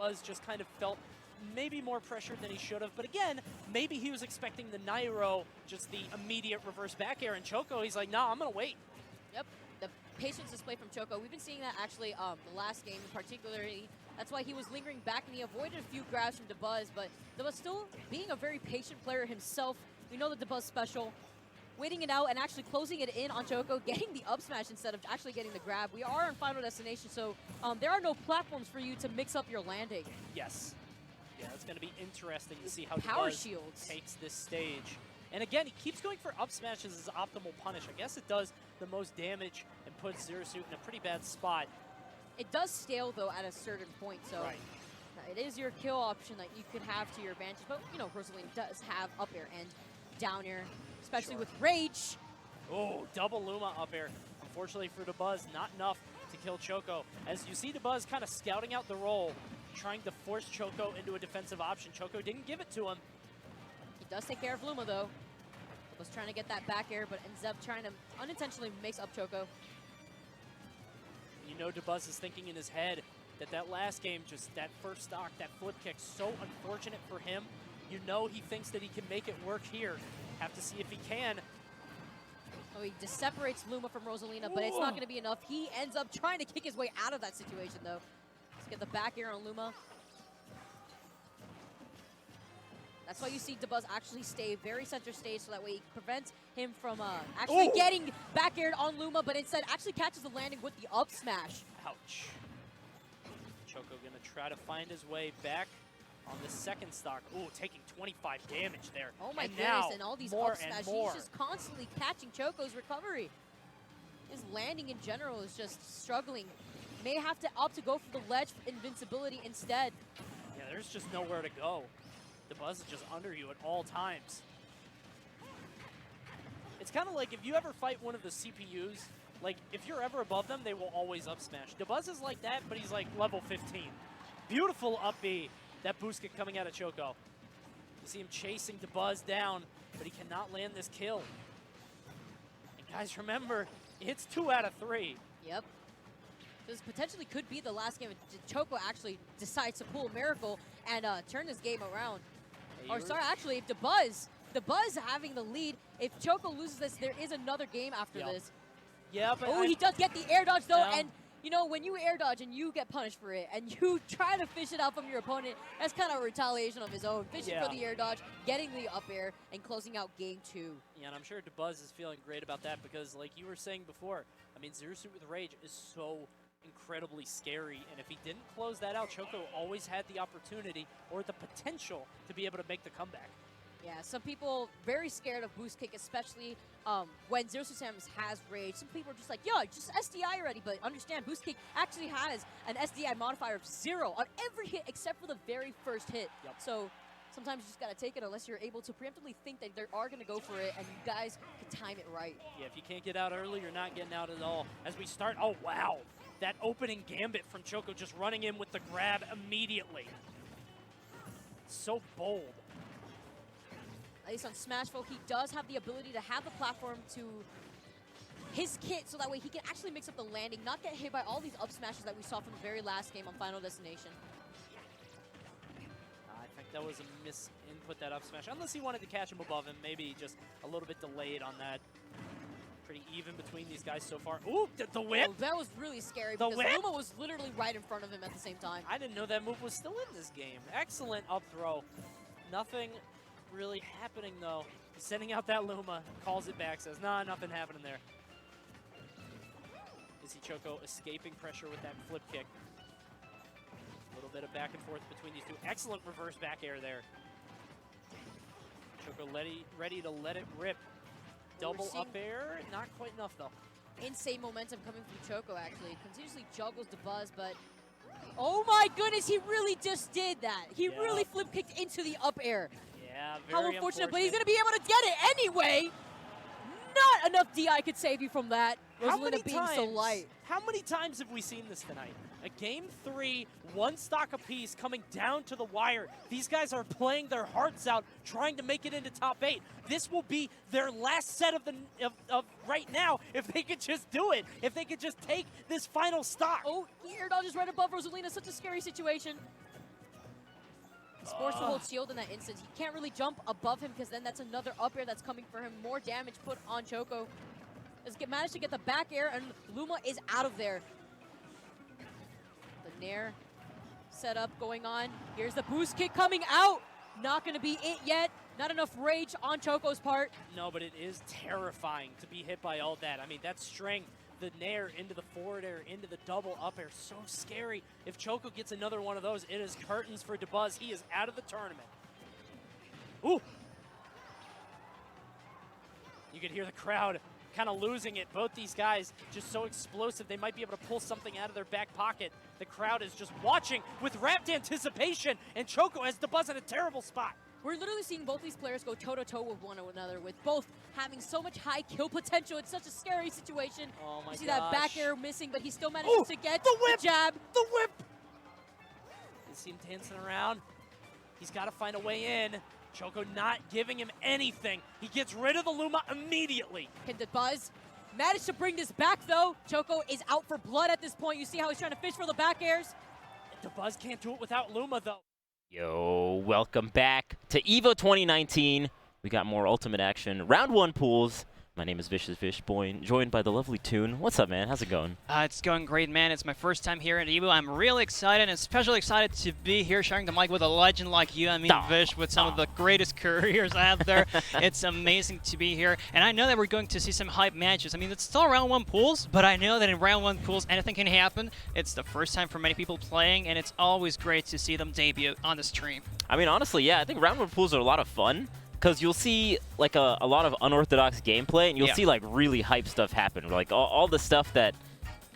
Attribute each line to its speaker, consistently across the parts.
Speaker 1: Buzz just kind of felt maybe more pressured than he should have. But again, maybe he was expecting the Nairo, just the immediate reverse back air, and Choko, he's like, nah, I'm going to wait.
Speaker 2: Yep, the patience display from Choko. We've been seeing that actually the last game particularly. That's why he was lingering back and he avoided a few grabs from DeBuzz, but DeBuzz still being a very patient player himself. We know the DeBuzz special. Waiting it out and actually closing it in on Choko, getting the up smash instead of actually getting the grab. We are on Final Destination, so there are no platforms for you to mix up your landing.
Speaker 1: Yes. Yeah, it's going to be interesting to see how
Speaker 2: Power
Speaker 1: DeBuzz
Speaker 2: shields
Speaker 1: takes this stage. And again, he keeps going for up smashes as optimal punish. I guess it does the most damage and puts Zero Suit in a pretty bad spot.
Speaker 2: It does stale, though, at a certain point, so
Speaker 1: right.
Speaker 2: It is your kill option that you could have to your advantage. But, you know, Rosalina does have up air and down air, especially with Rage.
Speaker 1: Oh, double Luma up air. Unfortunately for DeBuzz, not enough to kill Choko. As you see DeBuzz kind of scouting out the roll, trying to force Choko into a defensive option. Choko didn't give it to him.
Speaker 2: He does take care of Luma, though. Was trying to get that back air, but ends up trying to unintentionally mix up Choko.
Speaker 1: You know DeBuzz is thinking in his head that that last game, just that first stock, that flip kick, so unfortunate for him. You know he thinks that he can make it work here. Have to see if he can.
Speaker 2: Oh, he just separates Luma from Rosalina, but it's not going to be enough. He ends up trying to kick his way out of that situation, though. Let's get the back air on Luma. That's why you see DeBuzz actually stay very center stage, so that way he prevents him from actually getting back aired on Luma, but instead actually catches the landing with the up smash.
Speaker 1: Ouch. Choko going to try to find his way back on the second stock. Ooh, taking 25 damage there.
Speaker 2: Oh my
Speaker 1: and
Speaker 2: goodness,
Speaker 1: now,
Speaker 2: and all these
Speaker 1: more
Speaker 2: up smash.
Speaker 1: and more.
Speaker 2: He's just constantly catching Choko's recovery. His landing in general is just struggling. May have to opt to go for the ledge invincibility instead.
Speaker 1: Yeah, there's just nowhere to go. DeBuzz is just under you at all times. It's kind of like if you ever fight one of the CPUs, like if you're ever above them, they will always up smash. DeBuzz is like that, but he's like level 15. Beautiful up B. That boost kick coming out of Choko. You see him chasing DeBuzz down, but he cannot land this kill. And guys, remember, it's 2 out of 3.
Speaker 2: Yep. This potentially could be the last game if Choko actually decides to pull a miracle and turn this game around. Or sorry, actually, if DeBuzz having the lead, if Choko loses this, there is another game after this.
Speaker 1: Yeah, but
Speaker 2: he does get the air dodge though, and you know, when you air dodge and you get punished for it, and you try to fish it out from your opponent, that's kind of a retaliation of his own. Fishing for the air dodge, getting the up air, and closing out game 2.
Speaker 1: Yeah, and I'm sure DeBuzz is feeling great about that because, like you were saying before, I mean, Zero Suit with Rage is so incredibly scary, and if he didn't close that out, Choko always had the opportunity or the potential to be able to make the comeback.
Speaker 2: Yeah, some people very scared of boost kick, especially when Zero Suit Samus has Rage. Some people are just like, yo, just SDI already, but understand, boost kick actually has an SDI modifier of 0 on every hit except for the very first hit.
Speaker 1: Yep.
Speaker 2: So sometimes you just gotta take it unless you're able to preemptively think that they are gonna go for it, and you guys can time it right.
Speaker 1: Yeah, if you can't get out early, you're not getting out at all. As we start, oh wow, that opening gambit from Choko, just running in with the grab immediately. So bold.
Speaker 2: At least on Smashville, he does have the ability to have the platform to his kit, so that way he can actually mix up the landing, not get hit by all these up smashes that we saw from the very last game on Final Destination.
Speaker 1: I think that was a misinput, that up smash. Unless he wanted to catch him above him, maybe just a little bit delayed on that. Pretty even between these guys so far. Ooh, the whip!
Speaker 2: Oh, that was really scary
Speaker 1: the
Speaker 2: because
Speaker 1: whip?
Speaker 2: Luma was literally right in front of him at the same time.
Speaker 1: I didn't know that move was still in this game. Excellent up throw. Nothing really happening though. He's sending out that Luma, calls it back, says, nah, nothing happening there. You see Choko escaping pressure with that flip kick. A little bit of back and forth between these two. Excellent reverse back air there. Choko ready to let it rip. Double up air, not quite enough though.
Speaker 2: Insane momentum coming from Choko, actually. Continuously juggles DeBuzz, but oh my goodness, he really just did that. He really flip kicked into the up air.
Speaker 1: Yeah,
Speaker 2: how unfortunate, but he's going to be able to get it anyway. Not enough DI could save you from that. Rosalina being so light.
Speaker 1: How many times have we seen this tonight? A game 3, 1 stock apiece coming down to the wire. These guys are playing their hearts out, trying to make it into top 8. This will be their last set of right now if they could just do it. If they could just take this final stock.
Speaker 2: Oh, air dodge is right above Rosalina. Such a scary situation. He's forced to hold shield in that instance. He can't really jump above him because then that's another up air that's coming for him. More damage put on Choko. Managed to get the back air, and Luma is out of there. The Nair setup going on. Here's the boost kick coming out. Not going to be it yet. Not enough rage on Choko's part.
Speaker 1: No, but it is terrifying to be hit by all that. I mean, that strength, the Nair into the forward air, into the double up air, so scary. If Choko gets another one of those, it is curtains for Dabuz. He is out of the tournament. Ooh. You can hear the crowd kind of losing it. Both these guys just so explosive, they might be able to pull something out of their back pocket. The crowd is just watching with rapt anticipation, and Choko has Dabuz in a terrible spot.
Speaker 2: We're literally seeing both these players go toe-to-toe with one another, with both having so much high kill potential. It's such a scary situation.
Speaker 1: Oh my
Speaker 2: You see
Speaker 1: gosh.
Speaker 2: that back air missing, but he still manages to get
Speaker 1: the whip!
Speaker 2: the jab.
Speaker 1: The whip! You see him dancing around. He's got to find a way in. Choko not giving him anything. He gets rid of the Luma immediately.
Speaker 2: Can Dabuz manage to bring this back, though? Choko is out for blood at this point. You see how he's trying to fish for the back airs?
Speaker 1: Dabuz can't do it without Luma, though.
Speaker 3: Yo, welcome back to EVO 2019. We got more Ultimate action. Round 1 pools. My name is Vicious Fish, joined by the lovely Toon. What's up, man? How's it going?
Speaker 4: It's going great, man. It's my first time here at EVO. I'm really excited, and especially excited to be here sharing the mic with a legend like you. I mean, Vish, with some of the greatest careers out there. It's amazing to be here, and I know that we're going to see some hype matches. I mean, it's still round 1 pools, but I know that in round 1 pools, anything can happen. It's the first time for many people playing, and it's always great to see them debut on the stream.
Speaker 3: I mean, honestly, yeah, I think round 1 pools are a lot of fun. Because you'll see like a lot of unorthodox gameplay, and you'll see like really hype stuff happen. Like all the stuff that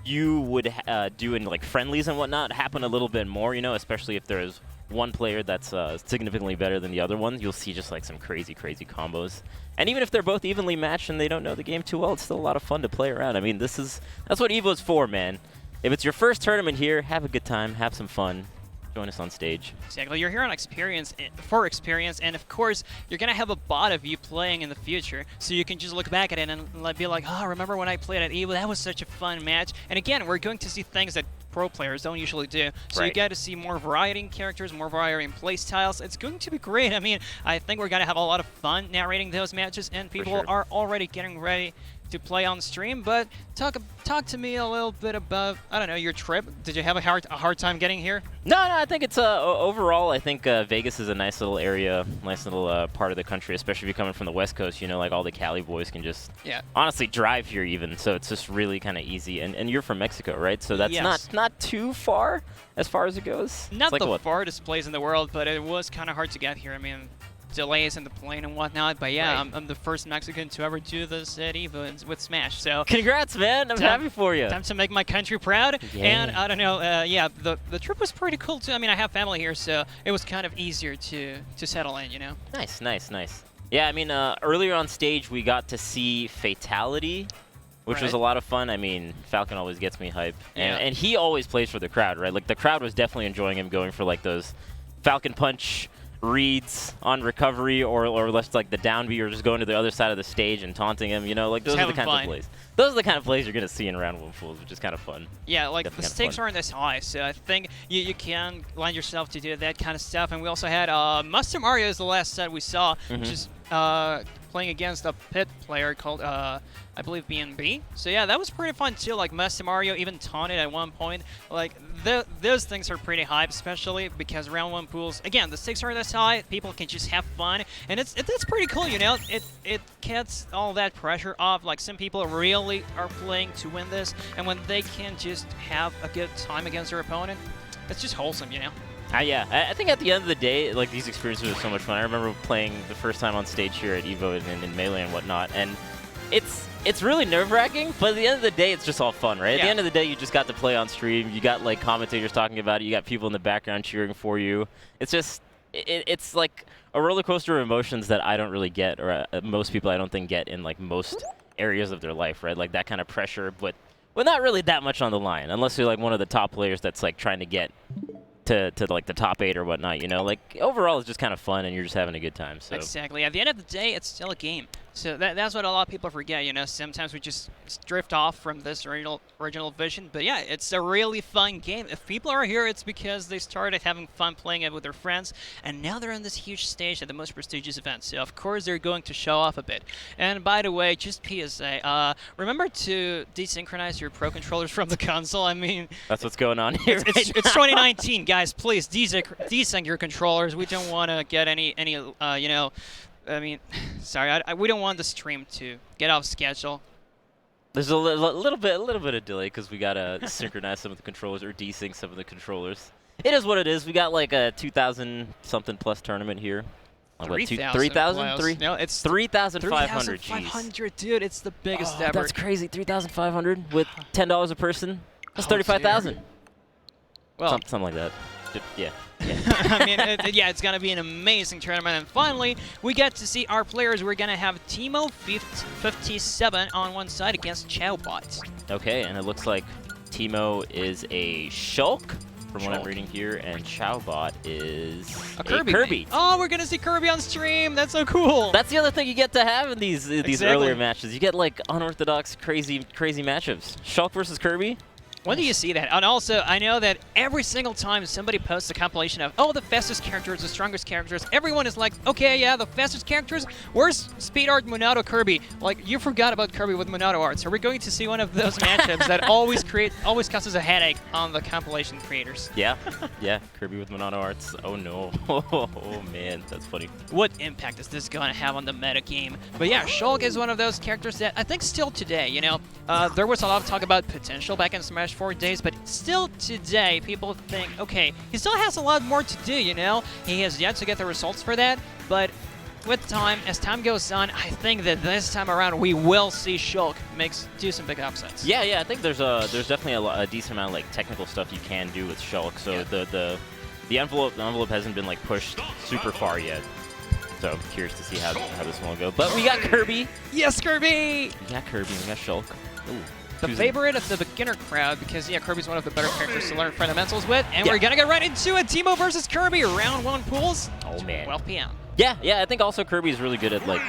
Speaker 3: you would do in like friendlies and whatnot happen a little bit more, you know, especially if there's one player that's significantly better than the other one. You'll see just like some crazy combos. And even if they're both evenly matched and they don't know the game too well, it's still a lot of fun to play around. I mean, that's what EVO's for, man. If it's your first tournament here, have a good time, have some fun. Join us on stage.
Speaker 4: Exactly. You're here on experience, and of course, you're going to have a bot of you playing in the future, so you can just look back at it and be like, oh, remember when I played at EVO? That was such a fun match. And again, we're going to see things that pro players don't usually do. So you get to see more variety in characters, more variety in play styles. It's going to be great. I mean, I think we're going to have a lot of fun narrating those matches, and people are already getting ready to play on stream. But talk to me a little bit about, I don't know, your trip. Did you have a hard time getting here?
Speaker 3: No, I think it's overall, I think Vegas is a nice little area, nice little part of the country, especially if you're coming from the West Coast. You know, like all the Cali boys can just honestly drive here even, so it's just really kind of easy. And you're from Mexico, right? So that's not too far as it goes.
Speaker 4: Not
Speaker 3: like
Speaker 4: the farthest place in the world, but it was kind of hard to get here. I mean, delays in the plane and whatnot, but yeah, I'm the first Mexican to ever do this at EVO with Smash, so
Speaker 3: congrats, man. I'm happy for you.
Speaker 4: Time to make my country proud. And I don't know, the trip was pretty cool too. I mean, I have family here, so it was kind of easier to settle in, you know.
Speaker 3: Nice. Yeah, I mean, earlier on stage we got to see Fatality, which was a lot of fun. I mean, Falcon always gets me hype, and he always plays for the crowd, right? Like the crowd was definitely enjoying him going for like those Falcon punch reads on recovery, or less like the down B, or just going to the other side of the stage and taunting him, you know, like those are the kinds of plays. Those are the kind of plays you're going to see in round 1 pools, which is kind of fun.
Speaker 4: Yeah, like the stakes aren't this high, so I think you can land yourself to do that kind of stuff. And we also had Master Mario is the last set we saw, which is playing against a pit player called, I believe, BNB. So yeah, that was pretty fun too. Like Master Mario even taunted at one point. Like those things are pretty hype, especially because round 1 pools, again, the stakes are this high. People can just have fun, and it's pretty cool, you know. It gets all that pressure off. Like some people really are playing to win this, and when they can just have a good time against their opponent, it's just wholesome, you know.
Speaker 3: Yeah, I think at the end of the day, like these experiences are so much fun. I remember playing the first time on stage here at EVO and in Melee and whatnot, and it's really nerve-wracking, but at the end of the day, it's just all fun, right? At the end of the day, you just got to play on stream. You got like commentators talking about it. You got people in the background cheering for you. It's just, it's like a roller coaster of emotions that I don't really get, or most people I don't think get in like most areas of their life, right? Like that kind of pressure, but not really that much on the line, unless you're like one of the top players that's like trying to get to like the top 8 or whatnot, you know. Like overall, it's just kind of fun, and you're just having a good time. So
Speaker 4: exactly. At the end of the day, it's still a game. So that's what a lot of people forget, you know. Sometimes we just drift off from this original vision. But yeah, it's a really fun game. If people are here, it's because they started having fun playing it with their friends, and now they're on this huge stage at the most prestigious event. So of course they're going to show off a bit. And by the way, just PSA, remember to desynchronize your Pro controllers from the console. I mean,
Speaker 3: that's what's going on here.
Speaker 4: It's 2019, guys. Please desync your controllers. We don't want to get any you know. I mean, sorry, we don't want the stream to get off schedule.
Speaker 3: There's a little bit of delay because we gotta synchronize some of the controllers or desync some of the controllers. It is what it is. We got like a 2,000 something plus tournament here.
Speaker 4: 3,000? No, it's
Speaker 3: 3,500.
Speaker 4: 3,500, dude. It's the biggest ever.
Speaker 3: That's crazy. 3,500 with $10 a person. That's 35,000.
Speaker 4: Well,
Speaker 3: something like that. Yeah.
Speaker 4: I mean, yeah, it's going to be an amazing tournament. And finally, we get to see our players. We're going to have Teemo 57 on one side against Chowbot.
Speaker 3: Okay, and it looks like Teemo is a Shulk, from what I'm reading here, and Chowbot is
Speaker 4: a Kirby. Oh, we're going to see Kirby on stream. That's so cool.
Speaker 3: That's the other thing you get to have in these earlier matches. You get, like, unorthodox, crazy matchups. Shulk versus Kirby.
Speaker 4: When do you see that? And also, I know that every single time somebody posts a compilation of, oh, the fastest characters, the strongest characters, everyone is like, okay, yeah, the fastest characters, where's Speed Art Monado Kirby? Like, you forgot about Kirby with Monado Art. So we're going to see one of those matchups that always causes a headache on the compilation creators.
Speaker 3: Yeah, yeah, Kirby with Monado Arts. Oh, no. Oh, man, that's funny.
Speaker 4: What impact is this going to have on the meta game? But yeah, Shulk is one of those characters that I think still today, you know, there was a lot of talk about potential back in Smash 4 days, but still today, people think, okay, he still has a lot more to do, you know? He has yet to get the results for that, but with time, as time goes on, I think that this time around, we will see Shulk do some big upsets.
Speaker 3: Yeah, I think there's definitely a decent amount of like technical stuff you can do with Shulk, so yeah. the envelope hasn't been like pushed super far yet. So I'm curious to see how this one will go. But we got Kirby.
Speaker 4: Yes, Kirby!
Speaker 3: We got Kirby, we got Shulk. Ooh.
Speaker 4: The favorite of the beginner crowd, because, yeah, Kirby's one of the better characters to learn fundamentals with. And we're going to get right into it. Teemo versus Kirby, round 1 pools.
Speaker 3: Oh, man.
Speaker 4: 12 p.m.
Speaker 3: Yeah, I think also Kirby is really good at, like,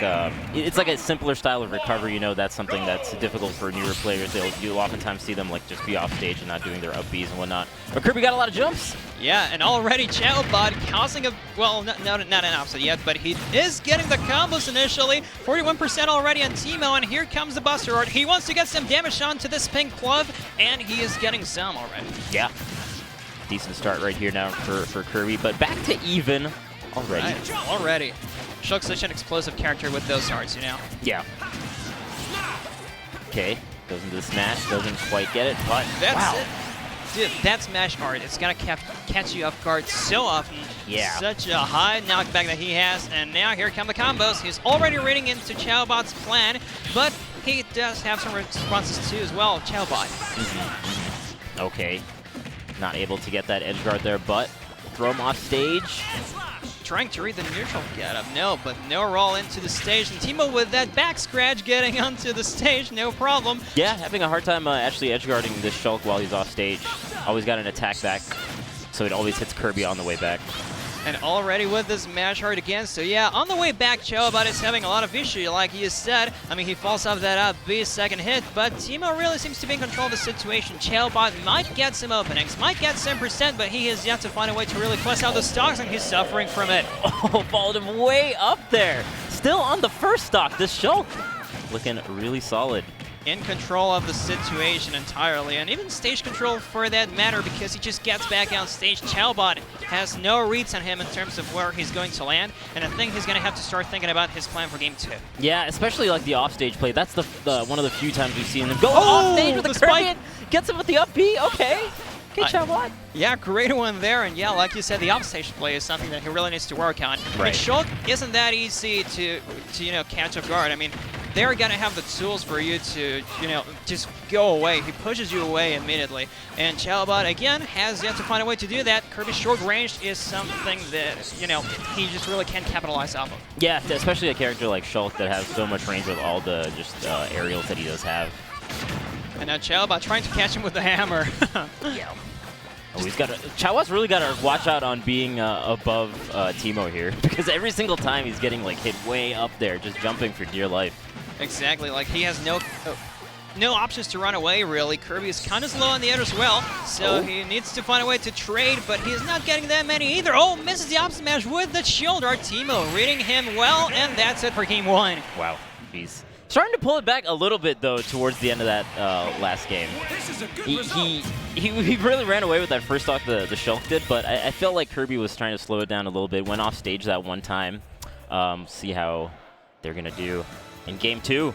Speaker 3: it's like a simpler style of recovery. You know, that's something that's difficult for newer players. You'll oftentimes see them, like, just be off stage and not doing their up Bs and whatnot. But Kirby got a lot of jumps.
Speaker 4: Yeah, and already Chowbot causing a, well, not an offset yet, but he is getting the combos initially. 41% already on Teemo, and here comes the Buster Art. He wants to get some damage onto this pink glove, and he is getting some already. Yeah.
Speaker 3: Decent start right here now for Kirby, but back to even. Already.
Speaker 4: Right. Already. Shulk's such an explosive character with those hearts, you know?
Speaker 3: Yeah. Okay, goes into the smash, doesn't quite get it, but
Speaker 4: that's it. Dude, that smash art, it's gonna catch you off guard so often.
Speaker 3: Yeah.
Speaker 4: Such a high knockback that he has, and now here come the combos. He's already reading into Chowbot's plan, but he does have some responses too as well, Chowbot.
Speaker 3: Okay. Not able to get that edge guard there, but throw him off stage.
Speaker 4: Trying to read the neutral getup, no, but no roll into the stage. And Teemo with that back scratch getting onto the stage, no problem.
Speaker 3: Yeah, having a hard time actually edge guarding this Shulk while he's off stage. Always got an attack back, so it always hits Kirby on the way back.
Speaker 4: And already with this mash hard again, so yeah, on the way back, Chowbot is having a lot of issue, like you said. I mean, he falls off that up B second hit, but Teemo really seems to be in control of the situation. Chowbot might get some openings, might get some percent, but he has yet to find a way to really quest out the stocks, and he's suffering from it.
Speaker 3: Oh, followed him way up there. Still on the first stock, this Shulk. Looking really solid.
Speaker 4: In control of the situation entirely, and even stage control for that matter, because he just gets back on stage. Chowbot has no reads on him in terms of where he's going to land, and I think he's going to have to start thinking about his plan for game 2.
Speaker 3: Yeah, especially like the offstage play. That's the one of the few times we've seen him go off stage with the spike. Gets him with the up B. Okay. Okay, Chowbot.
Speaker 4: Yeah, great one there, and yeah, like you said, the offstage play is something that he really needs to work on.
Speaker 3: Right.
Speaker 4: I mean, Shulk isn't that easy to you know, catch off guard. I mean, they're going to have the tools for you to, you know, just go away. He pushes you away immediately. And Chowbot, again, has yet to find a way to do that. Kirby's short range is something that, you know, he just really can't capitalize off of.
Speaker 3: Yeah, especially a character like Shulk that has so much range with all the just aerials that he does have.
Speaker 4: And now Chowbot trying to catch him with the hammer.
Speaker 3: Yeah. Oh, Chow's really got to watch out on being above Teemo here, because every single time he's getting like hit way up there, just jumping for dear life.
Speaker 4: Exactly, like he has no options to run away, really. Kirby is kind of slow on the edge as well, so he needs to find a way to trade, but he's not getting that many either. Oh, misses the up smash with the shield. Our Teemo reading him well, and that's it for game 1.
Speaker 3: Wow, he's starting to pull it back a little bit, though, towards the end of that last game. He really ran away with that first stock the Shulk did, but I felt like Kirby was trying to slow it down a little bit. Went off stage that one time. See how they're going to do in game 2.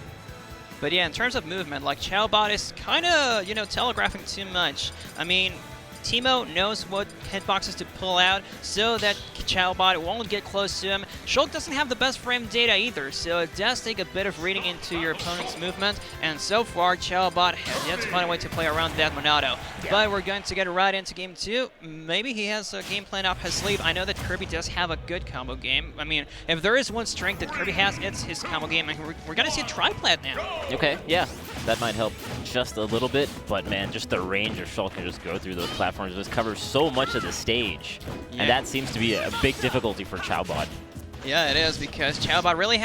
Speaker 4: But yeah, in terms of movement, like Chowbot is kind of, telegraphing too much. I mean, Teemo knows what hitboxes to pull out so that Chowbot won't get close to him. Shulk doesn't have the best frame data either, so it does take a bit of reading into your opponent's movement, and so far Chowbot has yet to find a way to play around that Monado. Yeah. But we're going to get right into game 2. Maybe he has a game plan up his sleeve. I know that Kirby does have a good combo game. I mean, if there is one strength that Kirby has, it's his combo game, and we're going to see a triplat now.
Speaker 3: Okay, yeah. That might help just a little bit, but man, just the range of Shulk can just go through those platforms, just covers so much of the stage, and that seems to be a big difficulty for Chowbot.
Speaker 4: Yeah, it is, because Chowbot really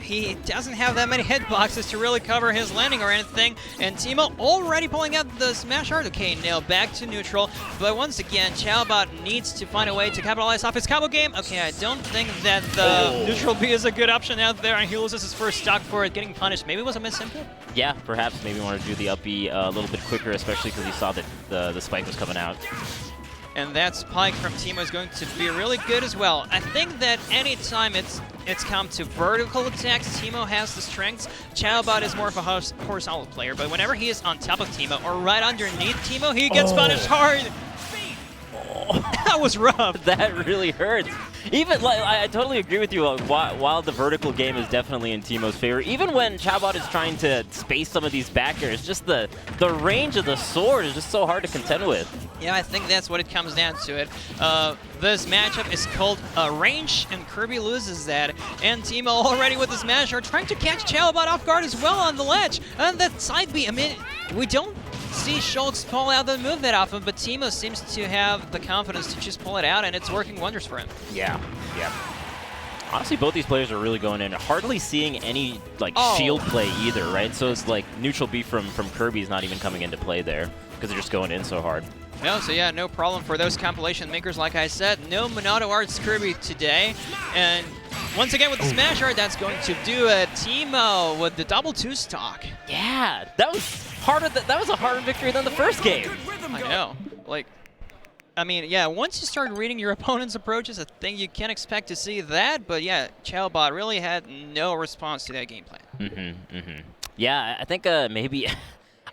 Speaker 4: he doesn't have that many hitboxes to really cover his landing or anything, and Teemo already pulling out the smash art. Okay, now back to neutral, but once again, Chowbot needs to find a way to capitalize off his combo game. Okay, I don't think that the neutral B is a good option out there, and he loses his first stock for it, getting punished. Maybe it was a miss input?
Speaker 3: Yeah, perhaps maybe want to do the up B a little bit quicker, especially because he saw that the spike was coming out.
Speaker 4: And that spike from Teemo is going to be really good as well. I think that anytime it's come to vertical attacks, Teemo has the strengths. Chowbot is more of a horizontal player, but whenever he is on top of Teemo or right underneath Teemo, he gets punished hard. That was rough.
Speaker 3: That really hurts. Even like, I totally agree with you. While the vertical game is definitely in Teemo's favor, even when Chowbot is trying to space some of these back airs, just the range of the sword is just so hard to contend with.
Speaker 4: Yeah, I think that's what it comes down to it. This matchup is called range, and Kirby loses that. And Teemo already with his smash are trying to catch Chowbot off guard as well on the ledge. And that side B, I mean, we don't see Shulk pull out the move that often, but Teemo seems to have the confidence to just pull it out, and it's working wonders for him.
Speaker 3: Yeah. Honestly, both these players are really going in. Hardly seeing any shield play either, right? So it's like neutral B from Kirby's not even coming into play there because they're just going in so hard.
Speaker 4: No, so yeah, no problem for those compilation makers. Like I said, no Monado Arts Kirby today. And once again with the smash art, that's going to do it. Teemo with the double 2 stock.
Speaker 3: Yeah, that was harder. That was a harder victory than the first game.
Speaker 4: I know. I mean, yeah, once you start reading your opponent's approaches, I think you can expect to see that. But yeah, Chowbot really had no response to that game plan.
Speaker 3: Yeah, I think maybe...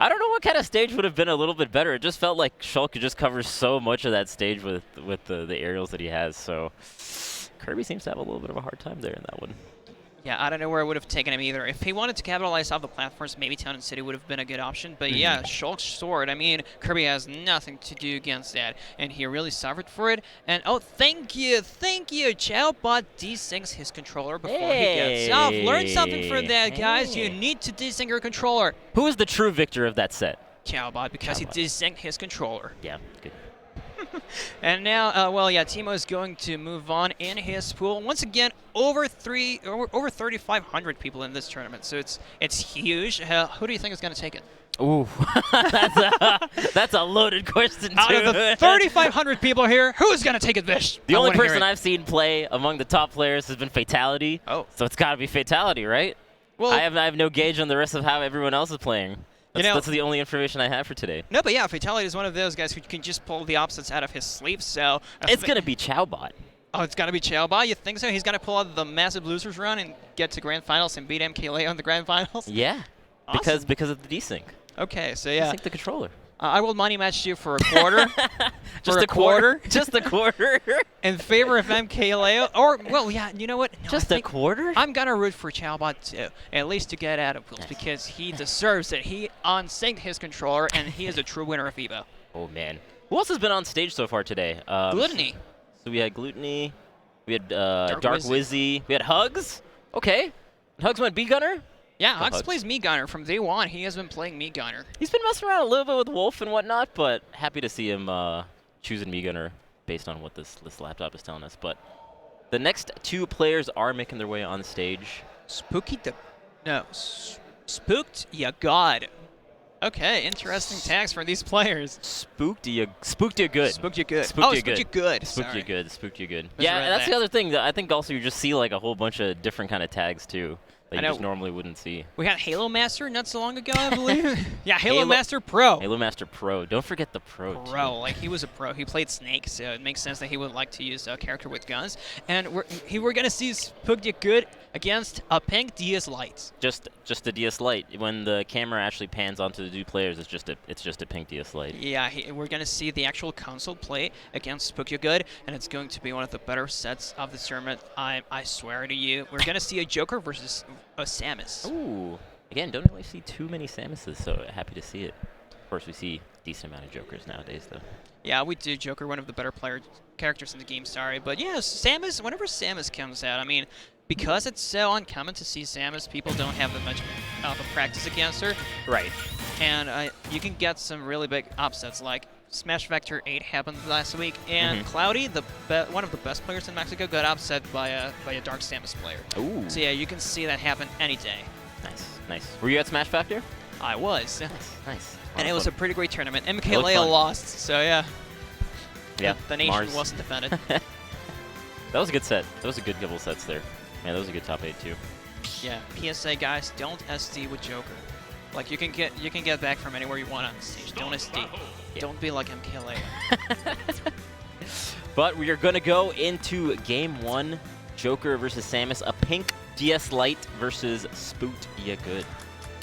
Speaker 3: I don't know what kind of stage would have been a little bit better. It just felt like Shulk could just cover so much of that stage with the aerials that he has. So Kirby seems to have a little bit of a hard time there in that one.
Speaker 4: Yeah, I don't know where I would have taken him either. If he wanted to capitalize off the platforms, maybe Town and City would have been a good option. But yeah, Shulk's sword, I mean, Kirby has nothing to do against that. And he really suffered for it. And oh, thank you. Chowbot desyncs his controller before he gets off. Learn something from that, guys. You need to desync your controller.
Speaker 3: Who is the true victor of that set?
Speaker 4: Chowbot, because he desynced his controller.
Speaker 3: Yeah, good.
Speaker 4: And now, well, yeah, Teemo is going to move on in his pool. Once again, over 3,500 people in this tournament, so it's huge. Who do you think is going to take it?
Speaker 3: Ooh, that's a loaded question, too.
Speaker 4: Out of the 3,500 people here, who's going to take it, Vish?
Speaker 3: The only person I've seen play among the top players has been Fatality. Oh. So it's got to be Fatality, right? Well, I have no gauge on the rest of how everyone else is playing. That's the only information I have for today.
Speaker 4: No, but yeah, Fatality is one of those guys who can just pull the opposites out of his sleeve, so...
Speaker 3: It's going to be Chowbot.
Speaker 4: Oh, it's going to be Chowbot? You think so? He's going to pull out the massive losers run and get to Grand Finals and beat MKLeo in the Grand Finals?
Speaker 3: Yeah,
Speaker 4: awesome.
Speaker 3: because of the desync.
Speaker 4: Okay, so yeah.
Speaker 3: Desync the controller.
Speaker 4: I will money match you for a quarter.
Speaker 3: Just a quarter? Just a quarter?
Speaker 4: In favor of MKLeo. Or, well, yeah, you know what? No,
Speaker 3: just a quarter?
Speaker 4: I'm going to root for Chowbot too, at least to get out of pools, because he deserves it. He unsynced his controller, and he is a true winner of EVO.
Speaker 3: Oh, man. Who else has been on stage so far today?
Speaker 4: Gluttony.
Speaker 3: So we had Gluttony. We had Dark Wizzy. We had Hugs. Okay. Hugs went B-Gunner?
Speaker 4: Yeah, Hugs plays Me Gunner from day one. He has been playing Me Gunner.
Speaker 3: He's been messing around a little bit with Wolf and whatnot, but happy to see him choosing me gunner based on what this laptop is telling us. But the next 2 players are making their way on stage.
Speaker 4: Spooked, ya god. Okay, interesting tags for these players.
Speaker 3: Spooked you good.
Speaker 4: Spooked you good.
Speaker 3: Spooked
Speaker 4: you good.
Speaker 3: Spooked you
Speaker 4: Sorry.
Speaker 3: Spooked you good.
Speaker 4: Misread
Speaker 3: Yeah, that's
Speaker 4: that.
Speaker 3: the other thing. I think also you just see like a whole bunch of different kind of tags too that
Speaker 4: I
Speaker 3: you
Speaker 4: know.
Speaker 3: just normally wouldn't see.
Speaker 4: We had Halo Master not so long ago, I believe. Yeah, Halo Master Pro.
Speaker 3: Halo Master Pro. Don't forget the Pro.
Speaker 4: Pro, like he was a pro. He played Snake, so it makes sense that he would like to use a character with guns. And we're gonna see Spooked you good against a pink Diaz Light.
Speaker 3: Just a DS Lite. When the camera actually pans onto the 2 players, it's just a pink DS Lite.
Speaker 4: Yeah, we're gonna see the actual console play against Spooked you good, and it's going to be one of the better sets of the tournament. I swear to you, we're gonna see a Joker versus a Samus.
Speaker 3: Ooh. Again, don't really see too many Samuses, so happy to see it. Of course, we see a decent amount of Jokers nowadays, though.
Speaker 4: Yeah, we do. Joker, one of the better characters in the game, sorry. But yeah, Samus, whenever Samus comes out, I mean, because it's so uncommon to see Samus, people don't have that much of a practice against her.
Speaker 3: Right.
Speaker 4: And you can get some really big upsets, like Smash Vector 8 happened last week, and Cloudy, one of the best players in Mexico, got upset by a Dark Samus player.
Speaker 3: Ooh.
Speaker 4: So yeah, you can see that happen any day.
Speaker 3: Nice. Were you at Smash Factor?
Speaker 4: I was.
Speaker 3: Nice.
Speaker 4: And it was a pretty great tournament. MKLea lost, so yeah.
Speaker 3: Yeah.
Speaker 4: The nation
Speaker 3: Mars.
Speaker 4: wasn't defended.
Speaker 3: That was a good set. That was a good couple of sets there. Yeah, that was a good top 8 too.
Speaker 4: Yeah, PSA guys, don't SD with Joker. Like you can get back from anywhere you want on stage. Don't SD.
Speaker 3: Yeah.
Speaker 4: Don't be like MKLea.
Speaker 3: But we are gonna go into game 1, Joker versus Samus, a pink DS Lite versus Spooked ya good.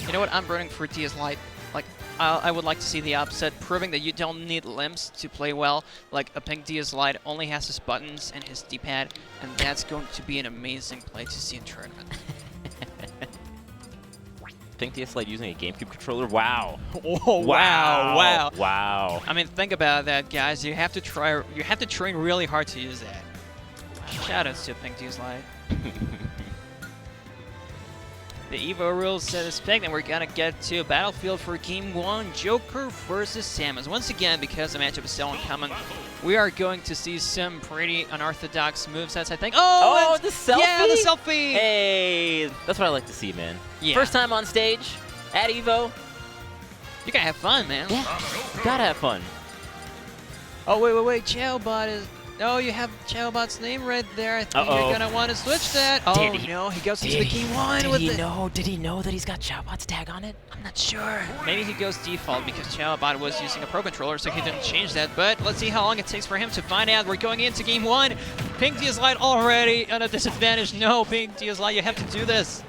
Speaker 4: You know what? I'm rooting for Diaz Light. Like, I would like to see the upset, proving that you don't need limbs to play well. Like, a pink Diaz Light only has his buttons and his D-pad, and that's going to be an amazing play to see in tournament.
Speaker 3: Pink DS Lite using a GameCube controller? Wow.
Speaker 4: Oh, wow.
Speaker 3: Wow.
Speaker 4: I mean, think about that, guys. You have to train really hard to use that. Shoutouts to pink Diaz Light. The EVO rules set is picked, and we're gonna get to a battlefield for Game 1, Joker versus Samus. Once again, because the matchup is so uncommon, we are going to see some pretty unorthodox movesets, I think.
Speaker 3: Oh, the selfie?
Speaker 4: Yeah, the selfie!
Speaker 3: Hey, that's what I like to see, man.
Speaker 4: Yeah.
Speaker 3: First time on stage at EVO.
Speaker 4: You gotta have fun, man.
Speaker 3: Yeah, gotta have fun.
Speaker 4: Oh, wait. Chowbot is... Oh, you have Chowbot's name right there. I think you're gonna want to switch that. Oh, no, he goes into the Game 1 with it.
Speaker 3: Did he know that he's got Chowbot's tag on it?
Speaker 4: I'm not sure. Maybe he goes default because Chowbot was using a Pro Controller, so he didn't change that. But let's see how long it takes for him to find out. We're going into Game 1. Pink Diaz Light already at a disadvantage. No, Pink Diaz Light, you have to do this.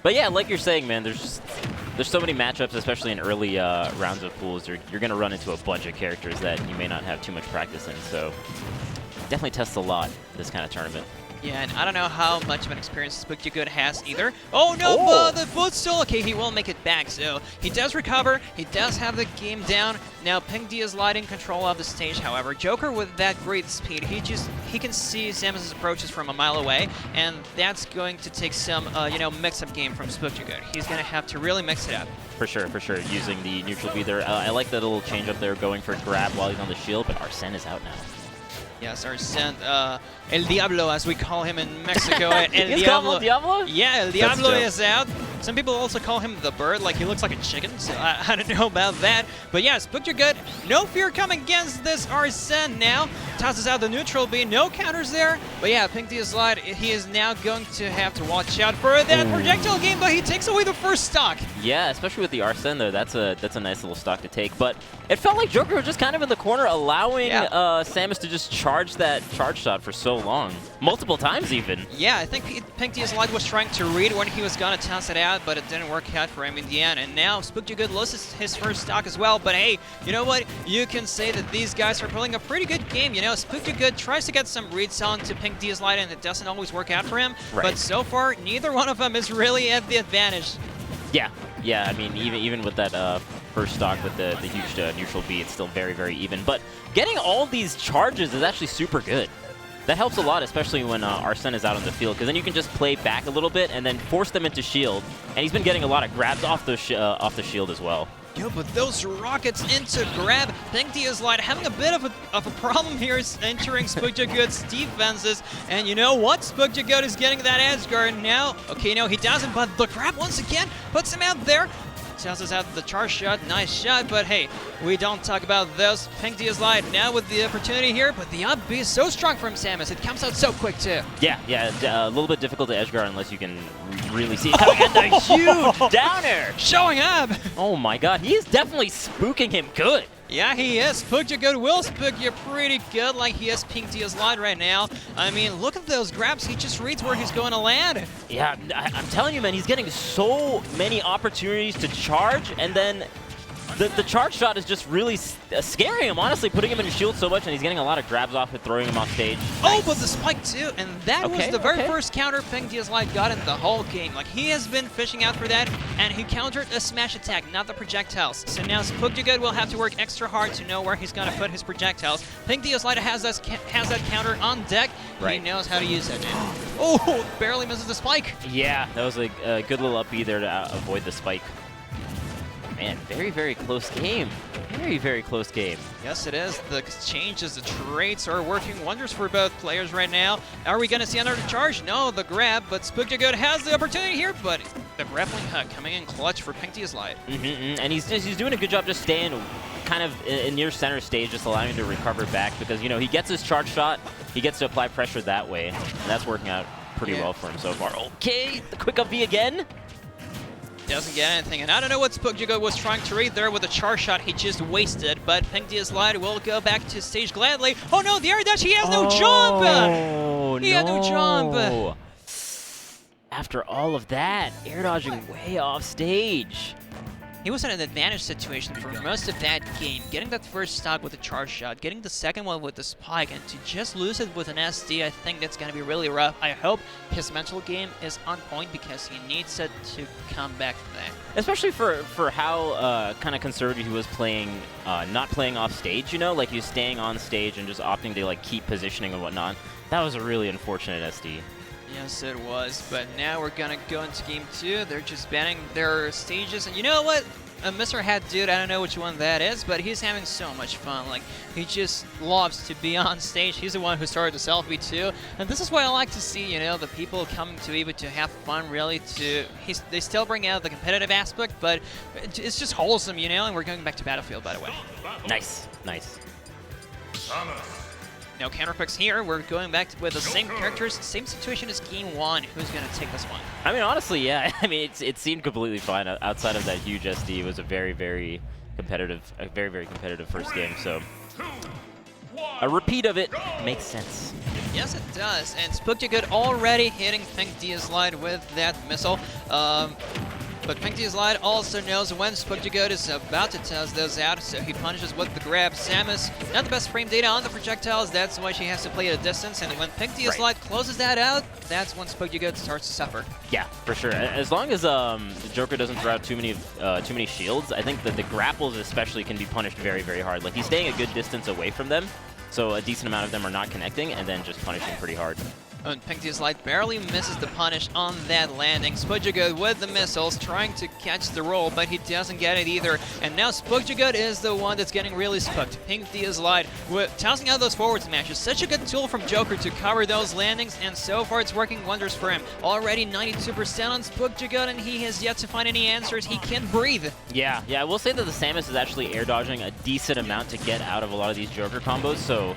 Speaker 3: But yeah, like you're saying, man, there's so many matchups, especially in early rounds of pools. You're going to run into a bunch of characters that you may not have too much practice in. So definitely tests a lot this kind of tournament.
Speaker 4: Yeah, and I don't know how much of an experience Spooked you good has either. Oh no, the footstool! Okay, he will make it back, so he does recover. He does have the game down. Now Pink Diaz Light in control of the stage, however. Joker with that great speed, he can see Samus's approaches from a mile away, and that's going to take some, mix-up game from Spooked you good. He's going to have to really mix it up.
Speaker 3: For sure, using the neutral B there. I like that little change up there going for grab while he's on the shield, but Arsene is out now.
Speaker 4: Yes, Arsene, El Diablo, as we call him in Mexico. El
Speaker 3: Diablo. Diablo?
Speaker 4: Yeah, El Diablo is out. Some people also call him the bird, like he looks like a chicken, so I don't know about that. But yeah, Spooked you good. No fear coming against this Arsene now. Tosses out the neutral B, no counters there. But yeah, Pink Diaz Light, he is now going to have to watch out for that projectile game, but he takes away the first stock.
Speaker 3: Yeah, especially with the Arsene though, that's a nice little stock to take. But it felt like Joker was just kind of in the corner, allowing Samus to just charge that charge shot for so long. Multiple times even.
Speaker 4: Yeah, I think Pink Diaz Light was trying to read when he was going to toss it out, but it didn't work out for him in the end. And now Spooked you good loses his first stock as well. But hey, you know what? You can say that these guys are playing a pretty good game. You know, Spooked you good tries to get some reads on to Pink Diaz Light, and it doesn't always work out for him.
Speaker 3: Right.
Speaker 4: But so far, neither one of them is really at the advantage.
Speaker 3: Yeah, I mean, even with that first stock with the huge neutral B, it's still very, very even. But getting all these charges is actually super good. That helps a lot, especially when Arsene is out on the field, because then you can just play back a little bit and then force them into shield. And he's been getting a lot of grabs off the shield as well.
Speaker 4: go, but those rockets into grab. Pink Diaz Light having a bit of a problem here is entering Spooked defenses. And you know what? Spooked is getting that edge guard now. Okay, no, he doesn't, but the grab once again puts him out there. Tells us out the charge shot, nice shot, but hey, we don't talk about those. Pink Diaz Light now with the opportunity here, but the up B is so strong from Samus. It comes out so quick too.
Speaker 3: Yeah, a little bit difficult to edge guard unless you can really see it coming. And a huge down air.
Speaker 4: Showing up.
Speaker 3: Oh my god, he is definitely spooking him good.
Speaker 4: Yeah, he is. Spooked will spook you pretty good like he is Pink Diaz Light right now. I mean, look at those grabs. He just reads where he's going to land.
Speaker 3: Yeah, I'm telling you, man, he's getting so many opportunities to charge, and then the charge shot is just really scaring him, honestly, putting him in his shield so much, and he's getting a lot of grabs off it, throwing him off stage.
Speaker 4: Oh, but the spike too, and that was the very first counter Pink Diaz Light got in the whole game. Like, he has been fishing out for that, and he countered a smash attack, not the projectiles. So now Spooked will have to work extra hard to know where he's going to put his projectiles. Pink Diaz Light has that counter on deck. Right. He knows how to use it. Oh, barely misses the spike.
Speaker 3: Yeah, that was a good little up B there to avoid the spike. Man, very, very close game. Very, very close game.
Speaker 4: Yes, it is. The exchanges, the traits are working wonders for both players right now. Are we going to see another charge? No, the grab, but Spooked has the opportunity here, but the grappling hook coming in clutch for Pink Diaz Light.
Speaker 3: And he's doing a good job just staying kind of in near center stage, just allowing him to recover back because, you know, he gets his charge shot, he gets to apply pressure that way, and that's working out pretty well for him so far. Okay, the quick up B again.
Speaker 4: Doesn't get anything, and I don't know what Spooked was trying to read there with the charge shot he just wasted, but Pink Diaz Light will go back to stage gladly. Oh no, the air dash, he has no jump! He had no jump!
Speaker 3: After all of that, air dodging way off stage.
Speaker 4: He was in an advantage situation for most of that game, getting that first stock with the charge shot, getting the second one with the spike, and to just lose it with an SD, I think that's going to be really rough. I hope his mental game is on point because he needs it to come back from that.
Speaker 3: Especially for how kind of conservative he was playing, not playing off stage, you know? Like he was staying on stage and just opting to like keep positioning and whatnot. That was a really unfortunate SD.
Speaker 4: Yes, it was, but now we're gonna go into game 2. They're just banning their stages, and you know what? Mr. Hat Dude, I don't know which one that is, but he's having so much fun. Like, he just loves to be on stage. He's the one who started the selfie too, and this is what I like to see, you know, the people coming to EVO to have fun, really, they still bring out the competitive aspect, but it's just wholesome, you know, and we're going back to Battlefield, by the way.
Speaker 3: Nice, nice.
Speaker 4: No counterpicks here. We're going back with the same characters, same situation as game 1. Who's going to take this one?
Speaker 3: I mean, honestly, yeah. I mean, it seemed completely fine. Outside of that huge SD, it was a very, very competitive first game. So a repeat of it makes sense.
Speaker 4: Yes, it does. And Spooked already hitting Pink Diaz Light with that missile. But Pink Diaz Light also knows when Spooked is about to test those out, so he punishes with the grab. Samus, not the best frame data on the projectiles, that's why she has to play at a distance, and when Pink Diaz Light closes that out, that's when Spooked starts to suffer.
Speaker 3: Yeah, for sure. As long as the Joker doesn't throw out too many shields, I think that the grapples especially can be punished very, very hard. Like, he's staying a good distance away from them, so a decent amount of them are not connecting, and then just punishing pretty hard.
Speaker 4: And Pink Diaz Light barely misses the punish on that landing. Spooked with the missiles, trying to catch the roll, but he doesn't get it either. And now Spooked is the one that's getting really spooked. Pink Diaz Light with tossing out those forward smashes. Such a good tool from Joker to cover those landings, and so far it's working wonders for him. Already 92% on Spooked, and he has yet to find any answers. He can't breathe.
Speaker 3: Yeah, I will say that the Samus is actually air dodging a decent amount to get out of a lot of these Joker combos, so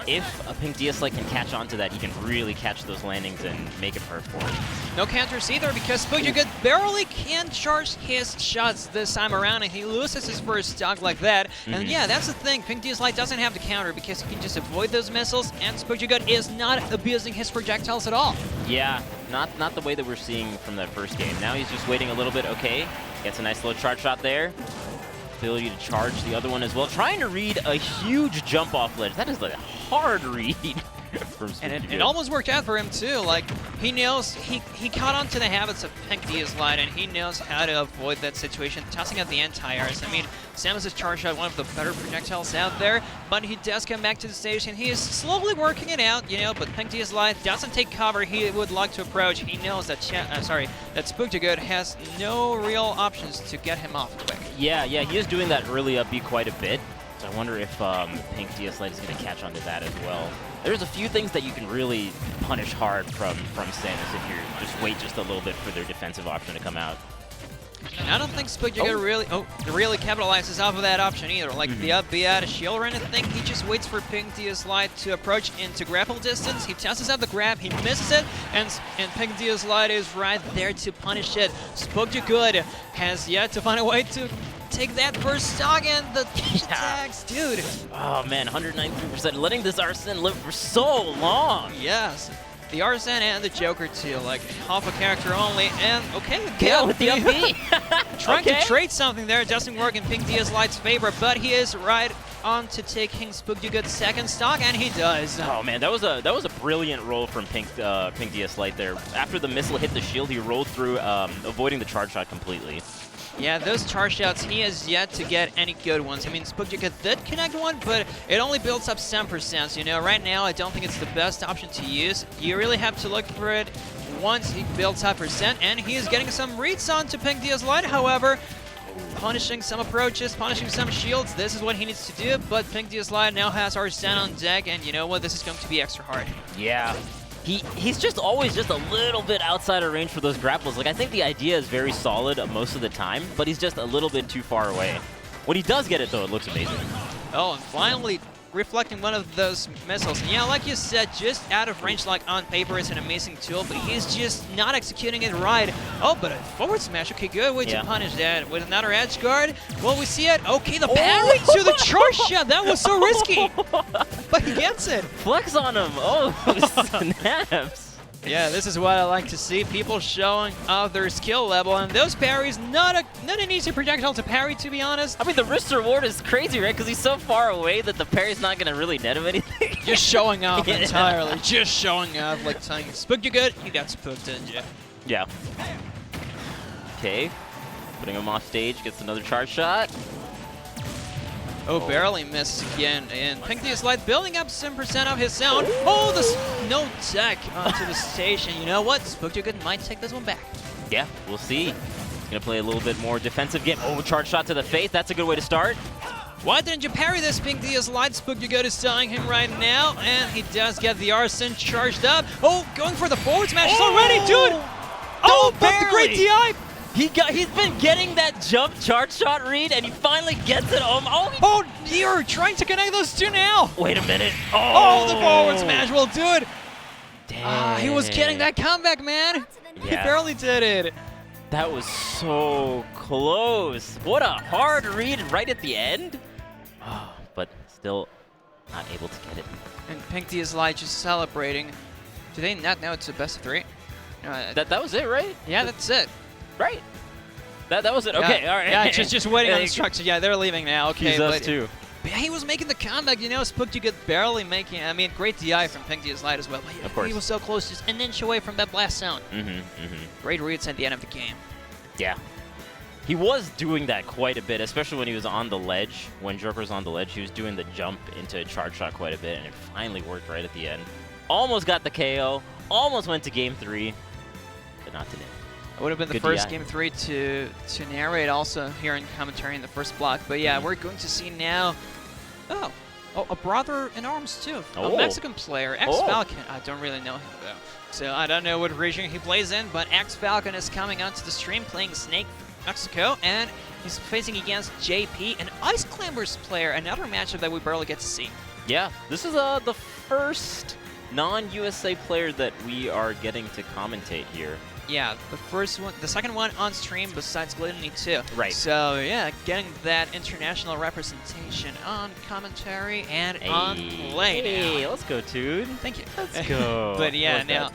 Speaker 3: if a Pink Diaz Light can catch on to that, he can really catch those landings and make it hurt for him.
Speaker 4: No counters either because Spooked barely can charge his shots this time around, and he loses his first stock like that. And yeah, that's the thing. Pink Diaz Light doesn't have to counter because he can just avoid those missiles, and Spooked is not abusing his projectiles at all. Yeah,
Speaker 3: not the way that we're seeing from that first game. Now he's just waiting a little bit. Okay, gets a nice little charge shot there. Ability to charge the other one as well. Trying to read a huge jump off ledge. That is a hard read from Spooked.
Speaker 4: And it almost worked out for him too. Like, he knows, he caught on to the habits of pink diaz light, and he knows how to avoid that situation, tossing out the anti-airs. I mean, Samus's charge shot, one of the better projectiles out there, but he does come back to the stage, and he is slowly working it out, you know, but pink diaz light doesn't take cover he would like to approach. He knows that, that Spooked has no real options to get him off quick.
Speaker 3: Yeah, he is doing that early up B quite a bit. So I wonder if pink diaz light is going to catch on to that as well. There's a few things that you can really punish hard from Samus if you just wait just a little bit for their defensive option to come out.
Speaker 4: And I don't think Spooked really capitalizes off of that option either. Like the up B out of shield or anything, he just waits for pink diaz light to approach into grapple distance. He tosses out the grab, he misses it, and pink diaz light is right there to punish it. Spooked has yet to find a way to take that first stock, and the attacks, dude.
Speaker 3: Oh man, 193%, letting this Arsene live for so long.
Speaker 4: Yes. The Arsene and the Joker too, like half a character only, and okay,
Speaker 3: with the up B.
Speaker 4: Trying to trade something there, doesn't work in pink diaz light's favor, but he is right on to taking Spooked second stock, and he does.
Speaker 3: Oh man, that was a brilliant roll from pink diaz light there. After the missile hit the shield, he rolled through, avoiding the charge shot completely.
Speaker 4: Yeah, those charge shots, he has yet to get any good ones. I mean, Spooked did connect one, but it only builds up 10%. You know, right now, I don't think it's the best option to use. You really have to look for it once he builds up percent, and he is getting some reads on to pink diaz light, however, punishing some approaches, punishing some shields. This is what he needs to do, but pink diaz light now has Arsene on deck, and you know what? This is going to be extra hard.
Speaker 3: Yeah. He's just always just a little bit outside of range for those grapples. Like, I think the idea is very solid most of the time, but he's just a little bit too far away. When he does get it, though, it looks amazing.
Speaker 4: Oh, and finally reflecting one of those missiles. And yeah, like you said, just out of range, like on paper, is an amazing tool, but he's just not executing it right. Oh, but a forward smash. Okay, good way to punish that. With another edge guard, well, we see it. Okay, the parry to the charge shot. That was so risky. But he gets it.
Speaker 3: Flex on him. Oh, snaps.
Speaker 4: Yeah, this is what I like to see. People showing off their skill level, and those parries, not an easy projectile to parry, to be honest.
Speaker 3: I mean, the risk reward is crazy, right? Because he's so far away that the parry's not going to really net him anything.
Speaker 4: Just showing off entirely. Just showing off, like saying, Spooked, you good? You got spooked, didn't you?
Speaker 3: Yeah. Okay. Putting him off stage, gets another charge shot.
Speaker 4: Oh, barely missed again, and pink diaz light building up 7% of his sound. Oh, no tech onto the station. You know what? Spooked might take this one back.
Speaker 3: Yeah, we'll see. He's going to play a little bit more defensive game. Oh, charge shot to the face. That's a good way to start.
Speaker 4: Why didn't you parry this pink diaz light? Spooked is stalling him right now, and he does get the Arsene charged up. Oh, going for the forward smash already, dude! Oh, but the great DI!
Speaker 3: He's been getting that jump charge shot read, and he finally gets it.
Speaker 4: Oh, you're trying to connect those two now.
Speaker 3: Wait a minute.
Speaker 4: Oh, the forward smash will do it.
Speaker 3: Dang.
Speaker 4: He was getting that comeback, man.
Speaker 3: Yeah.
Speaker 4: He barely did it.
Speaker 3: That was so close. What a hard read right at the end. Oh, but still not able to get it.
Speaker 4: And pink diaz light just celebrating. Do they not know it's a best of 3?
Speaker 3: That was it, right?
Speaker 4: Yeah, that's it.
Speaker 3: Right. That was it. Okay,
Speaker 4: yeah,
Speaker 3: all right.
Speaker 4: Yeah, just waiting on instructions. Yeah, they're leaving now. Okay,
Speaker 3: us too.
Speaker 4: But he was making the comeback, you know. Spooked barely making. I mean, great DI from pink diaz light as well. But
Speaker 3: of course.
Speaker 4: He was so close, just an inch away from that blast zone. Great reads at the end of the game.
Speaker 3: Yeah. He was doing that quite a bit, especially when he was on the ledge. When Joker was on the ledge, he was doing the jump into a charge shot quite a bit, and it finally worked right at the end. Almost got the KO. Almost went to game 3, but not today.
Speaker 4: It would have been the first game 3 to narrate also here in commentary in the first block. But yeah, we're going to see now, a brother in arms too. A Mexican player, Falcon. I don't really know him though. So I don't know what region he plays in, but Falcon is coming onto the stream playing Snake Mexico, and he's facing against JP, an Ice Climbers player, another matchup that we barely get to see.
Speaker 3: Yeah, this is the first non-USA player that we are getting to commentate here.
Speaker 4: Yeah, the second one on stream besides Glitany too.
Speaker 3: Right.
Speaker 4: So yeah, getting that international representation on commentary and on play.
Speaker 3: Hey, let's go, dude.
Speaker 4: Thank you.
Speaker 3: Let's go.
Speaker 4: But yeah, now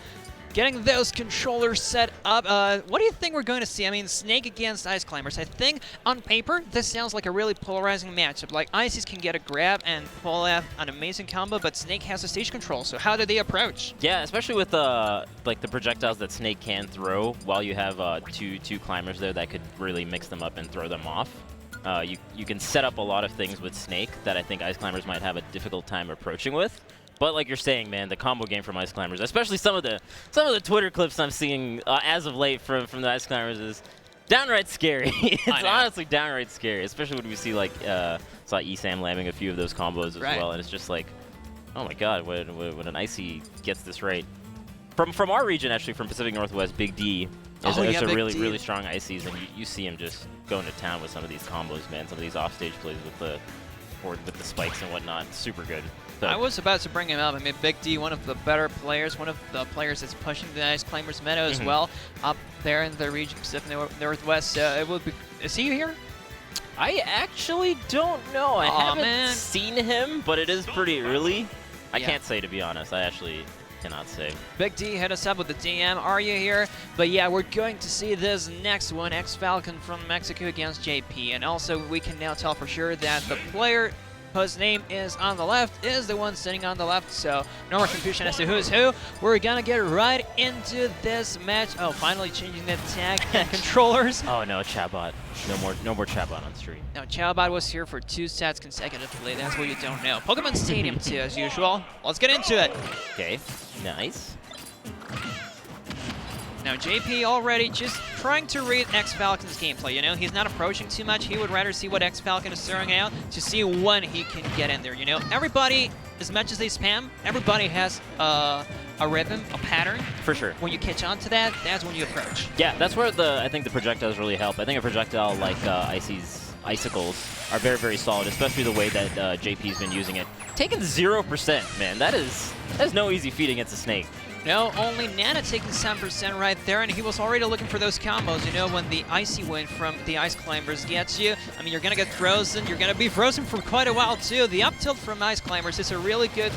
Speaker 4: getting those controllers set up. What do you think we're going to see? I mean, Snake against Ice Climbers. I think on paper, this sounds like a really polarizing matchup. Like, Ices can get a grab and pull out an amazing combo, but Snake has a stage control, so how do they approach?
Speaker 3: Yeah, especially with like the projectiles that Snake can throw while you have two climbers there that could really mix them up and throw them off. You can set up a lot of things with Snake that I think Ice Climbers might have a difficult time approaching with. But like you're saying, man, the combo game from Ice Climbers, especially some of the Twitter clips I'm seeing as of late from the Ice Climbers, is downright scary. It's honestly downright scary, especially when we see like saw ESAM landing a few of those combos as well, and it's just like, oh my God, when an Icy gets this right. From our region, actually, from Pacific Northwest, Big D is a really strong Ices, and you see him just going to town with some of these combos, man. Some of these offstage plays with the spikes and whatnot, super good. So.
Speaker 4: I was about to bring him up. I mean, Big D, one of the better players, one of the players that's pushing the Ice Climbers meta as well, up there in the region, Pacific Northwest. It would be. Is he here?
Speaker 3: I actually don't know. I haven't seen him, but it is pretty early. I can't say, to be honest. I actually cannot say.
Speaker 4: Big D, hit us up with the DM. Are you here? But yeah, we're going to see this next one, Falcon from Mexico against JP. And also, we can now tell for sure that the player whose name is on the left is the one sitting on the left, so no more confusion as to who's who. We're gonna get right into this match. Oh, finally changing the tag and controllers.
Speaker 3: Oh no, Chabot. No more Chabot on stream.
Speaker 4: No, Chabot was here for 2 sets consecutively. That's what you don't know. Pokemon Stadium too, as usual. Let's get into it.
Speaker 3: Okay, nice.
Speaker 4: Now, JP already just trying to read Falcon's gameplay, you know? He's not approaching too much. He would rather see what Falcon is throwing out to see when he can get in there, you know? Everybody, as much as they spam, everybody has a rhythm, a pattern.
Speaker 3: For sure.
Speaker 4: When you catch on to that, that's when you approach.
Speaker 3: Yeah, that's where I think the projectiles really help. I think a projectile like Icy's Icicles are very solid, especially the way that JP's been using it. Taking 0%, man. That is no easy feat against a Snake.
Speaker 4: No, only Nana taking 7% right there, and he was already looking for those combos. You know, when the Icy wind from the Ice Climbers gets you, I mean, you're going to get frozen. You're going to be frozen for quite a while, too. The up tilt from Ice Climbers is a really good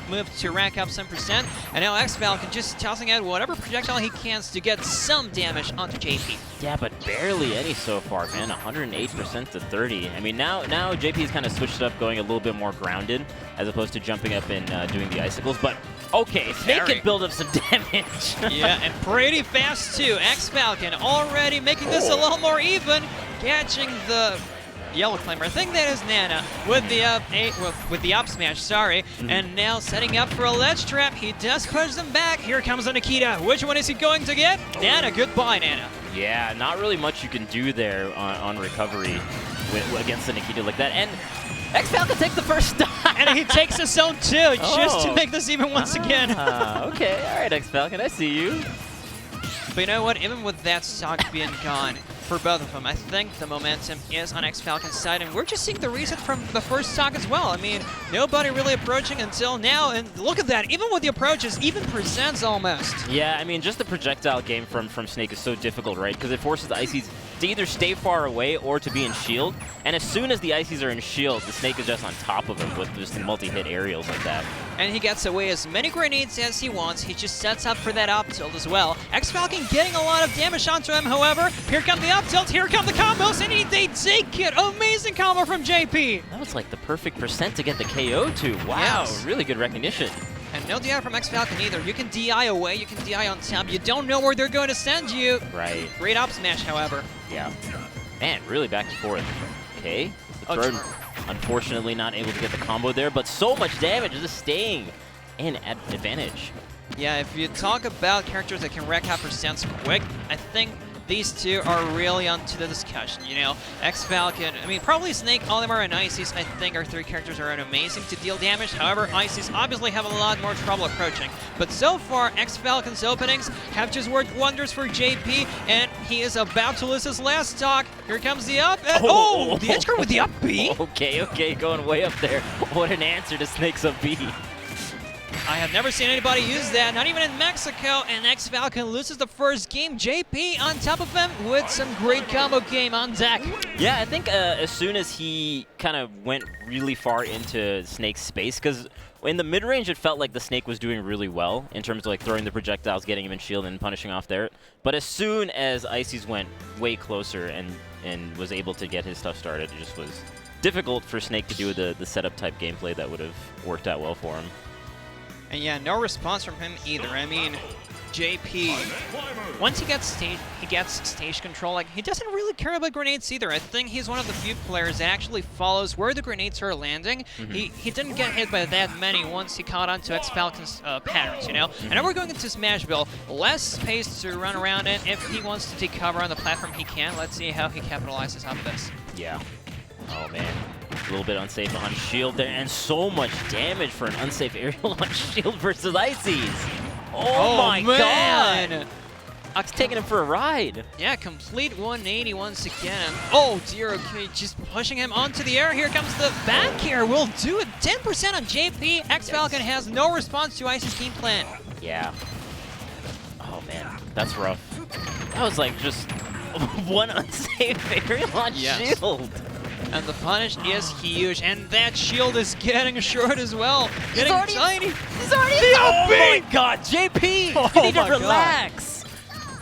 Speaker 4: move to rack up some percent. And now Falcon just tossing out whatever projectile he can to get some damage onto JP.
Speaker 3: Yeah, but barely any so far, man. 108% to 30. I mean, now JP's kind of switched it up, going a little bit more grounded, as opposed to jumping up and doing the Icicles. But okay, Snake can build up some damage.
Speaker 4: Yeah, and pretty fast, too. Falcon already making this a little more even, catching the Yellow Climber. I think that is Nana with the up smash, sorry. And now setting up for a ledge trap. He does push them back. Here comes a Nikita. Which one is he going to get? Nana, goodbye, Nana.
Speaker 3: Yeah, not really much you can do there on recovery against the Nikita like that. And Falcon takes the first stock.
Speaker 4: And he takes his own too, just to make this even once again.
Speaker 3: Okay, all right, Falcon, I see you.
Speaker 4: But you know what? Even with that stock being gone for both of them, I think the momentum is on Falcon's side, and we're just seeing the reset from the first stock as well. I mean, nobody really approaching until now, and look at that. Even with the approaches, even percents almost.
Speaker 3: Yeah, I mean, just the projectile game from Snake is so difficult, right? Because it forces the Icies to either stay far away or to be in shield. And as soon as the Icies are in shield, the Snake is just on top of him with just multi-hit aerials like that.
Speaker 4: And he gets away as many grenades as he wants. He just sets up for that up tilt as well. Falcon getting a lot of damage onto him, however. Here come the up tilt, here come the combos, and they take it. Amazing combo from JP.
Speaker 3: That was like the perfect percent to get the KO to. Wow, yes. Really good recognition.
Speaker 4: And no DI from Falcon either. You can DI away, you can DI on top. You don't know where they're going to send you.
Speaker 3: Right.
Speaker 4: Great up smash, however.
Speaker 3: Yeah. Man, really back and forth. Okay. Unfortunately not able to get the combo there, but so much damage just staying in at advantage.
Speaker 4: Yeah, if you talk about characters that can rack up percents quick, I think these two are really onto the discussion, you know. Falcon, I mean, probably Snake, Olimar, and Ices, I think our 3 characters are amazing to deal damage. However, Ices obviously have a lot more trouble approaching. But so far, Falcon's openings have just worked wonders for JP, and he is about to lose his last stock. Here comes the up, and the edge guard with the up B.
Speaker 3: Okay, going way up there. What an answer to Snake's up B.
Speaker 4: I have never seen anybody use that, not even in Mexico, and Falcon loses the first game. JP on top of him with some great combo game on deck.
Speaker 3: Yeah, I think as soon as he kind of went really far into Snake's space, because in the mid-range it felt like the Snake was doing really well in terms of like throwing the projectiles, getting him in shield, and punishing off there. But as soon as Ices went way closer and was able to get his stuff started, it just was difficult for Snake to do the setup type gameplay that would have worked out well for him.
Speaker 4: And yeah, no response from him either. I mean, JP, once he gets stage control, like, he doesn't really care about grenades either. I think he's one of the few players that actually follows where the grenades are landing. He didn't get hit by that many once he caught on to Falcon's patterns, you know? And now we're going into Smashville. Less space to run around in. If he wants to take cover on the platform, he can. Let's see how he capitalizes on this.
Speaker 3: Yeah. Oh, man. A little bit unsafe on shield there, and so much damage for an unsafe aerial on shield versus Ices. Oh my god! Ox taking him for a ride.
Speaker 4: Yeah, complete 180 once again. Oh dear, okay, just pushing him onto the air. Here comes the back air. Will do it. 10% on JP. Falcon has no response to Ice's game plan.
Speaker 3: Yeah. Oh man, that's rough. That was like just one unsafe aerial on shield.
Speaker 4: And the punish is huge, and that shield is getting short as well. Getting tiny.
Speaker 3: He's already oh my god, JP! You need to relax.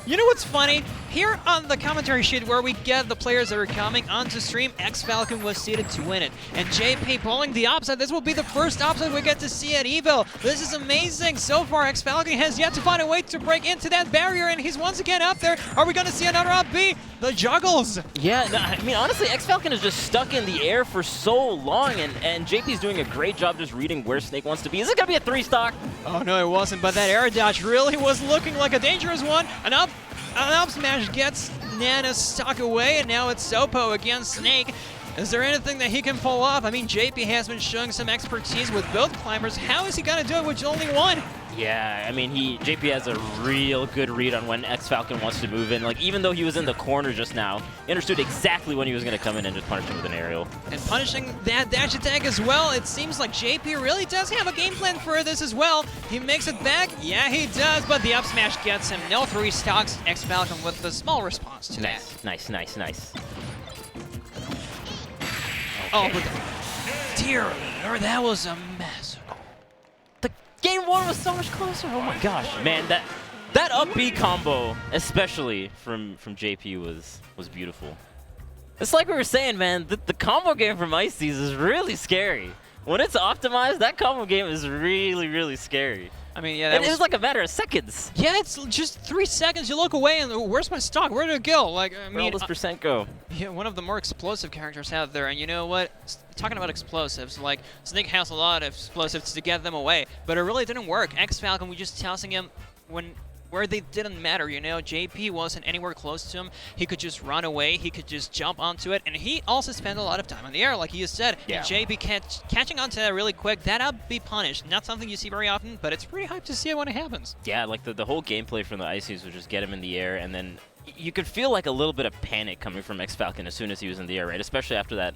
Speaker 4: You know what's funny? Here on the commentary sheet where we get the players that are coming onto stream, Falcon was seeded to win it. And JP pulling the upside. This will be the first upside we get to see at EVO. This is amazing. So far, Falcon has yet to find a way to break into that barrier, and he's once again up there. Are we going to see another up B? The juggles.
Speaker 3: Yeah, no, I mean, honestly, Falcon is just stuck in the air for so long, and JP's doing a great job just reading where Snake wants to be. Is this going to be a 3-stock?
Speaker 4: Oh, no, it wasn't, but that air dodge really was looking like a dangerous one. An up smash gets Nana stuck away, and now it's Sopo against Snake. Is there anything that he can pull off? I mean, JP has been showing some expertise with both climbers. How is he going to do it with only one?
Speaker 3: Yeah, I mean, JP has a real good read on when Falcon wants to move in. Like, even though he was in the corner just now, he understood exactly when he was going to come in and just punish him with an aerial.
Speaker 4: And punishing that dash attack as well. It seems like JP really does have a game plan for this as well. He makes it back. Yeah, he does, but the up smash gets him. No 3 stocks. Falcon with a small response to that.
Speaker 3: Nice. Okay.
Speaker 4: Oh, but dear Lord, that was a mess.
Speaker 3: Game 1 was so much closer. Oh my gosh, man, that up B combo, especially from JP, was beautiful. It's like we were saying, man. The combo game from Ices is really scary. When it's optimized, that combo game is really scary.
Speaker 4: I mean, yeah,
Speaker 3: it was like a matter of seconds.
Speaker 4: Yeah, it's just 3 seconds. You look away, and where's my stock? Where did it go? Like, I mean,
Speaker 3: where all this percent go?
Speaker 4: Yeah, one of the more explosive characters out there. And you know what? Talking about explosives, like, Snake has a lot of explosives to get them away, but it really didn't work. Falcon, we just tossing him where they didn't matter, you know. JP wasn't anywhere close to him. He could just run away. He could just jump onto it. And he also spent a lot of time on the air, like you said. Yeah. And JP catching onto that really quick, that'll be punished. Not something you see very often, but it's pretty hype to see it when it happens.
Speaker 3: Yeah, like the whole gameplay from the Ices would just get him in the air, and then you could feel like a little bit of panic coming from Falcon as soon as he was in the air, right? Especially after that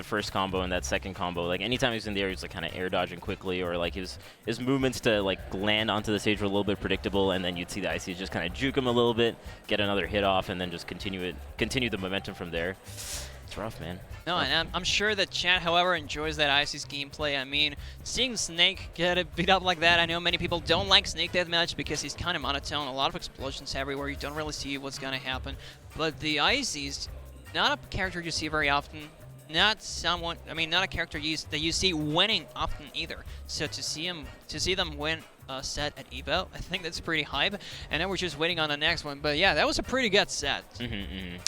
Speaker 3: first combo and that second combo. Like, anytime he was in the air, he was like kind of air dodging quickly, or like his movements to like land onto the stage were a little bit predictable, and then you'd see the Ices just kind of juke him a little bit, get another hit off, and then just continue the momentum from there. It's rough, man.
Speaker 4: No, and I'm sure that chat, however, enjoys that Ices gameplay. I mean, seeing Snake get it beat up like that, I know many people don't like Snake that much because he's kind of monotone, a lot of explosions everywhere, you don't really see what's going to happen. But the Ices, not a character you see very often, not a character that you see winning often either. So to see them win a set at EVO, I think that's pretty hype. And then we're just waiting on the next one. But yeah, that was a pretty good set.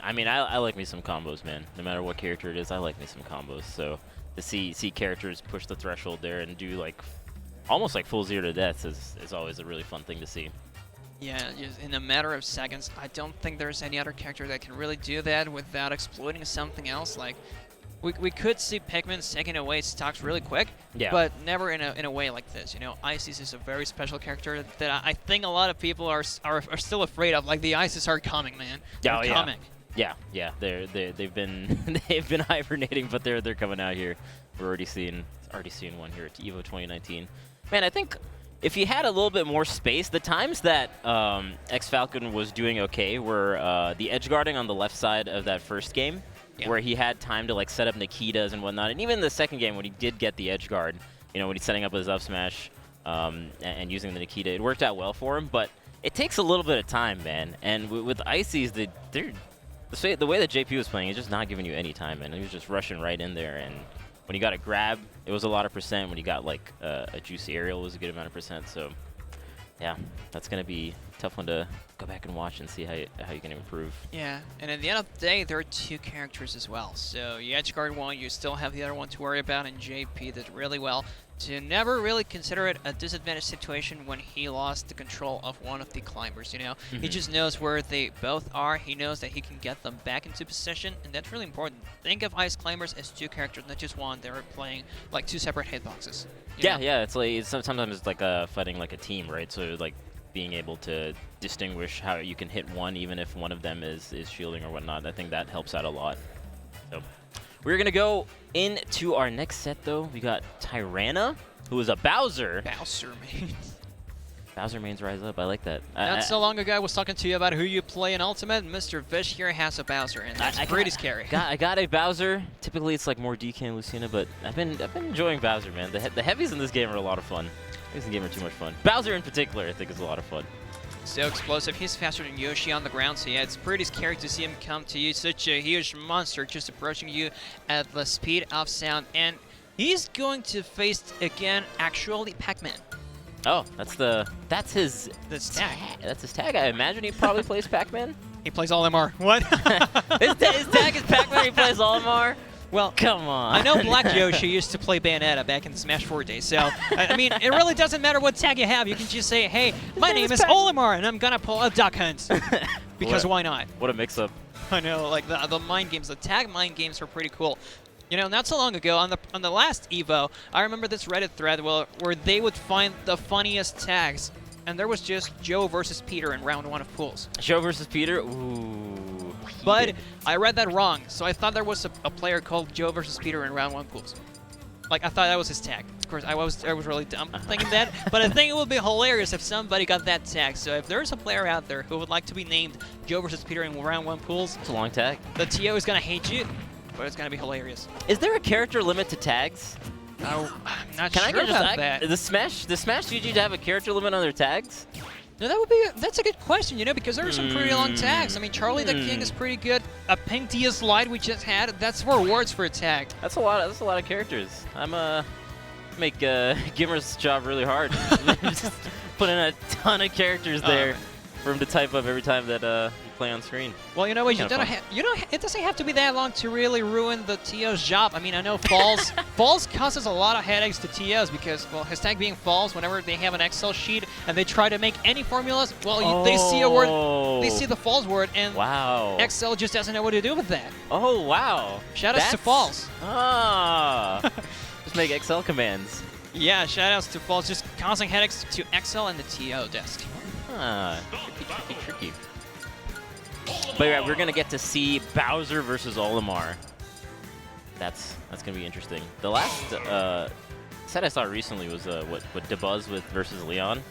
Speaker 3: I mean, I like me some combos, man. No matter what character it is, I like me some combos. So to see characters push the threshold there and do like almost like full 0 to deaths is always a really fun thing to see.
Speaker 4: Yeah, just in a matter of seconds. I don't think there's any other character that can really do that without exploiting something else. Like, we could see pac-man taking away stocks really quick, but never in a way like this. You know, Ices is a very special character that I think a lot of people are still afraid of. Like, the Ices are coming, man. They're coming.
Speaker 3: Yeah. They've been hibernating, but they're coming out here. We're already seeing one here at EVO 2019. Man, I think if he had a little bit more space, the times that Falcon was doing okay were the edge guarding on the left side of that first game, where he had time to like set up Nikitas and whatnot. And even the second game when he did get the edge guard, you know, when he's setting up his up smash and using the Nikita, it worked out well for him. But it takes a little bit of time, man. And with Ices, the way that JP was playing, he's just not giving you any time, man. He was just rushing right in there. And when you got a grab, it was a lot of percent. When you got like a juicy aerial, it was a good amount of percent. So yeah, that's going to be a tough one to go back and watch and see how you can improve.
Speaker 4: Yeah, and at the end of the day, there are 2 characters as well. So you edge guard one, you still have the other one to worry about, and JP did really well to never really consider it a disadvantaged situation when he lost the control of one of the climbers, you know? He just knows where they both are. He knows that he can get them back into position, and that's really important. Think of ice climbers as 2 characters, not just one. They're playing like 2 separate hitboxes.
Speaker 3: Yeah, it's like sometimes it's like fighting like a team, right? So like being able to distinguish how you can hit one even if one of them is shielding or whatnot. I think that helps out a lot. So we're going to go into our next set, though. We got Tyranno, who is a Bowser.
Speaker 4: Bowser main.
Speaker 3: Bowser mains rise up. I like that.
Speaker 4: Not so long ago, I was talking to you about who you play in Ultimate, and Mr. Fish here has a Bowser, and that's pretty scary.
Speaker 3: I got a Bowser. Typically, it's like more DK and Lucina, but I've been enjoying Bowser, man. The heavies in this game are a lot of fun. Heavies in the game are too much fun. Bowser, in particular, I think is a lot of fun.
Speaker 4: So explosive. He's faster than Yoshi on the ground, so yeah, it's pretty scary to see him come to you. Such a huge monster just approaching you at the speed of sound. And he's going to face, again, actually Pac-Man.
Speaker 3: Oh, that's his
Speaker 4: tag.
Speaker 3: That's his tag. I imagine he probably plays Pac-Man.
Speaker 4: He plays Olimar. What?
Speaker 3: his tag is Pac-Man. He plays Olimar.
Speaker 4: Well,
Speaker 3: come on.
Speaker 4: I know Black Yoshi used to play Bayonetta back in the Smash 4 days, so, I mean, it really doesn't matter what tag you have. You can just say, hey, my name is Olimar, and I'm going to pull a Duck Hunt. Because why not?
Speaker 3: What a mix-up.
Speaker 4: I know, like, the mind games, the tag mind games are pretty cool. You know, not so long ago, on the last EVO, I remember this Reddit thread where they would find the funniest tags, and there was just Joe versus Peter in round 1 of pools.
Speaker 3: Joe versus Peter? Ooh.
Speaker 4: But I read that wrong, so I thought there was a player called Joe versus Peter in round 1 pools. Like, I thought that was his tag. Of course, I was really dumb thinking that, but I think it would be hilarious if somebody got that tag. So if there's a player out there who would like to be named Joe versus Peter in round 1 pools,
Speaker 3: it's a long tag.
Speaker 4: The TO is gonna hate you, but it's gonna be hilarious.
Speaker 3: Is there a character limit to tags?
Speaker 4: Oh, I'm not
Speaker 3: Can
Speaker 4: sure
Speaker 3: I
Speaker 4: about that.
Speaker 3: The Smash GG to have a character limit on their tags?
Speaker 4: No, that's a good question, you know, because there are some pretty long tags. I mean, Charlie the King is pretty good. A Pink Diaz Light we just had, that's rewards for a tag.
Speaker 3: That's a lot of characters. I'm make Gimmer's job really hard. Just put in a ton of characters there for him to type up every time that you play on screen.
Speaker 4: Well, you know what? It doesn't have to be that long to really ruin the TO's job. I mean, I know Falls Falls causes a lot of headaches to TOs because, well, his tag being Falls, whenever they have an Excel sheet and they try to make any formulas, well, they see a word, they see the Falls word, and Excel just doesn't know what to do with that.
Speaker 3: Oh, wow.
Speaker 4: Shoutouts to Falls.
Speaker 3: Ah. Just make Excel commands.
Speaker 4: Yeah, shoutouts to Falls, just causing headaches to Excel and the TO desk.
Speaker 3: Ah, tricky. But yeah, we're gonna get to see Bowser versus Olimar. That's gonna be interesting. The last set I saw recently was what Dabuz versus Leon,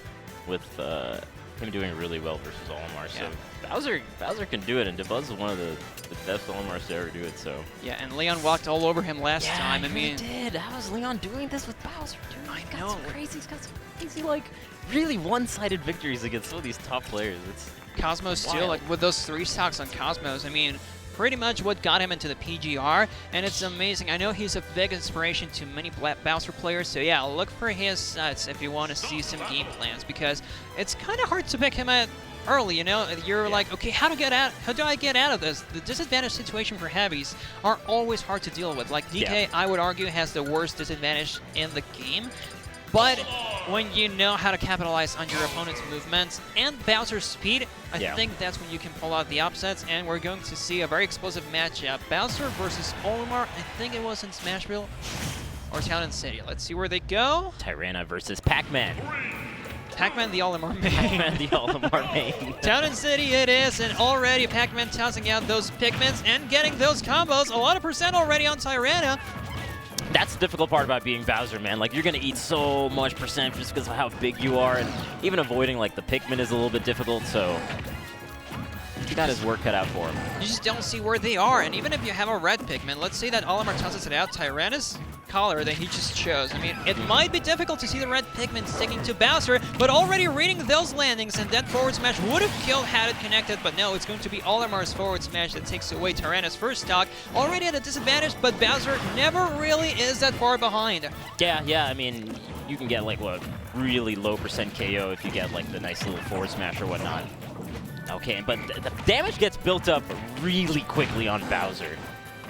Speaker 3: with him doing really well versus Olimar.
Speaker 4: Yeah.
Speaker 3: So Bowser can do it, and Dabuz is one of the best Olimars to ever do it. So
Speaker 4: yeah, and Leon walked all over him last time. I mean,
Speaker 3: he did. How is Leon doing this with Bowser, dude?
Speaker 4: I
Speaker 3: He's got
Speaker 4: know.
Speaker 3: some crazy, like really one-sided victories against some of these top players. It's
Speaker 4: Cosmos too,
Speaker 3: wild.
Speaker 4: like with those 3 stocks on Cosmos, I mean, pretty much what got him into the PGR, and it's amazing. I know he's a big inspiration to many Bowser players, so yeah, look for his sets if you want to see some game plans, because it's kind of hard to pick him at early, you know? You're like, okay, how do I get out of this? The disadvantage situation for heavies are always hard to deal with. Like DK, I would argue, has the worst disadvantage in the game. But when you know how to capitalize on your opponent's movements and Bowser's speed, I think that's when you can pull out the upsets, and we're going to see a very explosive matchup. Bowser versus Olimar, I think it was in Smashville or Town and City. Let's see where they go.
Speaker 3: Tyranno versus Pac-Man.
Speaker 4: Pac-Man the Olimar main.
Speaker 3: Pac-Man the Olimar main.
Speaker 4: Town and City it is, and already Pac-Man tossing out those Pikmins and getting those combos. A lot of percent already on Tyranno.
Speaker 3: that's the difficult part about being Bowser, man. Like, you're going to eat so much percent just because of how big you are, and even avoiding, like, the Pikmin is a little bit difficult, so he got his work cut out for him.
Speaker 4: You just don't see where they are, and even if you have a red Pikmin, let's say that Olimar tosses it out, Tyranno's color that he just chose. I mean, it might be difficult to see the red Pikmin sticking to Bowser, but already reading those landings, and that forward smash would have killed had it connected, but no, it's going to be Olimar's forward smash that takes away Tyranno's first stock. Already at a disadvantage, but Bowser never really is that far behind.
Speaker 3: Yeah, I mean, you can get, like, what, really low percent KO if you get, like, the nice little forward smash or whatnot. Okay, but the damage gets built up really quickly on Bowser.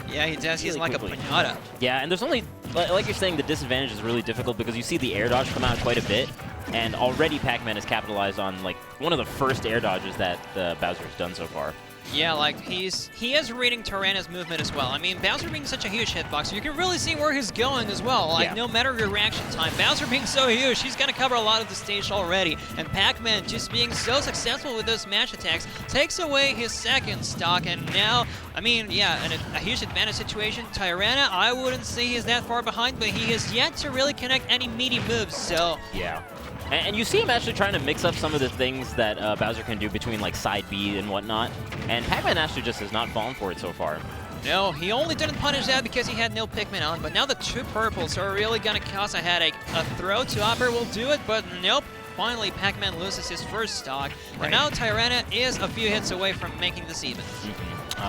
Speaker 4: Yeah, he does. He's
Speaker 3: Really
Speaker 4: like
Speaker 3: quickly.
Speaker 4: a pinata.
Speaker 3: Yeah, and there's only, like you're saying, the disadvantage is really difficult because you see the air dodge come out quite a bit, and already Pac-Man has capitalized on, like, one of the first air dodges that Bowser has done so far.
Speaker 4: Yeah, like, he is reading Tyranno's movement as well. I mean, Bowser being such a huge hitbox, you can really see where he's going as well. Like, no matter your reaction time, Bowser being so huge, he's going to cover a lot of the stage already. And Pac-Man just being so successful with those smash attacks takes away his second stock. And now, I mean, yeah, in a huge advantage situation, Tyranno, I wouldn't say he's that far behind, but he has yet to really connect any meaty moves, so...
Speaker 3: Yeah. And you see him actually trying to mix up some of the things that Bowser can do between, like, side B and whatnot. And Pac-Man actually just has not fallen for it so far.
Speaker 4: No, he only didn't punish that because he had no Pikmin on, but now the two purples are really going to cause a headache. A throw to upper will do it, but nope. Finally, Pac-Man loses his first stock, and now Tyranno is a few hits away from making this even.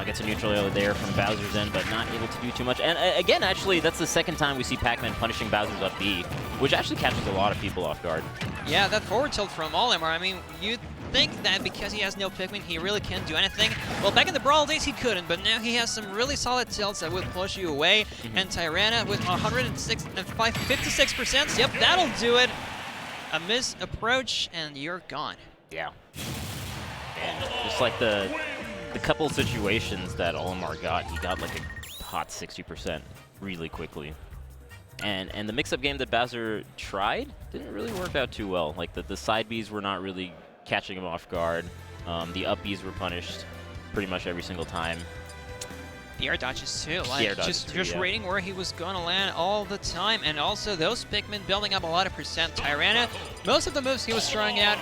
Speaker 3: Gets a neutral over there from Bowser's end, but not able to do too much. And again, actually, that's the second time we see Pac-Man punishing Bowser's up B, which actually catches a lot of people off guard.
Speaker 4: Yeah, that forward tilt from Olimar, I mean, you'd think that because he has no Pikmin, he really can't do anything. Well, back in the Brawl days, he couldn't, but now he has some really solid tilts that will push you away. And Tyranno with 56%, yep, that'll do it. A miss approach, and you're gone.
Speaker 3: Yeah. And just like the couple situations that Olimar got, he got like a hot 60% really quickly. And the mix-up game that Bowser tried didn't really work out too well. Like the side Bs were not really catching him off guard. The up Bs were punished pretty much every single time.
Speaker 4: The air dodges too, like just reading where he was going to land all the time, and also those Pikmin building up a lot of percent. Tyranno, most of the moves he was throwing out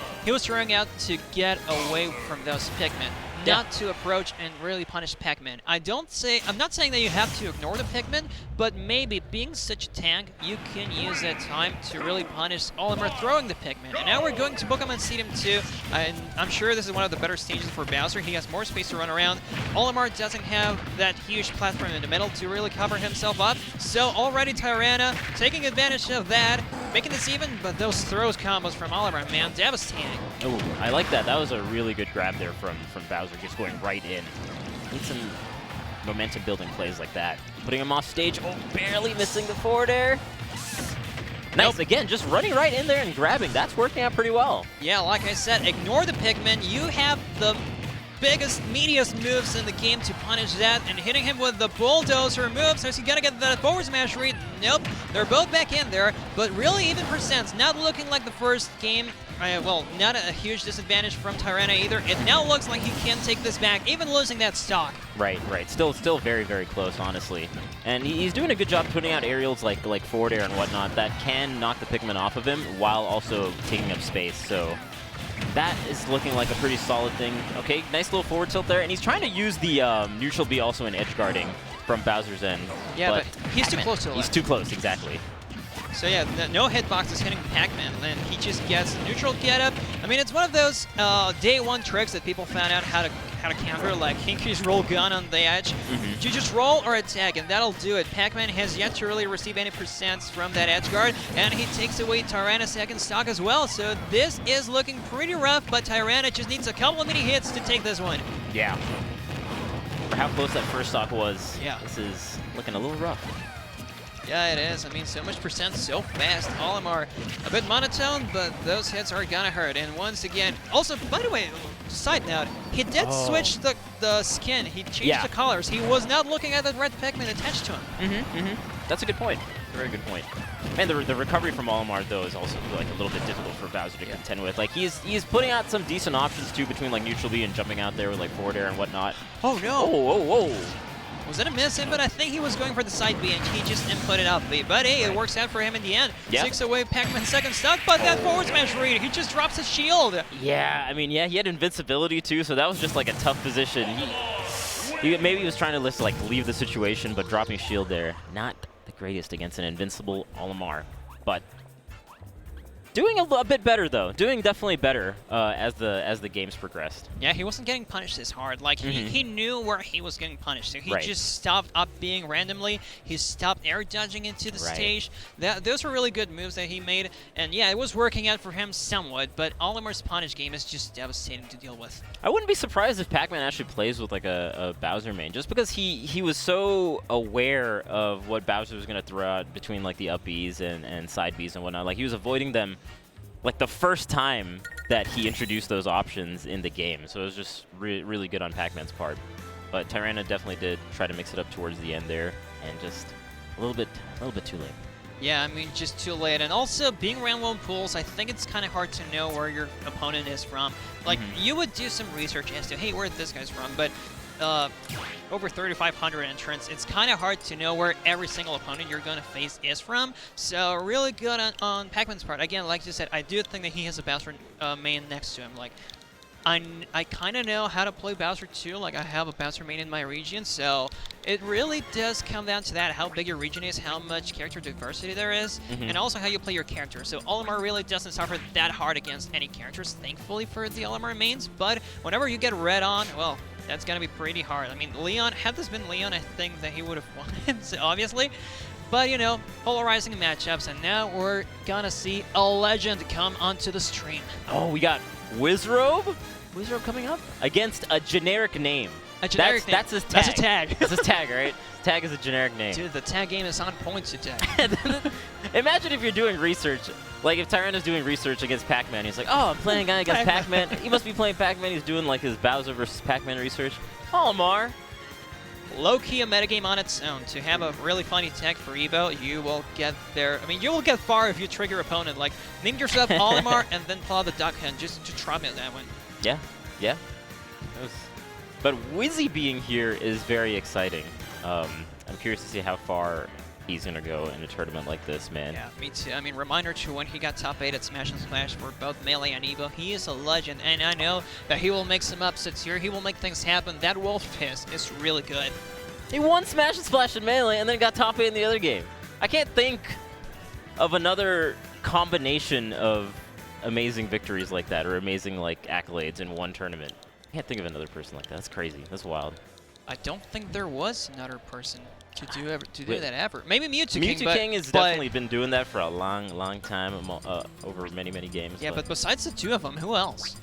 Speaker 4: to get away from those Pikmin, not to approach and really punish Pac-Man. I'm not saying that you have to ignore the Pikmin, but maybe being such a tank, you can use that time to really punish Olimar throwing the Pikmin. And now we're going to Pokemon Stadium 2, and I'm sure this is one of the better stages for Bowser. He has more space to run around. Olimar doesn't have that huge platform in the middle to really cover himself up, so already Tyranno taking advantage of that, making this even, but those throws combos from Olimar, man, devastating.
Speaker 3: Oh, I like that. That was a really good grab there from Bowser, just going right in. Need some momentum building plays like that. Putting him off stage, barely missing the forward air. Nice, again, just running right in there and grabbing. That's working out pretty well.
Speaker 4: Yeah, like I said, ignore the Pikmin. You have the biggest, meatiest moves in the game to punish that, and hitting him with the bulldozer move, so he's got to get the forward smash read. Nope, they're both back in there, but really even percents, not looking like the first game. Well, not a huge disadvantage from Tyranno either. It now looks like he can take this back, even losing that stock.
Speaker 3: Right. Still very, very close, honestly. And he's doing a good job putting out aerials like forward air and whatnot that can knock the Pikmin off of him while also taking up space. So that is looking like a pretty solid thing. Okay, nice little forward tilt there. And he's trying to use the neutral B also in edge guarding from Bowser's end.
Speaker 4: Yeah, but he's too close to the left.
Speaker 3: He's too close, exactly.
Speaker 4: So yeah, no hitboxes hitting Pac-Man, and he just gets a neutral get-up. I mean, it's one of those day one tricks that people found out how to counter, like Hinky's roll gun on the edge. You just roll or attack, and that'll do it. Pac-Man has yet to really receive any percents from that edge guard, and he takes away Tyranno's second stock as well. So this is looking pretty rough, but Tyranno just needs a couple of mini hits to take this one.
Speaker 3: Yeah. For how close that first stock was,
Speaker 4: yeah,
Speaker 3: this is looking a little rough.
Speaker 4: Yeah, it is. I mean, so much percent so fast. Olimar a bit monotone, but those hits are gonna hurt. And once again, also, by the way, side note, he did switch the skin. He changed the colors. He was not looking at the red Pikmin attached to him.
Speaker 3: That's a good point. Very good point. Man, the recovery from Olimar, though, is also like a little bit difficult for Bowser to contend with. Like, he's putting out some decent options, too, between like neutral B and jumping out there with like forward air and whatnot.
Speaker 4: Oh, no.
Speaker 3: Whoa.
Speaker 4: Was that a miss? But I think he was going for the side B, and he just inputted up B. But hey, it works out for him in the end.
Speaker 3: Yep.
Speaker 4: 6 away, Pac-Man second stock, but that forward smash read, he just drops his shield.
Speaker 3: Yeah, I mean, yeah, he had invincibility too, so that was just like a tough position. Maybe he was trying to like leave the situation, but dropping shield there, not the greatest against an invincible Olimar. But doing a bit better though. Doing definitely better as the games progressed.
Speaker 4: Yeah, he wasn't getting punished this hard. Like he knew where he was getting punished, so he just stopped up being randomly. He stopped air dodging into the stage. Those were really good moves that he made, and yeah, it was working out for him somewhat. But Olimar's punish game is just devastating to deal with.
Speaker 3: I wouldn't be surprised if Pac-Man actually plays with like a Bowser main, just because he was so aware of what Bowser was going to throw out between like the up Bs and side Bs and whatnot. Like he was avoiding them like the first time that he introduced those options in the game. So it was just really good on Pac-Man's part. But Tyranno definitely did try to mix it up towards the end there, and just a little bit too late.
Speaker 4: Yeah, I mean, just too late. And also, being around one pools, I think it's kind of hard to know where your opponent is from. Like, you would do some research as to, hey, where this guy's from, but over 3,500 entrants, it's kind of hard to know where every single opponent you're going to face is from. So, really good on Pac-Man's part. Again, like you said, I do think that he has a Bowser main next to him. Like, I kind of know how to play Bowser too. Like, I have a Bowser main in my region, so it really does come down to that, how big your region is, how much character diversity there is, and also how you play your character. So Olimar really doesn't suffer that hard against any characters, thankfully for the Olimar mains, but whenever you get red on, well, that's going to be pretty hard. I mean, Leon, had this been Leon, I think that he would have won, so obviously. But, you know, polarizing matchups, and now we're going to see a legend come onto the stream.
Speaker 3: Oh, we got Wizzrobe? Wizzrobe coming up? Against a generic name.
Speaker 4: A generic name.
Speaker 3: That's his tag.
Speaker 4: That's a tag.
Speaker 3: That's his tag, right? His tag is a generic name.
Speaker 4: Dude, the tag game is on point today.
Speaker 3: Imagine if you're doing research. Like, if Tyranno's doing research against Pac-Man, he's like, oh, I'm playing a guy against Pac-Man. He must be playing Pac-Man. He's doing, like, his Bowser versus Pac-Man research. Olimar.
Speaker 4: Low-key a metagame on its own. To have a really funny tag for EVO, you will get there. I mean, you will get far if you trick your opponent. Like, name yourself Olimar and then follow the duck hunt just to try me that one.
Speaker 3: Yeah, yeah. But Wizzy being here is very exciting. I'm curious to see how far he's going to go in a tournament like this, man.
Speaker 4: Yeah, me too. I mean, reminder to when he got top 8 at Smash and Splash for both Melee and EVO, he is a legend, and I know that he will make some upsets here. He will make things happen. That Wolf Piss is really good.
Speaker 3: He won Smash and Splash in Melee and then got top 8 in the other game. I can't think of another combination of amazing victories like that, or amazing like accolades in one tournament. I can't think of another person like that. That's crazy. That's wild.
Speaker 4: I don't think there was another person to do that ever. Maybe Mewtwo King.
Speaker 3: Mewtwo King has definitely been doing that for a long time, over many games.
Speaker 4: Yeah, but besides the two of them, who else?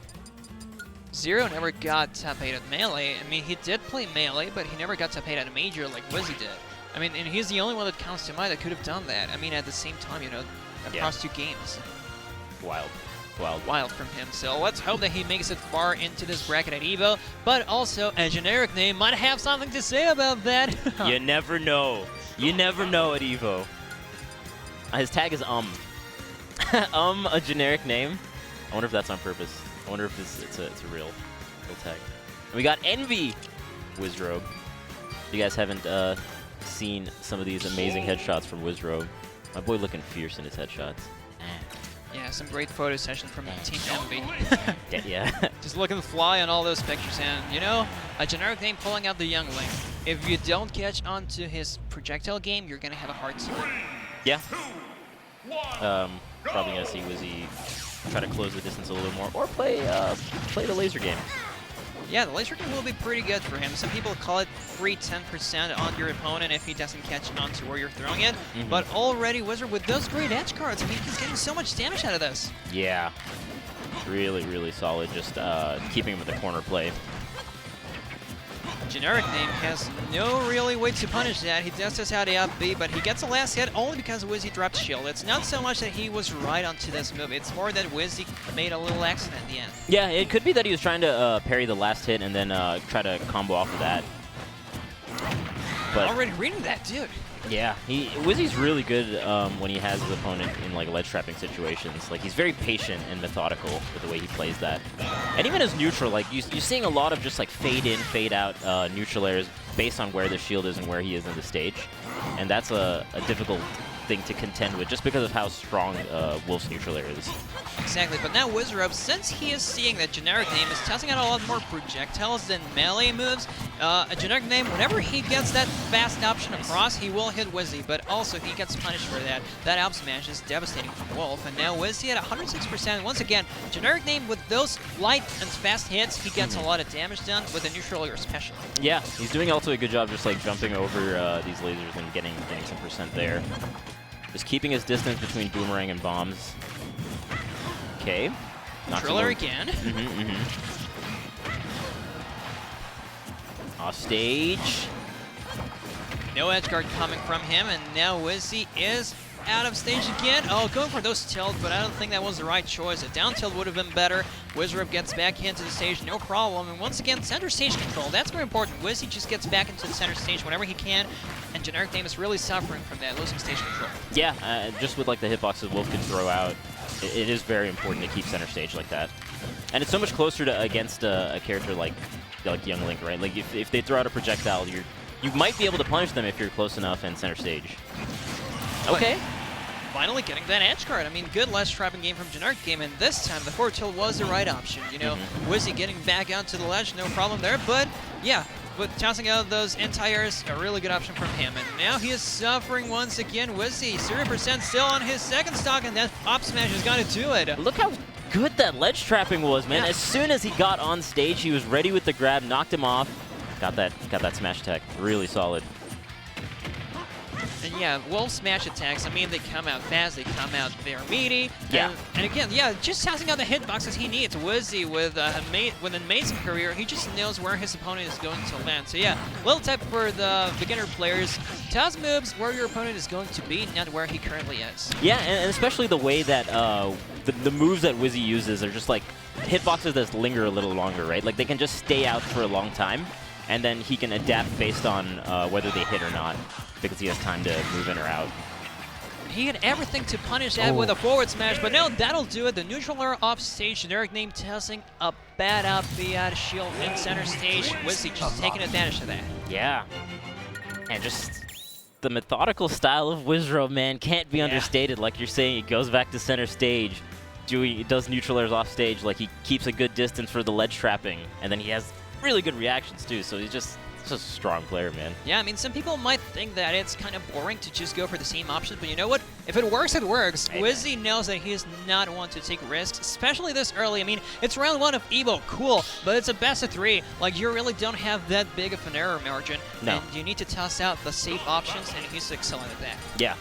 Speaker 4: Zero never got top 8 at Melee. I mean, he did play Melee, but he never got top 8 at a Major like Wizzy did. I mean, and he's the only one that comes to mind that could have done that. I mean, at the same time, you know, across two games. Wild from him. So let's hope that he makes it far into this bracket at EVO, but also a generic name might have something to say about that.
Speaker 3: You never know. You never know at EVO. His tag is a generic name. I wonder if that's on purpose. I wonder if it's a real tag. And we got Envy Wizzrobe. If you guys haven't seen some of these amazing headshots from Wizzrobe, my boy looking fierce in his headshots.
Speaker 4: Yeah, some great photo session from Team Envy.
Speaker 3: Yeah.
Speaker 4: Just looking to fly on all those pictures, and you know, a generic name pulling out the youngling. If you don't catch on to his projectile game, you're gonna have a hard time.
Speaker 3: Yeah. Probably gonna see Wizzy try to close the distance a little more, or play the laser game.
Speaker 4: Yeah, the laser game will be pretty good for him. Some people call it free 10% on your opponent if he doesn't catch on to where you're throwing it. But already Wizzrobe with those great edge cards, I mean, he's getting so much damage out of this.
Speaker 3: Yeah. Really solid, just keeping him with the corner play.
Speaker 4: Generic name has no really way to punish that. He does this how the up B, but he gets a last hit only because Wizzy dropped shield. It's not so much that he was right onto this move. It's more that Wizzy made a little accident at the end.
Speaker 3: Yeah, it could be that he was trying to parry the last hit and then try to combo off of that. But
Speaker 4: already reading that, dude.
Speaker 3: Yeah, Wizzy's really good when he has his opponent in like ledge trapping situations. Like he's very patient and methodical with the way he plays that. And even as neutral, like you're seeing a lot of just like fade in, fade out neutral airs based on where the shield is and where he is in the stage. And that's a difficult thing to contend with just because of how strong Wolf's neutral air is.
Speaker 4: Exactly, but now Wizzrobe, since he is seeing that generic name is testing out a lot more projectiles than melee moves, a generic name, whenever he gets that fast option across, he will hit Wizzy, but also he gets punished for that. That up smash is devastating for Wolf, and now Wizzy at 106%. Once again, generic name with those light and fast hits, he gets a lot of damage done with a neutral air especially.
Speaker 3: Yeah, he's doing also a good job just like jumping over these lasers and getting some percent there. Just keeping his distance between boomerang and bombs. Okay.
Speaker 4: Controller again.
Speaker 3: Off stage.
Speaker 4: No edge guard coming from him, and now Wizzy is out of stage again. Oh, going for those tilt, but I don't think that was the right choice. A down tilt would have been better. Wizzrobe gets back into the stage, no problem. And once again, center stage control. That's very important. Wizzy just gets back into the center stage whenever he can, and generic name is really suffering from that, losing stage control.
Speaker 3: Yeah, just with like the hitboxes Wolf can throw out, it is very important to keep center stage like that. And it's so much closer to against a character like Young Link, right? Like if they throw out a projectile, you might be able to punish them if you're close enough in center stage. Okay.
Speaker 4: Finally getting that edge guard. I mean, good ledge trapping game from generic game, and this time the forward tilt was the right option. You know, Wizzy getting back out to the ledge, no problem there. But yeah, with tossing out those anti-airs, a really good option from him. And now he is suffering once again. Wizzy, 0% still on his second stock, and that up smash is going to do it.
Speaker 3: Look how good that ledge trapping was, man.
Speaker 4: Yeah.
Speaker 3: As soon as he got on stage, he was ready with the grab, knocked him off, got that smash attack, really solid.
Speaker 4: And yeah, Wolf smash attacks, I mean, they come out fast, they come out very meaty.
Speaker 3: Yeah.
Speaker 4: And again, yeah, just tossing out the hitboxes he needs. Wizzy with an amazing career, he just knows where his opponent is going to land. So yeah, little tip for the beginner players, toss moves where your opponent is going to be, not where he currently is.
Speaker 3: Yeah, and especially the way that the moves that Wizzy uses are just like hitboxes that linger a little longer, right? Like they can just stay out for a long time, and then he can adapt based on whether they hit or not, because he has time to move in or out.
Speaker 4: He had everything to punish that with a forward smash, but no, that'll do it. The neutral air off stage, generic name tossing a bad up the shield in center stage. Wizzy just taking advantage of that.
Speaker 3: Yeah. And just the methodical style of Wizzrobe, man, can't be understated. Like you're saying, he goes back to center stage, does neutral airs off stage, like he keeps a good distance for the ledge trapping, and then he has really good reactions too, so he's just a strong player, man.
Speaker 4: Yeah, I mean, some people might think that it's kind of boring to just go for the same option, but you know what? If it works, it works. Wizzy knows that he is not one to take risks, especially this early. I mean, it's round 1 of EVO, cool, but it's a best of 3. Like, you really don't have that big of an error margin.
Speaker 3: No.
Speaker 4: And you need to toss out the safe options, and he's excellent at that.
Speaker 3: Yeah.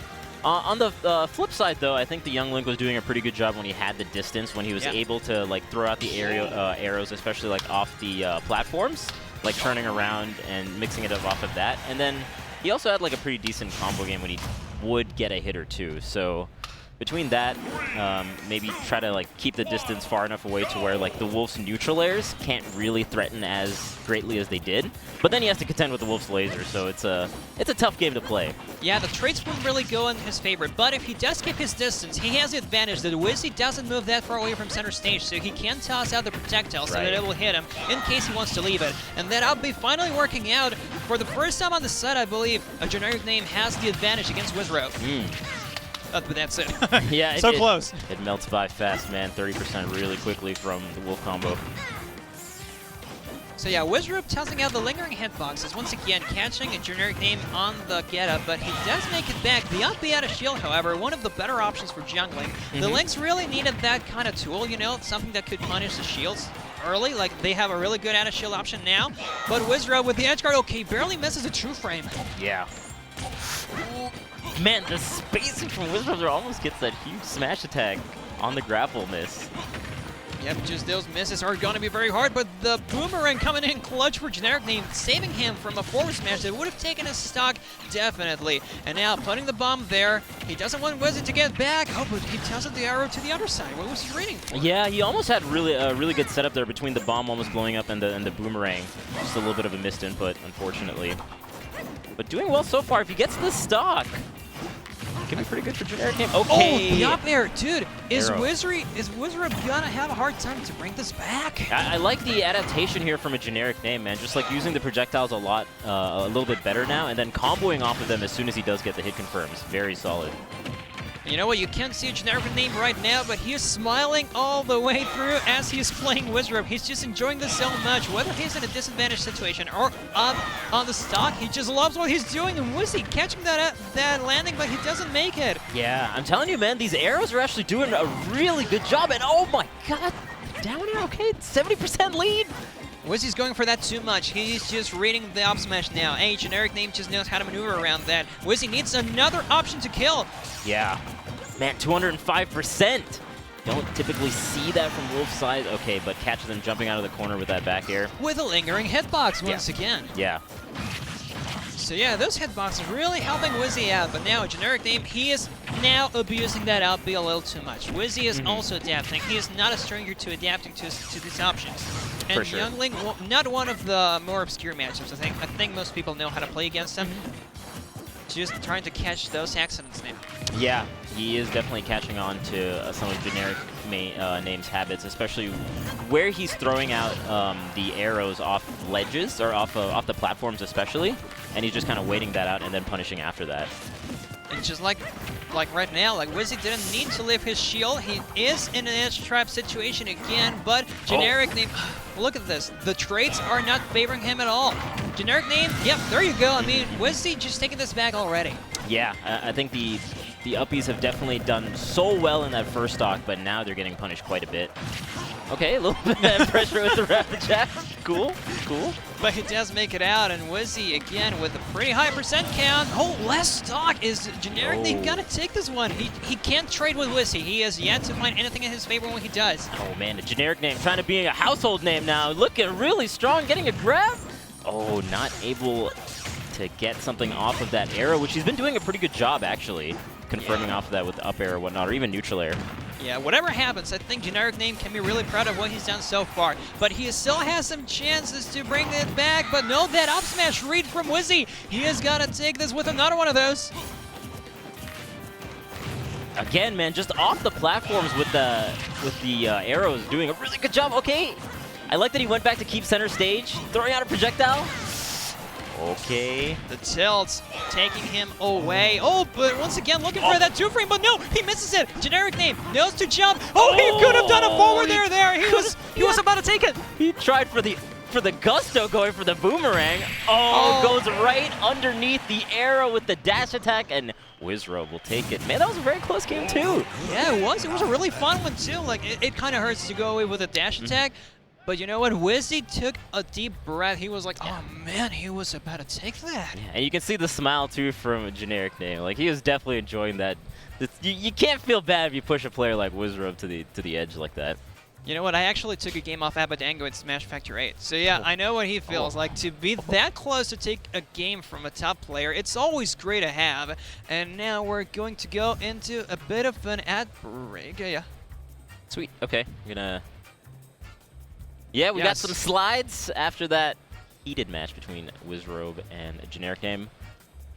Speaker 3: On the flip side, though, I think the Young Link was doing a pretty good job when he had the distance, when he was able to like throw out the arrows, especially like off the platforms, like turning around and mixing it up off of that. And then he also had like a pretty decent combo game when he would get a hit or two. So between that, maybe try to like keep the distance far enough away to where like the Wolf's neutral airs can't really threaten as greatly as they did. But then he has to contend with the Wolf's laser, so it's a tough game to play.
Speaker 4: Yeah, the traits won't really go in his favor, but if he does keep his distance, he has the advantage that Wizzy doesn't move that far away from center stage, so he can toss out the projectile so that it will hit him in case he wants to leave it. And that'll be finally working out. For the first time on the set, I believe, a generic name has the advantage against Wizzrobe. But that's it.
Speaker 3: Yeah,
Speaker 4: so close.
Speaker 3: It melts by fast, man. 30% really quickly from the Wolf combo.
Speaker 4: So yeah, Wizzrobe tossing out the lingering hitboxes, once again catching a generic name on the get-up, but he does make it back. The up B out of shield, however, one of the better options for jungling. The Lynx really needed that kind of tool, you know, something that could punish the shields early. Like, they have a really good out of shield option now, but Wizzrobe with the edge guard, okay, barely misses a true frame.
Speaker 3: Yeah. Man, the spacing from Wizzrobe almost gets that huge smash attack on the grapple miss.
Speaker 4: Yep, just those misses are going to be very hard, but the boomerang coming in clutch for generic name, saving him from a forward smash that would have taken his stock, definitely. And now putting the bomb there, he doesn't want Wizzy to get back. Oh, but he tosses the arrow to the other side. What was he reading for?
Speaker 3: Yeah, he almost had a really good setup there between the bomb almost blowing up and the boomerang. Just a little bit of a missed input, unfortunately. but doing well so far. If he gets the stock, can be pretty good for generic name.
Speaker 4: Oh,
Speaker 3: Okay.
Speaker 4: the up air, dude. Is
Speaker 3: Arrow.
Speaker 4: Wizzrobe gonna have a hard time to bring this back?
Speaker 3: I like the adaptation here from a generic name, man. Just like using the projectiles a little bit better now, and then comboing off of them as soon as he does get the hit confirms. Very solid.
Speaker 4: You know what? You can't see a generic name right now, but he is smiling all the way through as he's playing Wizzrobe. He's just enjoying this so much. Whether he's in a disadvantaged situation or up on the stock, he just loves what he's doing. And Wizzy catching that landing, but he doesn't make it.
Speaker 3: Yeah, I'm telling you, man, these arrows are actually doing a really good job. And oh my god, down air, okay, 70% lead.
Speaker 4: Wizzy's going for that too much. He's just reading the up smash now. Hey, generic name just knows how to maneuver around that. Wizzy needs another option to kill.
Speaker 3: Yeah. Man, 205%. Don't typically see that from Wolf's side. Okay, but catch them jumping out of the corner with that back air.
Speaker 4: With a lingering hitbox once again.
Speaker 3: Yeah.
Speaker 4: So yeah, those hitboxes really helping Wizzy out, but now generic name, he is now abusing that out B a little too much. Wizzy is also adapting. He is not a stranger to adapting to these options. And
Speaker 3: For sure.
Speaker 4: Youngling, not one of the more obscure matchups. I think most people know how to play against him. Just trying to catch those accidents now.
Speaker 3: Yeah, he is definitely catching on to some of generic name's habits, especially where he's throwing out the arrows off ledges or off the platforms especially, and he's just kind of waiting that out and then punishing after that.
Speaker 4: And just like right now, like Wizzy didn't need to leave his shield. He is in an edge trap situation again, but generic name, look at this. The traits are not favoring him at all. Generic name, yep, there you go. I mean, Wizzy just taking this back already.
Speaker 3: Yeah, I think the uppies have definitely done so well in that first stock, but now they're getting punished quite a bit. Okay, a little bit of pressure with the rapid jack. Cool, cool.
Speaker 4: But he does make it out, and Wizzy again with a pretty high percent count. Oh, last stock is generic. They gotta take this one. He can't trade with Wizzy. He has yet to find anything in his favor when he does.
Speaker 3: Oh man, a generic name trying to be a household name now. Looking really strong, getting a grab. Oh, not able to get something off of that arrow, which he's been doing a pretty good job actually, confirming off of that with the up air or whatnot, or even neutral air.
Speaker 4: Yeah, whatever happens, I think generic name can be really proud of what he's done so far. But he still has some chances to bring it back. But no, that up smash read from Wizzy. He has got to take this with another one of those.
Speaker 3: Again, man, just off the platforms with the arrows, doing a really good job. Okay, I like that he went back to keep center stage, throwing out a projectile. Okay.
Speaker 4: The tilts taking him away. Oh, but once again looking for that 2-frame, but no, he misses it. Generic name knows to jump. Oh, he could have done a forward there. He was about to take it.
Speaker 3: He tried for the gusto going for the boomerang. Oh, goes right underneath the arrow with the dash attack, and Wizzrobe will take it. Man, that was a very close game too.
Speaker 4: Yeah, it was. It was a really fun one too. Like it kind of hurts to go away with a dash attack. But you know what? Wizzy took a deep breath. He was like, oh man, he was about to take that.
Speaker 3: Yeah, and you can see the smile too from a generic name. Like he was definitely enjoying that. You can't feel bad if you push a player like Wizzrobe to the edge like that.
Speaker 4: You know what? I actually took a game off Abadango in Smash Factor 8. So yeah, I know what he feels like to be that close to take a game from a top player. It's always great to have. And now we're going to go into a bit of an ad break. Yeah.
Speaker 3: Sweet. Okay. I'm gonna. Yeah, we got some slides after that heated match between Wizzrobe and a generic name.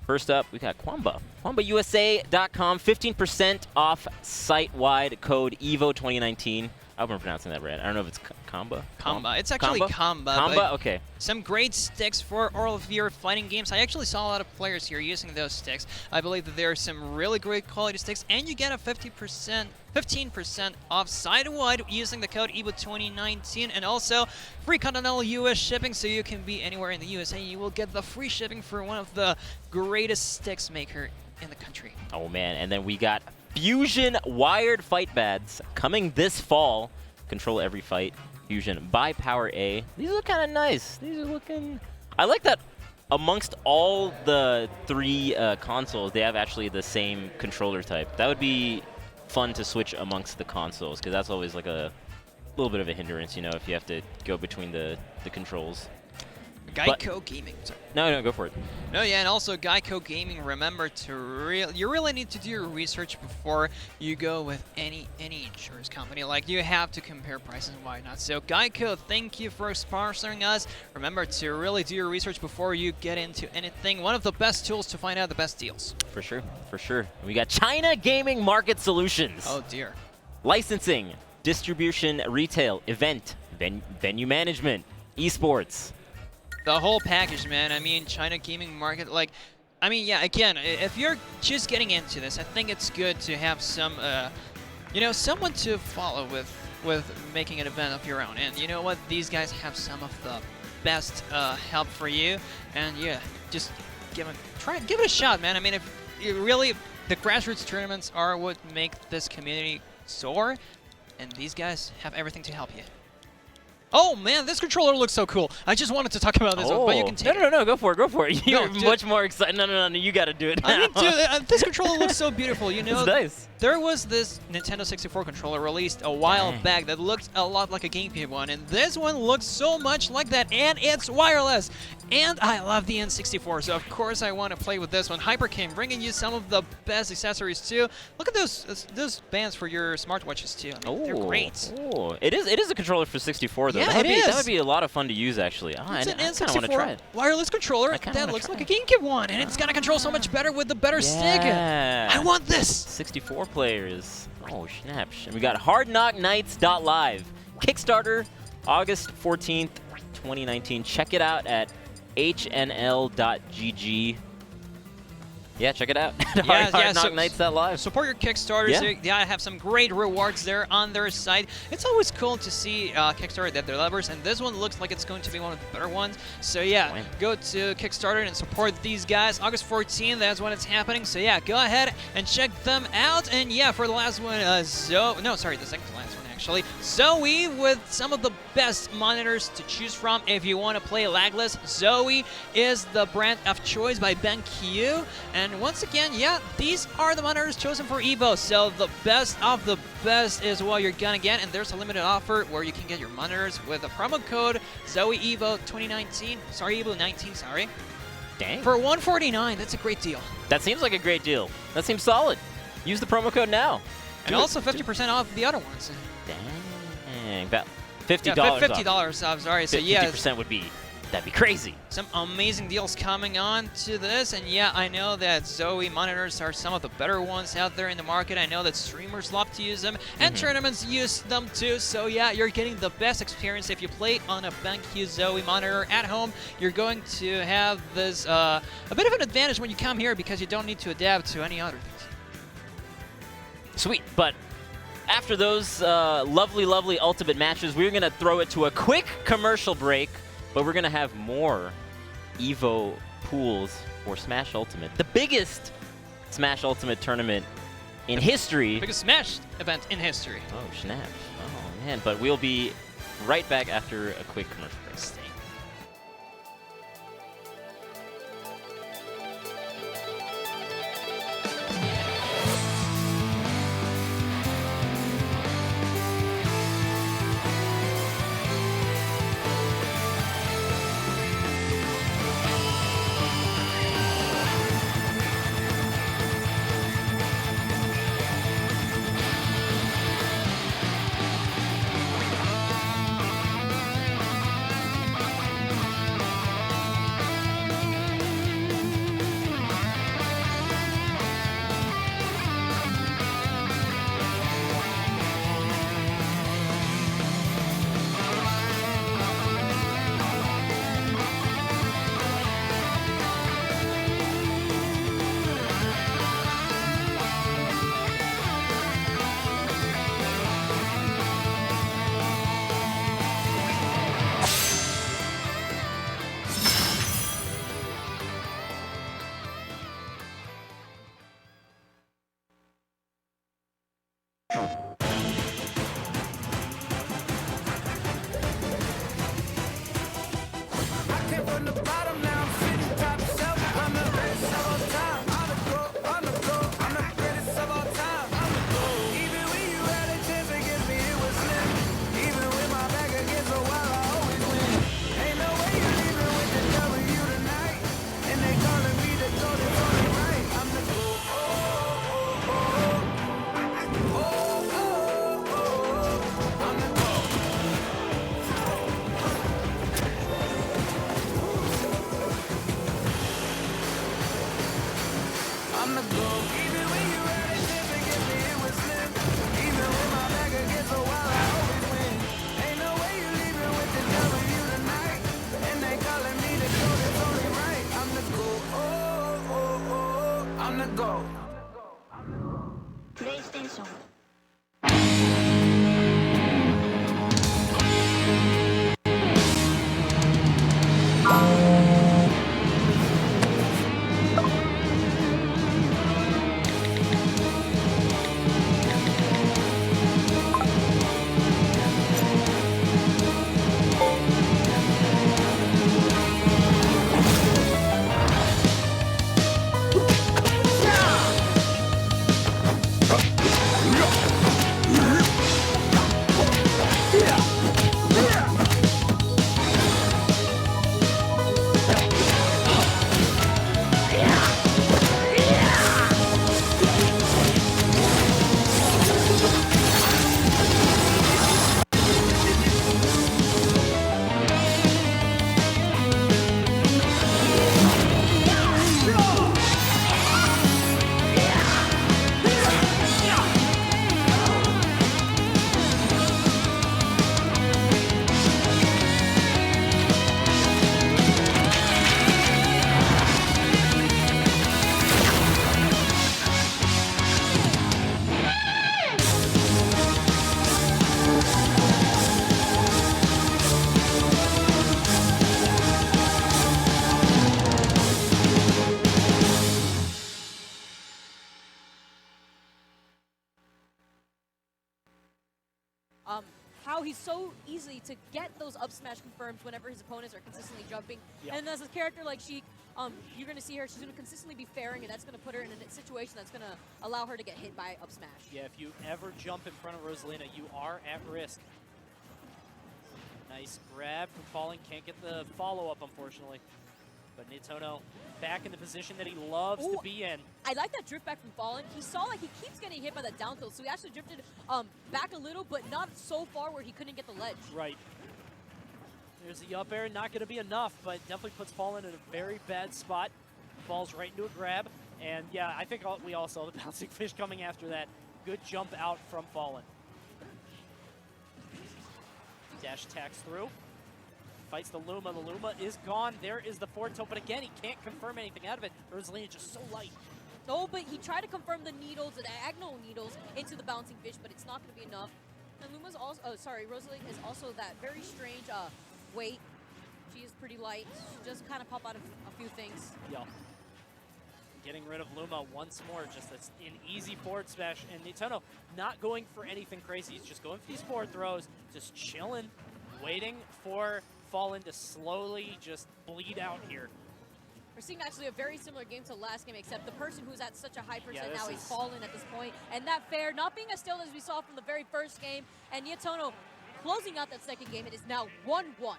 Speaker 3: First up, we got Kwamba. KwambaUSA.com, 15% off site-wide code EVO 2019. I hope I'm pronouncing that right. I don't know if it's Kamba.
Speaker 4: Kamba. It's actually Kamba.
Speaker 3: Kamba? Okay.
Speaker 4: Some great sticks for all of your fighting games. I actually saw a lot of players here using those sticks. I believe that there are some really great quality sticks, and you get a 15% off site-wide using the code EVO 2019, and also free continental US shipping, so you can be anywhere in the USA. You will get the free shipping for one of the greatest sticks maker in the country.
Speaker 3: Oh man, and then we got Fusion wired fight pads coming this fall. Control every fight. Fusion by Power A. These look kind of nice. These are looking. I like that amongst all the three consoles, they have actually the same controller type. That would be fun to switch amongst the consoles, because that's always like a little bit of a hindrance, you know, if you have to go between the controls.
Speaker 4: Geico Gaming. Sorry.
Speaker 3: No, go for it.
Speaker 4: No, yeah, and also Geico Gaming. Remember to you really need to do your research before you go with any insurance company. Like you have to compare prices and whatnot. So Geico, thank you for sponsoring us. Remember to really do your research before you get into anything. One of the best tools to find out the best deals.
Speaker 3: For sure, for sure. We got China Gaming Market Solutions.
Speaker 4: Oh dear.
Speaker 3: Licensing, distribution, retail, event, venue management, esports.
Speaker 4: The whole package, man. I mean, China Gaming Market, like, I mean, yeah, again, if you're just getting into this, I think it's good to have some, you know, someone to follow with making an event of your own. And you know what? These guys have some of the best help for you. And yeah, just give it a shot, man. I mean, if you really, the grassroots tournaments are what make this community soar, and these guys have everything to help you. Oh man, this controller looks so cool. I just wanted to talk about this one, but you can take it.
Speaker 3: No, go for it. You're
Speaker 4: No,
Speaker 3: much more excited. No, you got to do it now.
Speaker 4: I mean, dude, this controller looks so beautiful. You know,
Speaker 3: It's nice.
Speaker 4: There was this Nintendo 64 controller released a while back that looked a lot like a GameCube one, and this one looks so much like that, and it's wireless. And I love the N64, so of course I want to play with this one. HyperCam bringing you some of the best accessories too. Look at those bands for your smartwatches too. I mean, they're great.
Speaker 3: Oh, it is a controller for 64 though.
Speaker 4: Yeah,
Speaker 3: That would be a lot of fun to use actually. Oh,
Speaker 4: It's
Speaker 3: I
Speaker 4: an
Speaker 3: kind of want to try
Speaker 4: N64
Speaker 3: it.
Speaker 4: wireless controller
Speaker 3: I kinda
Speaker 4: that
Speaker 3: wanna
Speaker 4: looks
Speaker 3: try
Speaker 4: like a GameCube one, and it's gonna control so much better with the better stick.
Speaker 3: Yeah.
Speaker 4: I want this.
Speaker 3: 64 players. Oh, snaps. And we got hardknocknights.live. Kickstarter, August 14th, 2019. Check it out at hnl.gg. Yeah, check it out. Hardknocknights.live.
Speaker 4: Support your Kickstarters.
Speaker 3: Yeah.
Speaker 4: They have some great rewards there on their site. It's always cool to see Kickstarter that they're lovers, and this one looks like it's going to be one of the better ones. So yeah, go to Kickstarter and support these guys. August 14th, that's when it's happening. So yeah, go ahead and check them out. And yeah, for the last one, the second to last one actually, Zoe with some of the best monitors to choose from if you want to play lagless. Zoe is the brand of choice by BenQ. And once again, yeah, these are the monitors chosen for EVO. So the best of the best is what you're gonna get. And there's a limited offer where you can get your monitors with a promo code Zoe EVO 2019. Sorry, EVO 19, sorry.
Speaker 3: Dang.
Speaker 4: For $149, that's a great deal.
Speaker 3: That seems like a great deal. That seems solid. Use the promo code now.
Speaker 4: And also 50% off the other ones.
Speaker 3: Dang. About $50
Speaker 4: Yeah,
Speaker 3: off.
Speaker 4: $50 off, sorry. So yeah,
Speaker 3: 50% that'd be crazy.
Speaker 4: some amazing deals coming on to this. And yeah, I know that Zoe monitors are some of the better ones out there in the market. I know that streamers love to use them, and tournaments use them too. So yeah, you're getting the best experience if you play on a BenQ Zoe monitor at home. You're going to have this a bit of an advantage when you come here because you don't need to adapt to any other things.
Speaker 3: Sweet, but after those lovely ultimate matches, we're going to throw it to a quick commercial break, but we're going to have more EVO pools for Smash Ultimate. The biggest Smash Ultimate tournament in history.
Speaker 4: Biggest Smash event in history.
Speaker 3: Oh, snaps. Oh, man. But we'll be right back after a quick commercial break. Stay.
Speaker 2: he's so easy to get those up smash confirmed whenever his opponents are consistently jumping.
Speaker 1: Yep.
Speaker 2: And as a character like Sheik, you're going to see her, she's going to consistently be fairing, and that's going to put her in a situation that's going to allow her to get hit by up smash.
Speaker 1: Yeah, if you ever jump in front of Rosalina, you are at risk. Nice grab from Fallen, can't get the follow-up, unfortunately. But Nitono back in the position that he loves to be in.
Speaker 2: I like that drift back from Fallen. He saw like he keeps getting hit by the down tilt, so he actually drifted back a little, but not so far where he couldn't get the ledge.
Speaker 1: Right. There's the up air, not going to be enough, but definitely puts Fallen in a very bad spot. Falls right into a grab, and yeah, I think we all saw the bouncing fish coming after that. Good jump out from Fallen. Dash attacks through. Fights the Luma. The Luma is gone. There is the forward tilt, but again, he can't confirm anything out of it. Rosalina just so light.
Speaker 2: Oh, but he tried to confirm the needles, the diagonal needles, into the bouncing fish, but it's not going to be enough. And Luma's also, Rosalina is also that very strange weight. She is pretty light. She does kind of pop out of a few things.
Speaker 1: Yeah. Getting rid of Luma once more, just an easy forward smash. And Nitono not going for anything crazy. He's just going for these forward throws, just chilling, waiting for Fallen to slowly just bleed out here.
Speaker 2: We're seeing actually a very similar game to last game, except the person who's at such a high percent now is
Speaker 1: is
Speaker 2: Fallen at this point. And that fair not being as still as we saw from the very first game. And Nitono closing out that second game. It is now 1-1.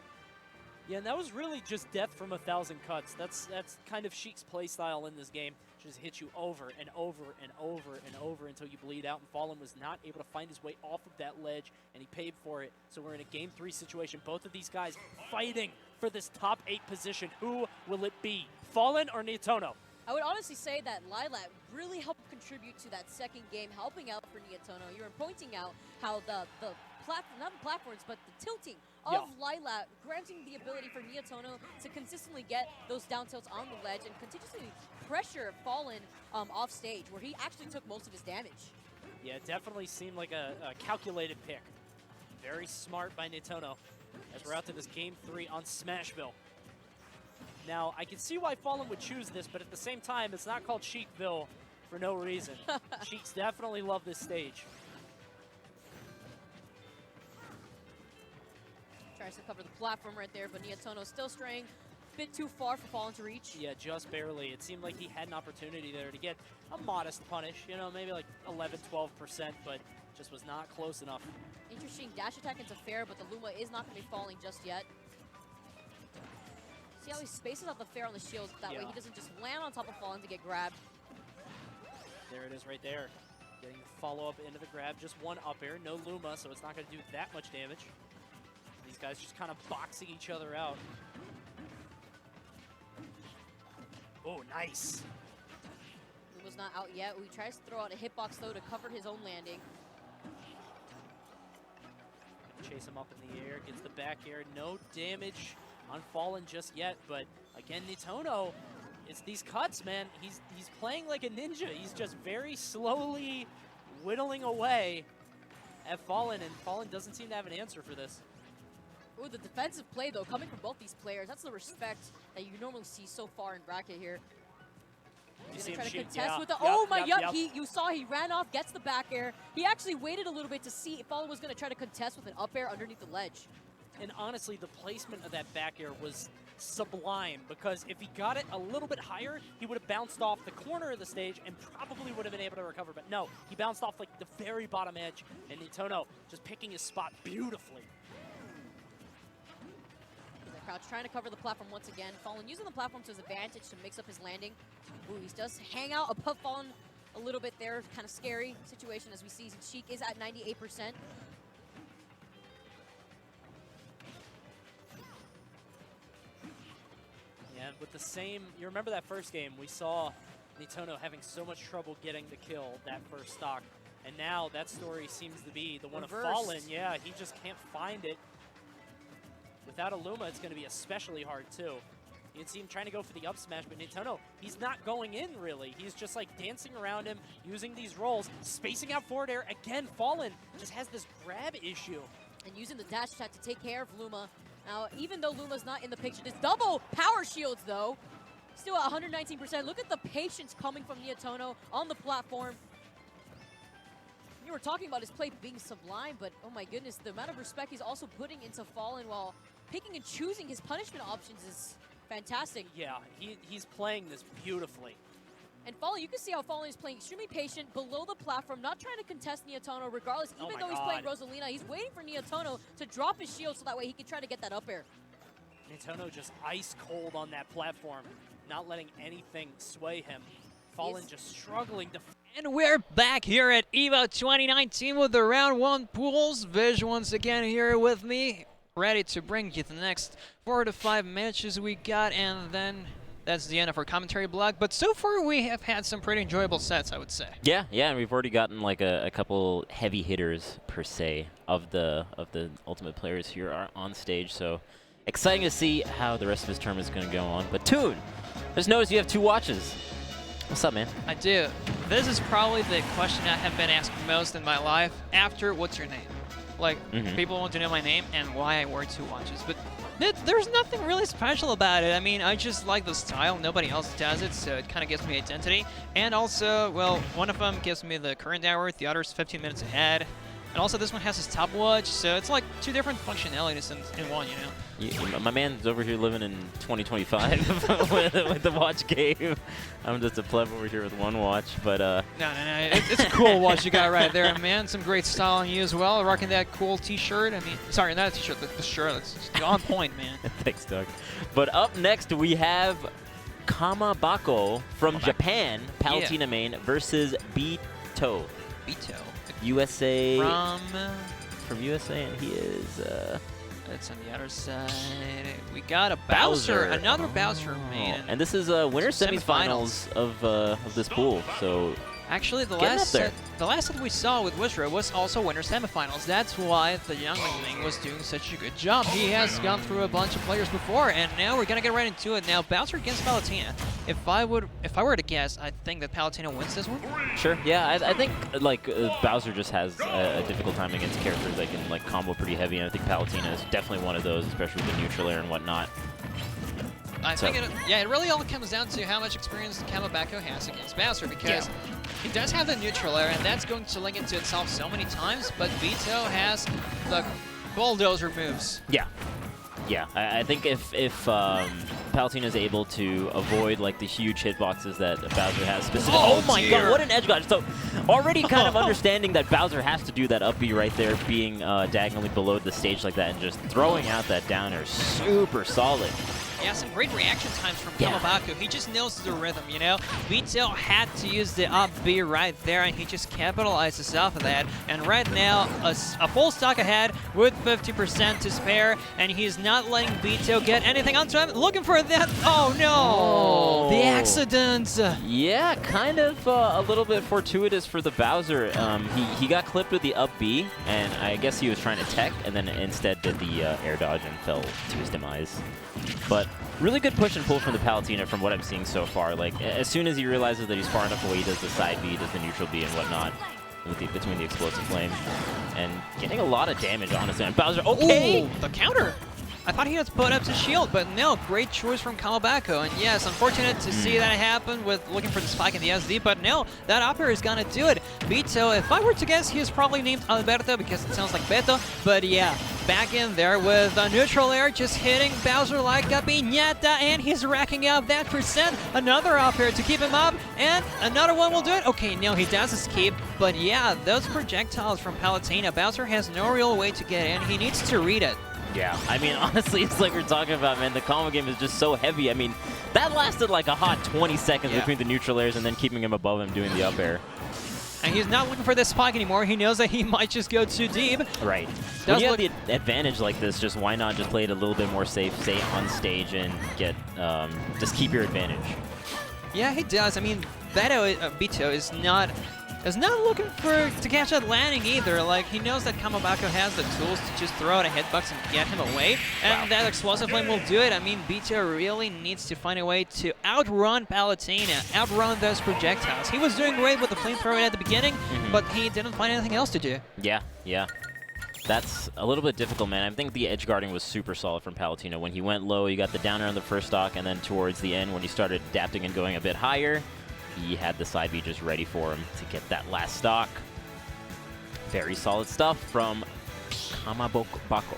Speaker 1: Yeah, and that was really just death from 1,000 cuts. That's kind of Sheik's play style in this game. Just hit you over and over and over and over until you bleed out. And Fallen was not able to find his way off of that ledge, and he paid for it. So we're in a Game 3 situation. Both of these guys fighting for this top 8 position. Who will it be, Fallen or Nitono?
Speaker 2: I would honestly say that Lilat really helped contribute to that second game, helping out for Nitono. You were pointing out how not the platforms, but the tilting of Lilat, granting the ability for Nitono to consistently get those down tilts on the ledge and continuously pressure Fallen off stage, where he actually took most of his damage.
Speaker 1: Yeah, it definitely seemed like a calculated pick. Very smart by Nitono as we're out to this Game 3 on Smashville. Now, I can see why Fallen would choose this, but at the same time, it's not called Sheikville for no reason. Sheiks definitely love this stage.
Speaker 2: Tries to cover the platform right there, but Nitono still straying a bit too far for Fallen to reach.
Speaker 1: Yeah, just barely. It seemed like he had an opportunity there to get a modest punish, you know, maybe like 11, 12%, but just was not close enough.
Speaker 2: Interesting dash attack into fair, but the Luma is not going to be falling just yet. See how he spaces out the fair on the shield, that way he doesn't just land on top of Fallen to get grabbed.
Speaker 1: There it is right there. Getting the follow-up into the grab, just one up air, no Luma, so it's not going to do that much damage. These guys just kind of boxing each other out. Oh, nice.
Speaker 2: Luma's not out yet. He tries to throw out a hitbox, though, to cover his own landing.
Speaker 1: Chase him up in the air, gets the back air. No damage on Fallen just yet, but again, Nitono, it's these cuts, man. He's playing like a ninja. He's just very slowly whittling away at Fallen, and Fallen doesn't seem to have an answer for this.
Speaker 2: Ooh, the defensive play, though, coming from both these players. That's the respect that you normally see so far in bracket here. He's going to try to contest with the... Oh, my, you saw he ran off, gets the back air. He actually waited a little bit to see if Fallen was going to try to contest with an up air underneath the ledge.
Speaker 1: And honestly, the placement of that back air was sublime, because if he got it a little bit higher, he would have bounced off the corner of the stage and probably would have been able to recover. But no, he bounced off like the very bottom edge, and Nitono just picking his spot beautifully.
Speaker 2: Crouch trying to cover the platform once again. Fallen using the platform to his advantage to mix up his landing. Ooh, he does hang out above Fallen a little bit there. Kind of scary situation as we see Sheik is at 98%.
Speaker 1: Yeah, with the same, you remember that first game, we saw Nitono having so much trouble getting the kill that first stock. And now that story seems to be the one
Speaker 2: reversed.
Speaker 1: Of Fallen. Yeah, he just can't find it. Without a Luma, it's going to be especially hard, too. You can see him trying to go for the up smash, but Nitono, he's not going in, really. He's just, like, dancing around him, using these rolls, spacing out forward air. Again, Fallen just has this grab issue.
Speaker 2: And using the dash attack to take care of Luma. Now, even though Luma's not in the picture, this double power shields, though. Still at 119%. Look at the patience coming from Nitono on the platform. You were talking about his play being sublime, but oh my goodness, the amount of respect he's also putting into Fallen while picking and choosing his punishment options is fantastic.
Speaker 1: Yeah, he's playing this beautifully.
Speaker 2: And Fallen, you can see how Fallen is playing extremely patient, below the platform, not trying to contest Neotono regardless.
Speaker 1: Oh
Speaker 2: Even
Speaker 1: my
Speaker 2: though he's playing
Speaker 1: God.
Speaker 2: Rosalina, he's waiting for Neotono to drop his shield so that way he can try to get that up air.
Speaker 1: Nintendo just ice cold on that platform, not letting anything sway him. Fallen just struggling to.
Speaker 4: And we're back here at EVO 2019 with the round 1 pools. Viz once again here with me, ready to bring you the next 4 to 5 matches we got, and then that's the end of our commentary block. But so far we have had some pretty enjoyable sets, I would say.
Speaker 3: Yeah, and we've already gotten like a couple heavy hitters per se of the ultimate players here are on stage. So exciting to see how the rest of his term is going to go on. But Toon, just noticed you have 2 watches. What's up, man?
Speaker 4: I do. This is probably the question I have been asked most in my life after what's your name? Like, people want to know my name and why I wear 2 watches. But there's nothing really special about it. I mean, I just like the style. Nobody else does it, so it kind of gives me identity. And also, well, one of them gives me the current hour, the other's 15 minutes ahead. And also, this one has a stopwatch, so it's like 2 different functionalities in one, you know?
Speaker 3: My man's over here living in 2025 with the watch game. I'm just a pleb over here with 1 watch, but
Speaker 4: No, it's a cool watch you got right there, man. Some great style on you as well. Rocking that cool T-shirt. I mean, sorry, not a T-shirt, the shirt. That's just on point, man.
Speaker 3: Thanks, Doug. But up next, we have Camelbuckle from Japan, Palutena main, versus Veto.
Speaker 4: Veto.
Speaker 3: USA.
Speaker 4: From
Speaker 3: USA, and he is.
Speaker 4: It's on the other side. We got a Bowser, another Bowser main.
Speaker 3: And this is winner semifinals of this pool. So
Speaker 4: actually, the last set we saw with Wizzrobe was also winner semifinals. That's why the youngling was doing such a good job. He has gone through a bunch of players before, and now we're gonna get right into it. Now, Bowser against Palutena. If I were to guess, I think that Palutena wins this one.
Speaker 3: Sure. Yeah, I think like Bowser just has a difficult time against characters that can like combo pretty heavy, and I think Palutena is definitely one of those, especially with the neutral air and whatnot.
Speaker 4: I think it really all comes down to how much experience Camelbuckle has against Bowser, because he does have the neutral air, and that's going to link into itself so many times, but Veto has the bulldozer moves.
Speaker 3: Yeah, I think if Palutena is able to avoid like the huge hitboxes that Bowser has specifically. Oh my God, what an edge guard. So already kind of understanding that Bowser has to do that up B right there, being diagonally below the stage like that, and just throwing out that downer super solid.
Speaker 4: Yeah, some great reaction times from Camelbuckle. He just knows the rhythm, you know? Veto had to use the up B right there, and he just capitalizes off of that. And right now, a full stock ahead with 50% to spare, and he's not letting Veto get anything onto him. Looking for that. Oh, no.
Speaker 3: Oh.
Speaker 4: The accident.
Speaker 3: Yeah, kind of a little bit fortuitous for the Bowser. He got clipped with the up B, and I guess he was trying to tech, and then instead did the air dodge and fell to his demise. But really good push and pull from the Palutena from what I'm seeing so far. Like, as soon as he realizes that he's far enough away, he does the side B, does the neutral B and whatnot with between the explosive flame. And getting a lot of damage, honestly, on Bowser. Okay!
Speaker 4: Ooh, the counter! I thought he had put up his shield, but no, great choice from Camelbuckle. And yes, unfortunate to see that happen with looking for the spike in the SD, but no, that up air is gonna do it. Veto, if I were to guess, he is probably named Alberto because it sounds like Veto, but yeah, back in there with a neutral air, just hitting Bowser like a piñata, and he's racking up that percent. Another up air to keep him up, and another one will do it. Okay, no, he does escape, but yeah, those projectiles from Palutena, Bowser has no real way to get in. He needs to read it.
Speaker 3: Yeah, I mean, honestly, it's like we're talking about, man, the combo game is just so heavy. I mean, that lasted like a hot 20 seconds between the neutral airs and then keeping him above him doing the up air.
Speaker 4: And he's not looking for this spike anymore. He knows that he might just go too deep.
Speaker 3: Right. When you have the advantage like this, just why not just play it a little bit more safe, stay on stage, and get just keep your advantage.
Speaker 4: Yeah, he does. I mean, Veto is not looking to catch that landing either. Like, he knows that Camelbuckle has the tools to just throw out a hitbox and get him away, and that explosive flame will do it. I mean, Veto really needs to find a way to outrun Palutena, outrun those projectiles. He was doing great with the flamethrower at the beginning, but he didn't find anything else to do.
Speaker 3: Yeah. That's a little bit difficult, man. I think the edge guarding was super solid from Palutena. When he went low, he got the downer on the first stock, and then towards the end, when he started adapting and going a bit higher, he had the side B just ready for him to get that last stock. very solid stuff from
Speaker 4: Camelbuckle.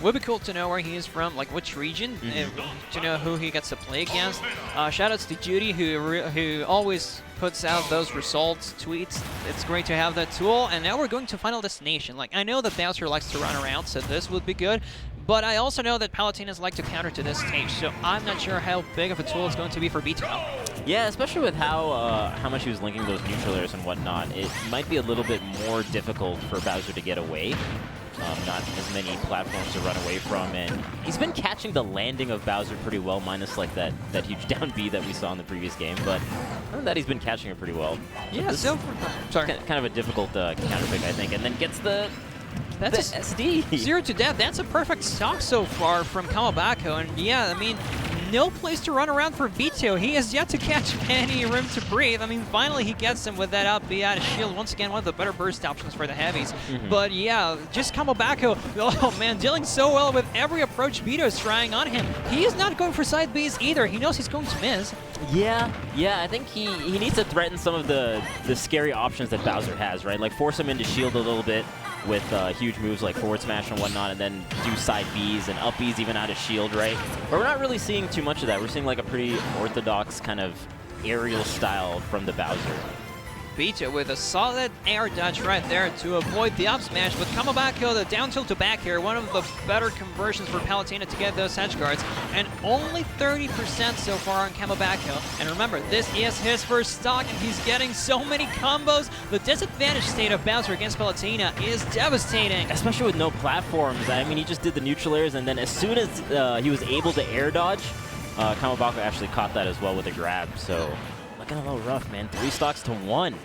Speaker 4: Would be cool to know where he is from, like which region, to know who he gets to play against. Shoutouts to Judy, who always puts out those results tweets. It's great to have that tool. And now we're going to Final Destination. Like, I know that Bowser likes to run around, so this would be good. But I also know that Palutinas like to counter to this stage, so I'm not sure how big of a tool it's going to be for veto.
Speaker 3: Yeah, especially with how much he was linking those neutral airs and whatnot. It might be a little bit more difficult for Bowser to get away. Not as many platforms to run away from, and he's been catching the landing of Bowser pretty well, minus like that huge down B that we saw in the previous game. But other than that, he's been catching it pretty well.
Speaker 4: Yeah, so sorry,
Speaker 3: kind of a difficult counter pick, I think, and then gets the SD.
Speaker 4: 0 to death. That's a perfect stock so far from Camelbuckle, and yeah, I mean, no place to run around for veto. He has yet to catch any room to breathe. I mean, finally he gets him with that up B out of shield. Once again, one of the better burst options for the heavies. But yeah, just Camelbuckle, oh man, dealing so well with every approach veto is trying on him. He is not going for side Bs either. He knows he's going to miss.
Speaker 3: Yeah, I think he needs to threaten some of the scary options that Bowser has, right? Like force him into shield a little bit with huge moves like forward smash and whatnot, and then do side Bs and up Bs even out of shield, right? But we're not really seeing too much of that. We're seeing like a pretty orthodox kind of aerial style from the Bowser.
Speaker 4: Veto with a solid air dodge right there to avoid the up smash. With Camelbuckle, the down tilt to back here, one of the better conversions for Palutena to get those edge guards, and only 30% so far on Camelbuckle. And remember, this is his first stock, and he's getting so many combos. The disadvantage state of Bowser against Palutena is devastating.
Speaker 3: Especially with no platforms. I mean, he just did the neutral airs, and then as soon as he was able to air dodge, Camelbuckle actually caught that as well with a grab, so looking a little rough, man. 3 stocks to 1.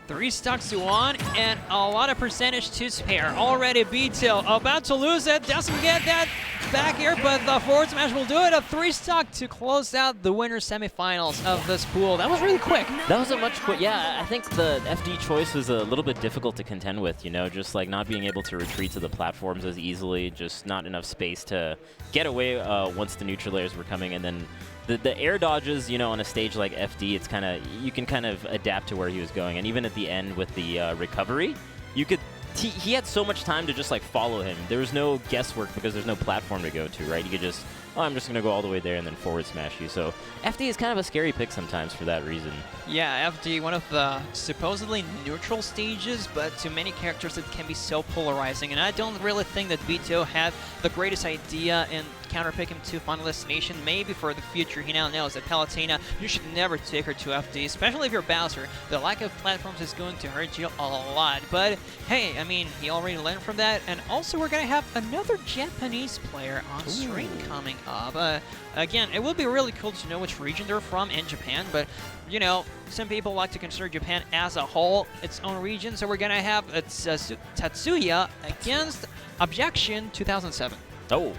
Speaker 4: 3 stocks to 1, and a lot of percentage to spare. Already Veto about to lose it. Doesn't get that back here, but the forward smash will do it. A 3 stock to close out the winner semifinals of this pool. That was really quick.
Speaker 3: That was a much quick. Yeah, I think the FD choice was a little bit difficult to contend with, you know, just like not being able to retreat to the platforms as easily, just not enough space to get away once the neutral layers were coming, and then the air dodges, you know, on a stage like FD, it's kind of, you can kind of adapt to where he was going. And even at the end with the recovery, you could, he had so much time to just like follow him. There was no guesswork because there's no platform to go to, right? You could just, oh, I'm just going to go all the way there and then forward smash you. So FD is kind of a scary pick sometimes for that reason.
Speaker 4: Yeah, FD, one of the supposedly neutral stages, but to many characters it can be so polarizing. And I don't really think that Veto had the greatest idea in counterpick him to Final Destination. Maybe for the future, he now knows that Palutena, you should never take her to FD, especially if you're Bowser. The lack of platforms is going to hurt you a lot. But hey, I mean, he already learned from that. And also, we're going to have another Japanese player on stream coming up. Again, it would be really cool to know which region they're from in Japan, but you know, some people like to consider Japan as a whole its own region, so we're going to have Tatsuya against Objection 2007.
Speaker 3: Oh.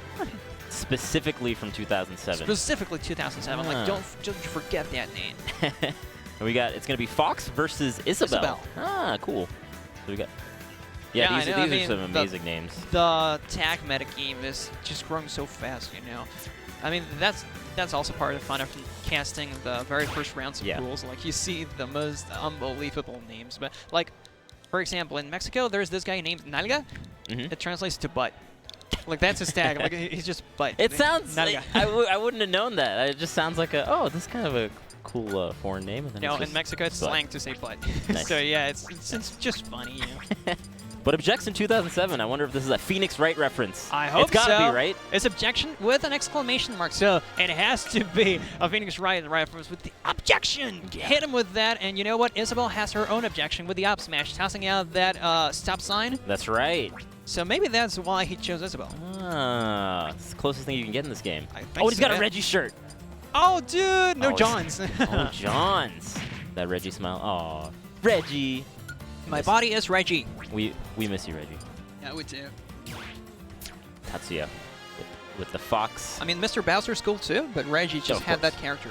Speaker 3: Specifically from 2007.
Speaker 4: Specifically 2007. Like, don't forget that name.
Speaker 3: We got, it's going to be Fox versus Isabelle. Ah, cool. So we got, yeah, these are some amazing names.
Speaker 4: The tag meta game is just growing so fast, you know. I mean, that's also part of the fun of casting the very first rounds of pools. Like, you see the most unbelievable names. But, like, for example, in Mexico, there's this guy named Nalga. It translates to butt. Like, that's his tag. Like, he's just butt.
Speaker 3: It sounds like, I wouldn't have known that. It just sounds like a, oh, this is kind of a cool foreign name. And then
Speaker 4: no, in Mexico, it's slang to say butt.
Speaker 3: Nice.
Speaker 4: So, yeah, it's just funny, you know.
Speaker 3: But Objection 2007, I wonder if this is a Phoenix Wright reference.
Speaker 4: I hope so.
Speaker 3: It's gotta be, right?
Speaker 4: It's Objection with an exclamation mark, so it has to be a Phoenix Wright reference with the Objection. Hit him with that, and you know what? Isabelle has her own Objection with the up smash, tossing out that stop sign.
Speaker 3: That's right.
Speaker 4: So maybe that's why he chose Isabelle.
Speaker 3: Ah, it's the closest thing you can get in this game.
Speaker 4: Oh,
Speaker 3: he's got a Reggie shirt.
Speaker 4: Oh, dude, no Johns.
Speaker 3: Oh, Johns. That Reggie smile. Oh, Reggie.
Speaker 4: My body is Reggie.
Speaker 3: We miss you, Reggie.
Speaker 4: Yeah, we do.
Speaker 3: Tatsuya with the fox.
Speaker 4: I mean, Mr. Bowser's cool too, but Reggie just had that character.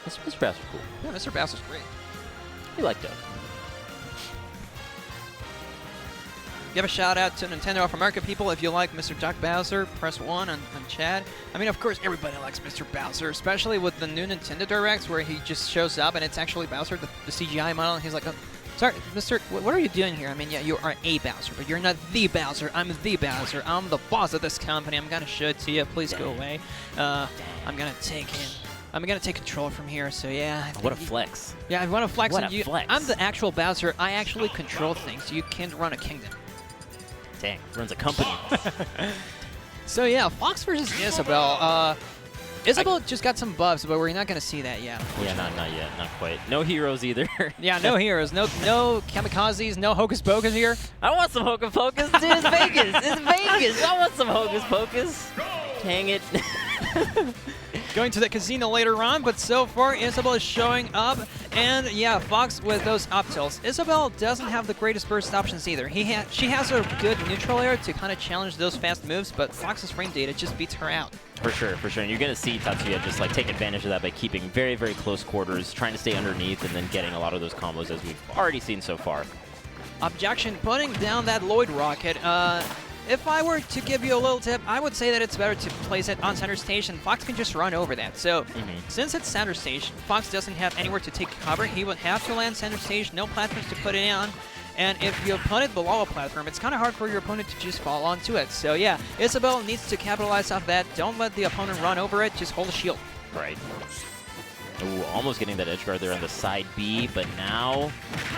Speaker 3: Mr. Bowser's cool.
Speaker 4: Yeah, Mr. Bowser's great.
Speaker 3: We like that.
Speaker 4: Give a shout out to Nintendo of America people. If you like Mr. Duck Bowser, press 1 on chat. I mean, of course, everybody likes Mr. Bowser, especially with the new Nintendo Directs where he just shows up and it's actually Bowser, the CGI model, and he's like, oh, Sorry, Mr. What are you doing here? I mean, yeah, you are a Bowser, but you're not the Bowser. I'm the Bowser. I'm the boss of this company. I'm gonna show it to you. Please go away. I'm gonna take control from here. So yeah.
Speaker 3: What a flex.
Speaker 4: Yeah, I want to flex
Speaker 3: What
Speaker 4: on
Speaker 3: a
Speaker 4: you.
Speaker 3: flex.
Speaker 4: I'm the actual Bowser. I actually control things. You can't run a kingdom.
Speaker 3: Dang, runs a company.
Speaker 4: So yeah, Fox versus Isabelle. Isabelle just got some buffs, but we're not gonna see that yet.
Speaker 3: Yeah, not yet, not quite. No heroes either.
Speaker 4: Yeah, no heroes, no kamikazes, no hocus pocus here.
Speaker 3: I want some hocus pocus, dude. It's Vegas. It's Vegas. I want some hocus pocus. Dang it.
Speaker 4: Going to the casino later on, but so far Isabelle is showing up, and yeah, Fox with those up tilts. Isabelle doesn't have the greatest burst options either. She has a good neutral air to kind of challenge those fast moves, but Fox's frame data just beats her out.
Speaker 3: For sure, for sure. And you're going to see Tatsuya just like take advantage of that by keeping very, very close quarters, trying to stay underneath, and then getting a lot of those combos as we've already seen so far.
Speaker 4: Objection putting down that Lloyd rocket. If I were to give you a little tip, I would say that it's better to place it on center stage, and Fox can just run over that. So, since it's center stage, Fox doesn't have anywhere to take cover. He would have to land center stage, no platforms to put it on. And if you put it below a platform, it's kind of hard for your opponent to just fall onto it. So yeah, Isabelle needs to capitalize off that. Don't let the opponent run over it. Just hold the shield.
Speaker 3: Right. Ooh, almost getting that edge guard there on the side B, but now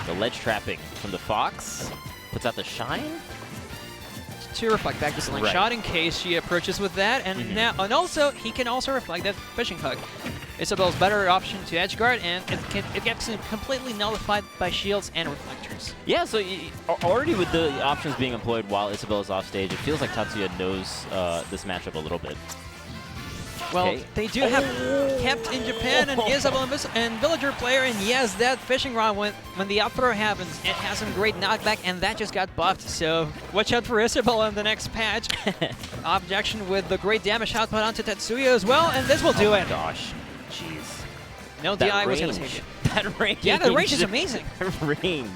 Speaker 3: the ledge trapping from the Fox puts out the shine.
Speaker 4: To reflect back the slingshot in case she approaches with that, and now, and also he can also reflect that fishing hook. Isabelle's better option to edge guard, and it gets completely nullified by shields and reflectors.
Speaker 3: Yeah, so already with the options being employed while Isabelle is off stage, it feels like Tatsuya knows this matchup a little bit.
Speaker 4: Well, they do have kept in Japan an Isabelle and Villager player, and yes, that fishing rod, when the up throw happens, it has some great knockback, and that just got buffed, so watch out for Isabelle in the next patch. Objection with the great damage output onto Tatsuya as well, and this will do it.
Speaker 3: Gosh, jeez.
Speaker 4: No,
Speaker 3: that
Speaker 4: DI was going to
Speaker 3: range.
Speaker 4: take it.
Speaker 3: That range.
Speaker 4: Yeah, the range is amazing.
Speaker 3: Range.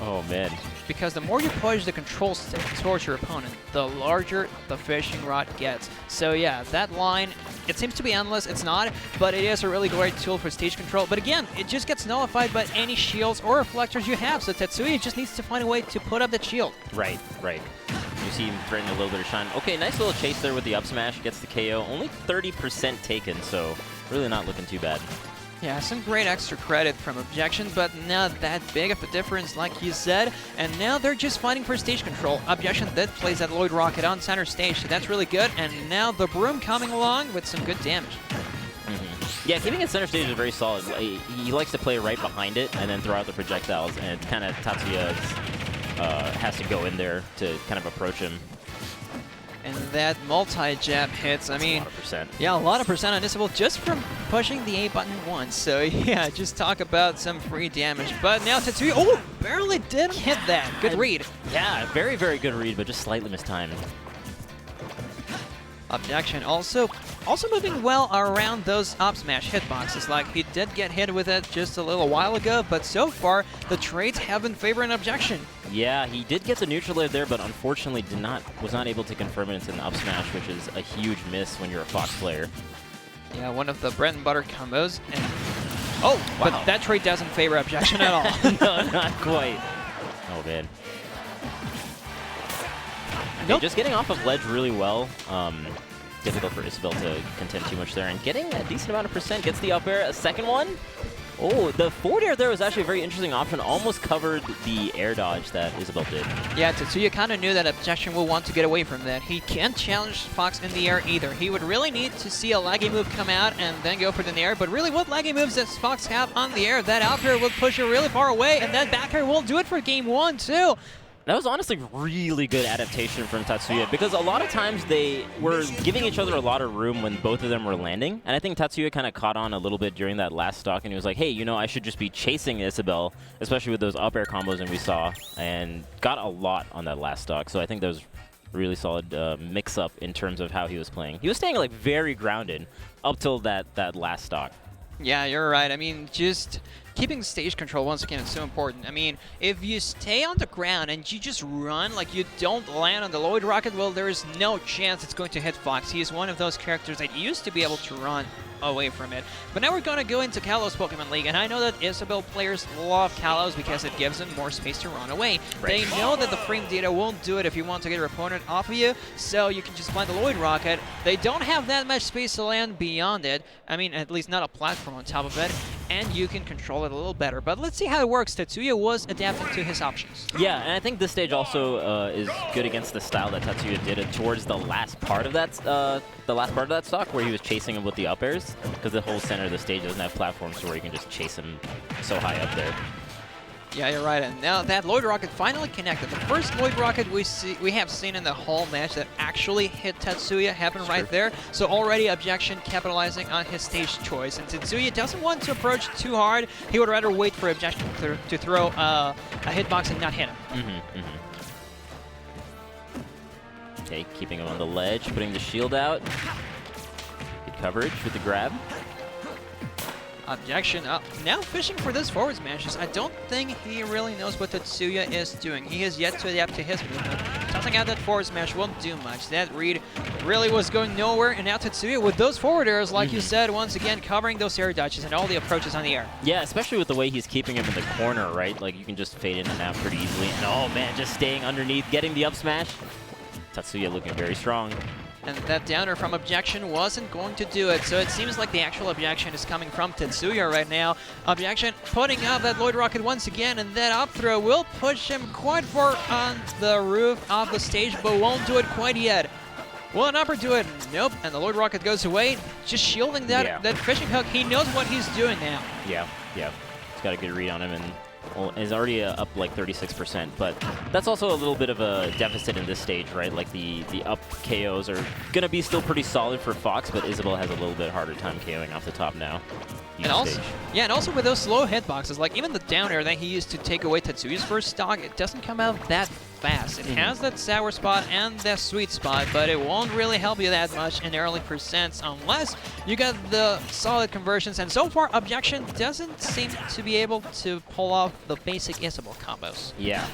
Speaker 3: Oh, man.
Speaker 4: Because the more you push the control stick towards your opponent, the larger the fishing rod gets. So yeah, that line, it seems to be endless. It's not, but it is a really great tool for stage control. But again, it just gets nullified by any shields or reflectors you have. So Tatsuya just needs to find a way to put up that shield.
Speaker 3: Right, right. You see him threatening a little bit of shine. Okay, nice little chase there with the up smash. Gets the KO. Only 30% taken, so really not looking too bad.
Speaker 4: Yeah, some great extra credit from Objection, but not that big of a difference, like you said. And now they're just fighting for stage control. Objection did place that Lloyd rocket on center stage, so that's really good. And now the Broom coming along with some good damage.
Speaker 3: Yeah, keeping it center stage is very solid. He likes to play right behind it and then throw out the projectiles, and it's kind of Tatsuya has to go in there to kind of approach him.
Speaker 4: And that multi-jab hits, I mean,
Speaker 3: a lot of percent. Yeah,
Speaker 4: a lot of percent on Isabelle just from pushing the A button once. So yeah, just talk about some free damage. But now Tatsuya, barely didn't hit that. Good read.
Speaker 3: Yeah, very, very good read, but just slightly mistimed.
Speaker 4: Objection also moving well around those up smash hitboxes. Like, he did get hit with it just a little while ago, but so far the trades have been favoring Objection.
Speaker 3: Yeah, he did get the neutral air there, but unfortunately was not able to confirm it into an up smash, which is a huge miss when you're a Fox player.
Speaker 4: Yeah, one of the bread and butter combos. And wow. But that trade doesn't favor Objection at all.
Speaker 3: No, not quite. Oh, man. Okay, just getting off of ledge really well. Difficult for Isabelle to contend too much there, and getting a decent amount of percent. Gets the up air. A second one. Oh, the forward air there was actually a very interesting option. Almost covered the air dodge that Isabelle did.
Speaker 4: Yeah, Tatsuya kind of knew that Objection will want to get away from that. He can't challenge Fox in the air either. He would really need to see a laggy move come out and then go for the air. But really, what laggy moves does Fox have on the air? That out air will push you really far away, and that back air will do it for game one, too.
Speaker 3: That was honestly really good adaptation from Tatsuya, because a lot of times they were giving each other a lot of room when both of them were landing. And I think Tatsuya kind of caught on a little bit during that last stock, and he was like, hey, you know, I should just be chasing Isabelle, especially with those up air combos and we saw, and got a lot on that last stock. So I think that was really solid mix-up in terms of how he was playing. He was staying like very grounded up till that last stock.
Speaker 4: Yeah, you're right. I mean, just keeping stage control, once again, is so important. I mean, if you stay on the ground and you just run, like you don't land on the Lloyd rocket, well, there is no chance it's going to hit Fox. He is one of those characters that used to be able to run away from it. But now we're going to go into Kalow's Pokemon League, and I know that Isabelle players love Kalow's because it gives them more space to run away.
Speaker 3: Right.
Speaker 4: They know that the frame data won't do it if you want to get your opponent off of you, so you can just plant the Lloyd Rocket. They don't have that much space to land beyond it. I mean, at least not a platform on top of it, and you can control it a little better. But let's see how it works. Tatsuya was adapting to his options.
Speaker 3: Yeah, and I think this stage also is good against the style that Tatsuya did it towards the last part of that stock, where he was chasing him with the up airs, because the whole center of the stage doesn't have platforms where you can just chase him so high up there.
Speaker 4: Yeah, you're right. And now that Lloyd Rocket finally connected. The first Lloyd Rocket we have seen in the whole match that actually hit Tatsuya happened right there. So already Objection capitalizing on his stage choice. And Tatsuya doesn't want to approach too hard. He would rather wait for Objection to throw a hitbox and not hit him.
Speaker 3: Okay, keeping him on the ledge, putting the shield out. Good coverage with the grab.
Speaker 4: Objection now fishing for this forward smashes. I don't think he really knows what Tatsuya is doing. He has yet to adapt to his movement. Tossing out that forward smash won't do much. That read really was going nowhere, and now Tatsuya with those forward airs, like you said, once again covering those air dodges and all the approaches on the air.
Speaker 3: Yeah, especially with the way he's keeping him in the corner, right? Like you can just fade in and out pretty easily. And oh man, just staying underneath, getting the up smash. Tatsuya looking very strong.
Speaker 4: And that downer from Objection wasn't going to do it, so it seems like the actual Objection is coming from Tatsuya right now. Objection putting out that Lloyd Rocket once again, and that up throw will push him quite far on the roof of the stage, but won't do it quite yet. Will an upper do it? Nope, and the Lloyd Rocket goes away, just shielding that fishing hook. He knows what he's doing now.
Speaker 3: Yeah. He's got a good read on him, and well, is already up like 36%, but that's also a little bit of a deficit in this stage, right? Like the up KOs are going to be still pretty solid for Fox, but Isabelle has a little bit harder time KOing off the top now.
Speaker 4: And also with those slow hitboxes, like even the down air that he used to take away Tatsuya's first stock, it doesn't come out that fast. It has that sour spot and that sweet spot, but it won't really help you that much in early percents unless you get the solid conversions. And so far, Objection doesn't seem to be able to pull off the basic Isabelle combos.
Speaker 3: Yeah.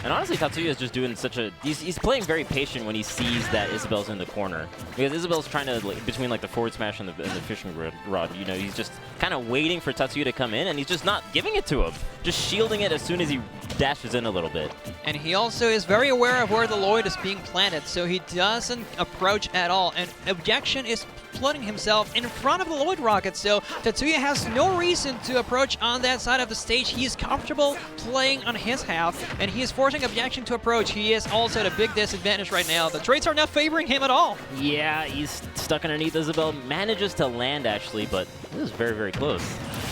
Speaker 3: And honestly, Tatsuya is just doing such a... He's playing very patient when he sees that Isabelle's in the corner. Because Isabelle's trying to, like, between like the forward smash and the fishing rod, you know, he's just kind of waiting for Tatsuya to come in, and he's just not giving it to him. Just shielding it as soon as he dashes in a little bit.
Speaker 4: And he also is very aware of where the Lloyd is being planted, so he doesn't approach at all. And Objection is putting himself in front of the Lloyd Rocket, so Tatsuya has no reason to approach on that side of the stage. He is comfortable playing on his half, and he is forcing Objection to approach. He is also at a big disadvantage right now. The traits are not favoring him at all.
Speaker 3: Yeah, he's stuck underneath Isabelle. Manages to land, actually, but this is very, very close.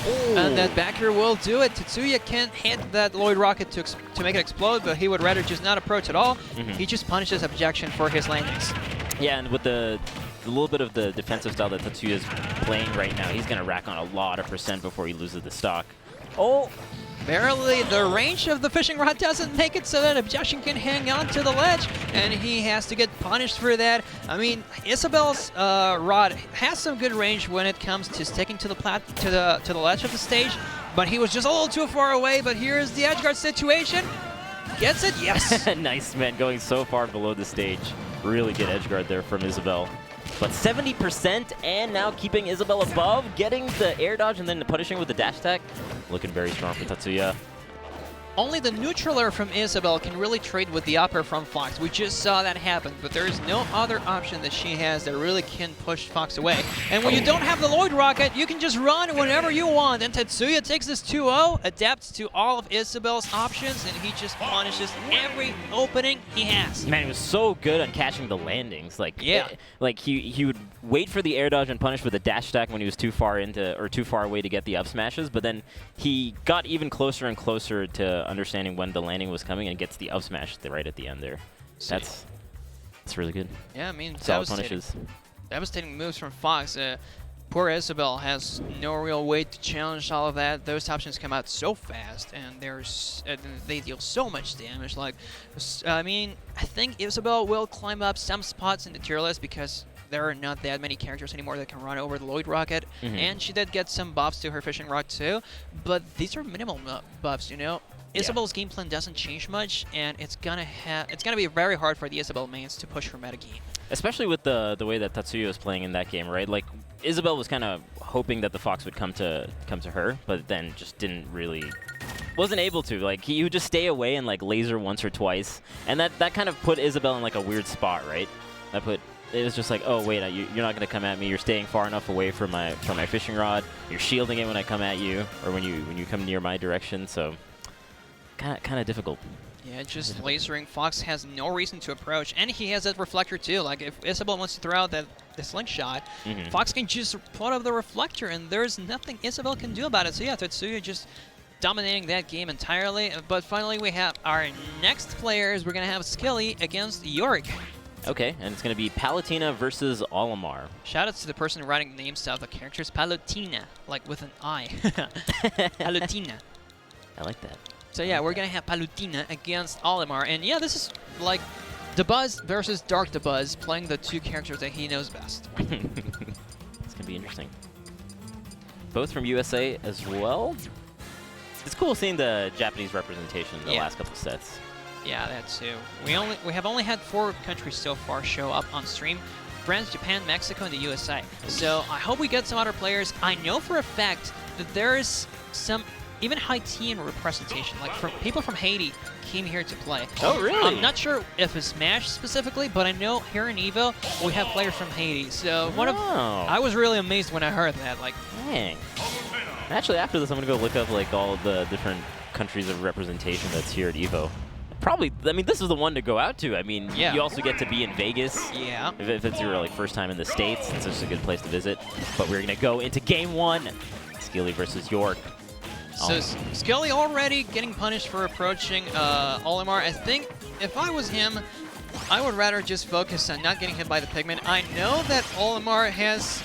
Speaker 3: Ooh.
Speaker 4: And that back air will do it. Tatsuya can't hit that Lloyd Rocket to make it explode, but he would rather just not approach at all. He just punishes Objection for his landings.
Speaker 3: Yeah, and with the little bit of the defensive style that Tatsuya is playing right now, he's going to rack on a lot of percent before he loses the stock. Oh!
Speaker 4: Barely. The range of the fishing rod doesn't make it so that Objection can hang on to the ledge, and he has to get punished for that. I mean, Isabelle's rod has some good range when it comes to sticking to the ledge of the stage, but he was just a little too far away. But here's the edge guard situation. Gets it? Yes.
Speaker 3: Nice, man. Going so far below the stage. Really good edge guard there from Isabelle. But 70%, and now keeping Isabelle above, getting the air dodge and then punishing with the dash attack. Looking very strong for Tatsuya.
Speaker 4: Only the neutral air from Isabelle can really trade with the upper from Fox. We just saw that happen, but there is no other option that she has that really can push Fox away. And when you don't have the Lloyd Rocket, you can just run whenever you want. And Tatsuya takes this 2-0, adapts to all of Isabelle's options, and he just punishes every opening he has.
Speaker 3: Man, he was so good on catching the landings. Like,
Speaker 4: yeah.
Speaker 3: Like he would wait for the air dodge and punish with a dash attack when he was too far into or too far away to get the up smashes, but then he got even closer and closer to understanding when the landing was coming and gets the up smash right at the end there. That's really good.
Speaker 4: Yeah, I mean,
Speaker 3: solid punishes.
Speaker 4: Devastating moves from Fox. Poor Isabelle has no real way to challenge all of that. Those options come out so fast, and they deal so much damage. Like, I mean, I think Isabelle will climb up some spots in the tier list because there are not that many characters anymore that can run over the Lloyd Rocket, and she did get some buffs to her fishing rod too, but these are minimal buffs, you know. Isabelle's game plan doesn't change much, and it's gonna be very hard for the Isabelle mains to push her meta game.
Speaker 3: Especially with the way that Tatsuya was playing in that game, right? Like, Isabelle was kind of hoping that the Fox would come to her, but then just wasn't able to. Like, he would just stay away and like laser once or twice, and that kind of put Isabelle in like a weird spot, right? It was just like, oh wait, you're not gonna come at me. You're staying far enough away from my fishing rod. You're shielding it when I come at you, or when you come near my direction. So kind of difficult.
Speaker 4: Yeah, just lasering. Fox has no reason to approach, and he has that reflector too. Like, if Isabelle wants to throw out the slingshot, Fox can just put up the reflector, and there's nothing Isabelle can do about it. So yeah, Tatsuya just dominating that game entirely. But finally, we have our next players. We're gonna have Skille against York.
Speaker 3: Okay, and it's going to be Palutena versus Olimar.
Speaker 4: Shout out to the person writing the names of the characters. Palutena, like with an I. Palutena.
Speaker 3: I like that.
Speaker 4: So yeah, we're going to have Palutena against Olimar. And yeah, this is like Dabuz versus Dark Dabuz, playing the two characters that he knows best.
Speaker 3: It's going to be interesting. Both from USA as well. It's cool seeing the Japanese representation in the last couple sets.
Speaker 4: Yeah, that too. We have only had 4 countries so far show up on stream: France, Japan, Mexico, and the USA. So I hope we get some other players. I know for a fact that there is some even high team representation, like from people from Haiti came here to play.
Speaker 3: Oh, really?
Speaker 4: I'm not sure if it's Smash specifically, but I know here in EVO we have players from Haiti. So I was really amazed when I heard that. Like,
Speaker 3: dang. Actually, after this, I'm gonna go look up like all the different countries of representation that's here at EVO. Probably, I mean, this is the one to go out to. I mean, you also get to be in Vegas.
Speaker 4: Yeah.
Speaker 3: If it's your like first time in the States, it's just a good place to visit. But we're gonna go into game 1. Skille versus York.
Speaker 4: So Skille already getting punished for approaching Olimar. I think if I was him, I would rather just focus on not getting hit by the pigment. I know that Olimar has,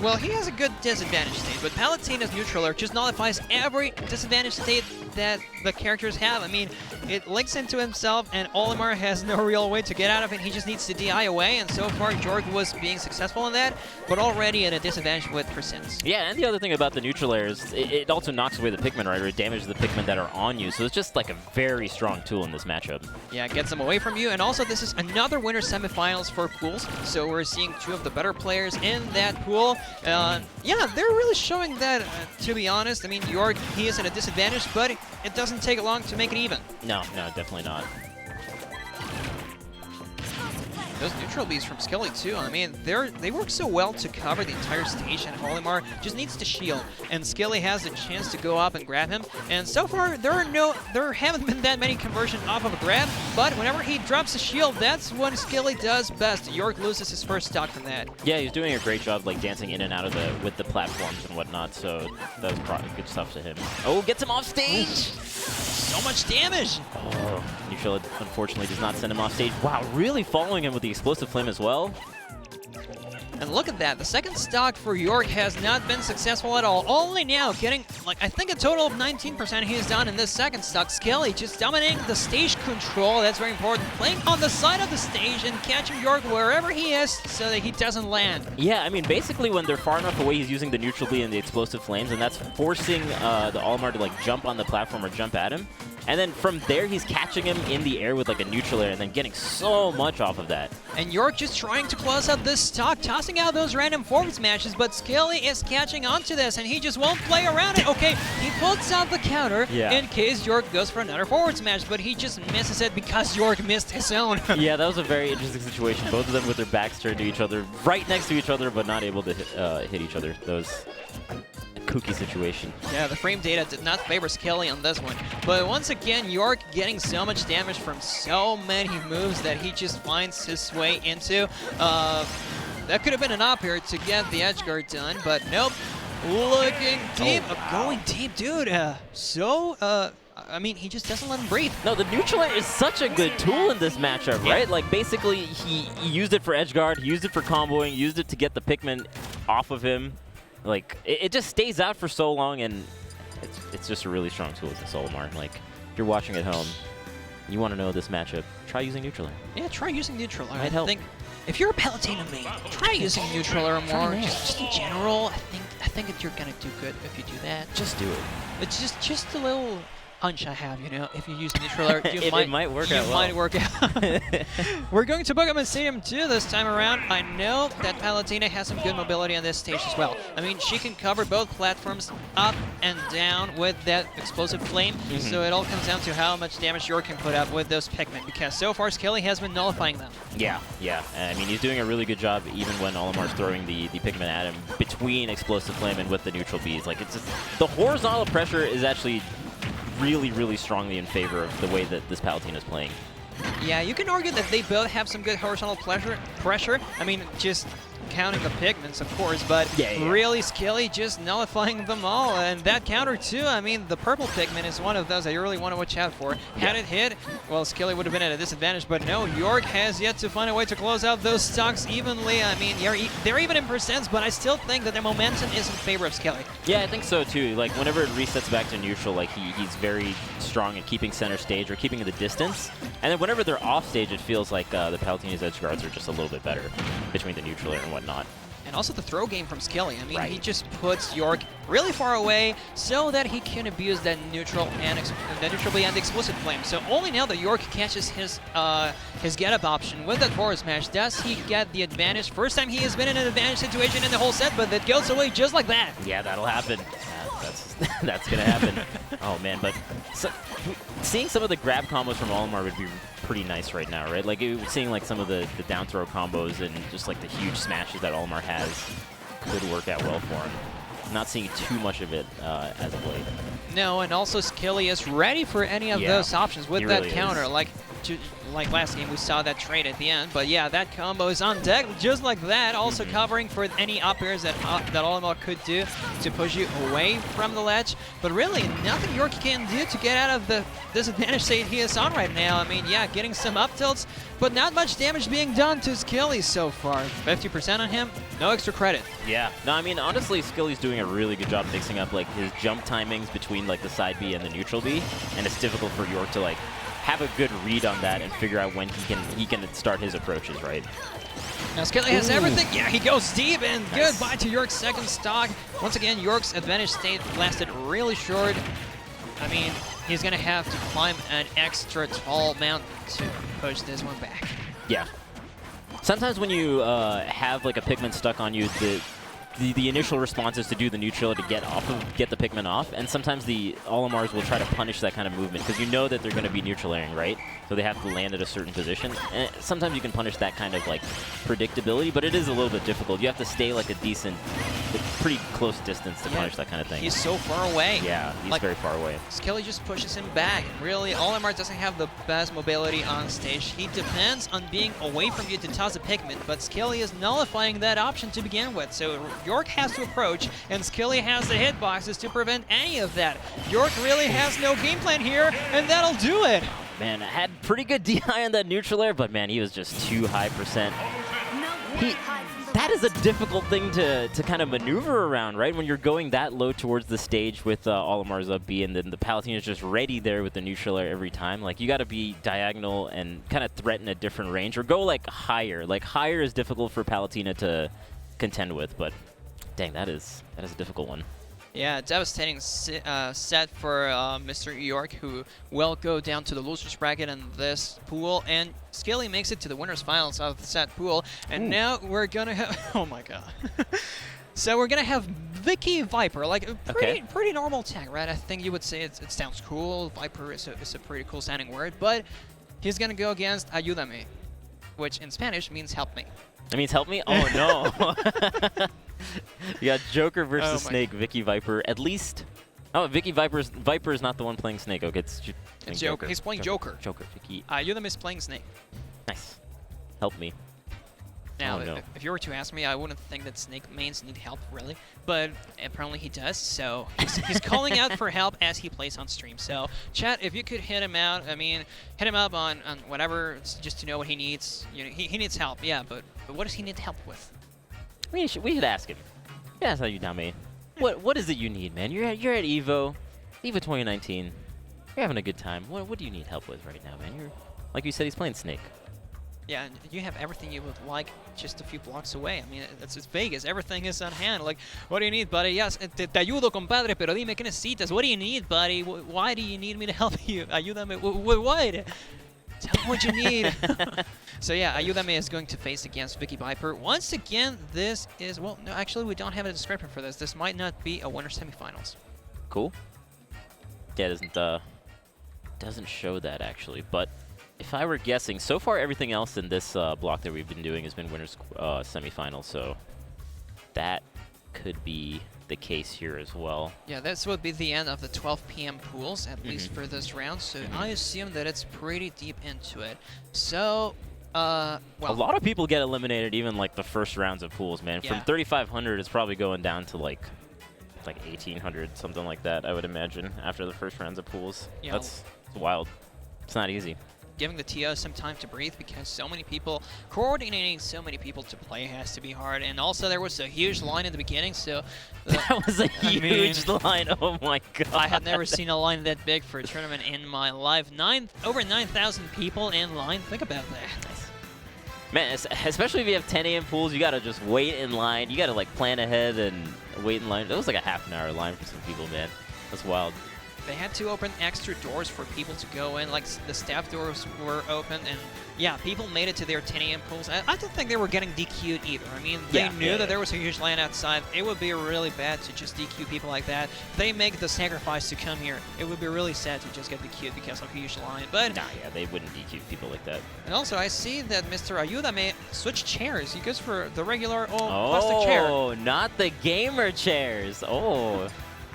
Speaker 4: well, he has a good disadvantage state, but Palutena's neutral alert just nullifies every disadvantage state that the characters have. I mean, it links into himself, and Olimar has no real way to get out of it. He just needs to DI away, and so far Jorg was being successful in that, but already at a disadvantage with percents.
Speaker 3: Yeah, and the other thing about the neutral air is it also knocks away the Pikmin, right? Or it damages the Pikmin that are on you, so it's just like a very strong tool in this matchup.
Speaker 4: Yeah, it gets them away from you, and also this is another winner semifinals for pools, so we're seeing 2 of the better players in that pool. Yeah, they're really showing that, to be honest. I mean, York, he is at a disadvantage, but it doesn't take long to make it even.
Speaker 3: No, definitely not.
Speaker 4: Those neutral bees from Skille too. I mean, they work so well to cover the entire stage, and Olimar just needs to shield, and Skille has a chance to go up and grab him. And so far, there haven't been that many conversion off of a grab, but whenever he drops a shield, that's when Skille does best. York loses his first stock from that.
Speaker 3: Yeah, he's doing a great job, like dancing in and out of with the platforms and whatnot. So that was probably good stuff to him. Oh, gets him off stage.
Speaker 4: So much damage.
Speaker 3: Oh, neutral unfortunately does not send him off stage. Wow, really following him with the explosive flame as well.
Speaker 4: And look at that. The second stock for York has not been successful at all. Only now getting, like, I think a total of 19% he's done in this second stock. Skille just dominating the stage control. That's very important. Playing on the side of the stage and catching York wherever he is so that he doesn't land.
Speaker 3: Yeah, I mean, basically when they're far enough away, he's using the neutral bee and the explosive flames, and that's forcing the Olimar to, like, jump on the platform or jump at him. And then from there, he's catching him in the air with like a neutral air and then getting so much off of that.
Speaker 4: And York just trying to close out this stock, tossing out those random forward smashes, but Skille is catching onto this, and he just won't play around it. Okay, he puts out the counter in case York goes for another forward smash, but he just misses it because York missed his own.
Speaker 3: Yeah, that was a very interesting situation. Both of them with their backs turned to each other, right next to each other, but not able to hit each other. Those kooky situation.
Speaker 4: Yeah, the frame data did not favor Skille on this one. But once again, York getting so much damage from so many moves that he just finds his way into. That could have been an up here to get the edge guard done, but nope. Looking deep, going deep, dude. I mean, he just doesn't let him breathe.
Speaker 3: No, the neutral air is such a good tool in this matchup, right? Like, basically, he used it for edge guard, he used it for comboing, used it to get the Pikmin off of him. Like, it just stays out for so long, and it's just a really strong tool as a Olimar. Like, if you're watching at home, you want to know this matchup, try using neutral air.
Speaker 4: Yeah, try using neutral air.
Speaker 3: Might help.
Speaker 4: Think if you're a Palutena main, try using neutral air more. Just in general, I think that you're gonna do good if you do that.
Speaker 3: Just do it.
Speaker 4: It's just a little hunch I have, if you use neutral air,
Speaker 3: it might work out well.
Speaker 4: might work out. We're going to Pokemon Stadium 2 this time around. I know that Palutena has some good mobility on this stage as well. I mean, she can cover both platforms up and down with that explosive flame, so it all comes down to how much damage York can put up with those Pikmin, because so far Skille has been nullifying them.
Speaker 3: Yeah. I mean, he's doing a really good job even when Olimar's throwing the Pikmin at him between explosive flame and with the neutral bees. Like, it's just, the horizontal pressure is actually really strongly in favor of the way that this Palutena is playing.
Speaker 4: Yeah, you can argue that they both have some good horizontal pressure. I mean, just counting the Pikmins, of course, but really Skille just nullifying them all. And that counter, too, I mean, the purple Pikmin is one of those that you really want to watch out for. Had it hit, well, Skille would have been at a disadvantage, but no, York has yet to find a way to close out those stocks evenly. I mean, they're even in percents, but I still think that the momentum is in favor of Skille.
Speaker 3: Yeah, I think so, too. Like, whenever it resets back to neutral, like, he's very strong at keeping center stage or keeping the distance. And then whenever they're off stage, it feels like the Palutena's edge guards are just a little bit better between the neutral and whatnot.
Speaker 4: And also the throw game from Skille. I mean, he just puts York really far away so that he can abuse that neutral and the explosive flame. So only now that York catches his get-up option with that forward smash does he get the advantage. First time he has been in an advantage situation in the whole set, but that goes away just like that.
Speaker 3: Yeah, that'll happen. That's gonna happen. Oh man, but seeing some of the grab combos from Olimar would be pretty nice right now, right? Like seeing like some of the down throw combos and just like the huge smashes that Olimar has could work out well for him. Not seeing too much of it as of late.
Speaker 4: No, and also Skille is ready for any of those options with that
Speaker 3: really
Speaker 4: counter. Like last game, we saw that trade at the end, but yeah, that combo is on deck just like that, also covering for any up airs that Olimar could do to push you away from the ledge. But really, nothing York can do to get out of the disadvantage state he is on right now. I mean, yeah, getting some up tilts, but not much damage being done to Skille so far. 50% on him, no extra credit.
Speaker 3: Yeah, no, I mean, honestly, Skille's doing a really good job mixing up like his jump timings between like the side B and the neutral B, and it's difficult for York to like have a good read on that and figure out when he can start his approaches, right?
Speaker 4: Now Skille has everything. Yeah, he goes deep, and goodbye to York's second stock. Once again, York's advantage state lasted really short. I mean, he's going to have to climb an extra tall mountain to push this one back. Yeah.
Speaker 3: Sometimes when you have like a Pikmin stuck on you, the initial response is to do the neutral to get the Pikmin off, and sometimes the Olimars will try to punish that kind of movement because you know that they're going to be neutral airing, right? So they have to land at a certain position. And sometimes you can punish that kind of like predictability, but it is a little bit difficult. You have to stay like a decent, pretty close distance to punish that kind of thing.
Speaker 4: He's so far away.
Speaker 3: Yeah, he's very far away.
Speaker 4: Skille just pushes him back. Really, Olimar doesn't have the best mobility on stage. He depends on being away from you to toss a Pikmin, but Skille is nullifying that option to begin with. So York has to approach, and Skille has the hitboxes to prevent any of that. York really has no game plan here, and that'll do it.
Speaker 3: Man, I had pretty good DI on that neutral air, but man, he was just too high percent. That is a difficult thing to kind of maneuver around, right? When you're going that low towards the stage with Olimar's up B, and then the Palutena is just ready there with the neutral air every time. Like, you got to be diagonal and kind of threaten a different range, or go like higher. Like, higher is difficult for Palutena to contend with, but dang, that is a difficult one.
Speaker 4: Yeah, devastating set for Mr. York, who will go down to the losers bracket in this pool, and Skille makes it to the winners finals of the set pool, and now we're gonna have, oh my god. So we're gonna have Vicky Viper, like a pretty normal tag, right? I think you would say it sounds cool. Viper is a pretty cool sounding word, but he's gonna go against ayudame, which in Spanish means help me.
Speaker 3: It means help me? Oh no. You got Joker versus Snake, Vicky Viper. At least, Vicky Viper is not the one playing Snake. Okay, it's
Speaker 4: Joker. He's playing Joker.
Speaker 3: Vicky.
Speaker 4: Ayudame is playing Snake.
Speaker 3: Nice. Help me.
Speaker 4: Now, if you were to ask me, I wouldn't think that Snake mains need help, really. But apparently he does, so he's calling out for help as he plays on stream. So, chat, if you could hit him out, I mean, hit him up on whatever, just to know what he needs. You know, he needs help, yeah, but what does he need help with?
Speaker 3: We should ask him. Yeah, that's ayudame. What is it you need, man? You're at EVO 2019. You're having a good time. What do you need help with right now, man? You're, like you said, he's playing Snake.
Speaker 4: Yeah, and you have everything you would like just a few blocks away. I mean, it's Vegas. Everything is on hand. Like, what do you need, buddy? Yes, te ayudo, compadre, pero dime qué necesitas. What do you need, buddy? Why do you need me to help you? Ayúdame. What? Tell me what you need. So yeah, Ayudame is going to face against Vicky Viper. Once again, this is, well, no, actually we don't have a description for this. This might not be a winner semifinals.
Speaker 3: Cool. Yeah, it doesn't show that actually, but if I were guessing, so far everything else in this block that we've been doing has been winners semifinals, so that could be the case here as well.
Speaker 4: Yeah, this would be the end of the 12 p.m. pools, at least for this round, so I assume that it's pretty deep into it. So, well,
Speaker 3: a lot of people get eliminated even like the first rounds of pools, man.
Speaker 4: Yeah.
Speaker 3: From 3,500, it's probably going down to like 1,800, something like that, I would imagine, after the first rounds of pools.
Speaker 4: Yeah.
Speaker 3: That's wild. It's not easy.
Speaker 4: Giving the TO some time to breathe because so many people, coordinating so many people to play has to be hard. And also there was a huge line in the beginning, so...
Speaker 3: That was a huge line, oh my god.
Speaker 4: I have never seen a line that big for a tournament in my life. Over 9,000 people in line, think about that.
Speaker 3: Nice. Man, especially if you have 10 a.m. pools, you gotta just wait in line. You gotta like plan ahead and wait in line. It was like a half-an-hour line for some people, man. That's wild.
Speaker 4: They had to open extra doors for people to go in, like the staff doors were open, and yeah, people made it to their 10 a.m. pools. I don't think they were getting DQ'd either. I mean, they knew that there was a huge line outside. It would be really bad to just DQ people like that. They make the sacrifice to come here. It would be really sad to just get DQ'd because of a huge line. But
Speaker 3: nah, yeah, they wouldn't DQ people like that.
Speaker 4: And also, I see that Mr. Ayudame switched chairs. He goes for the regular plastic chair.
Speaker 3: Oh, not the gamer chairs. Oh,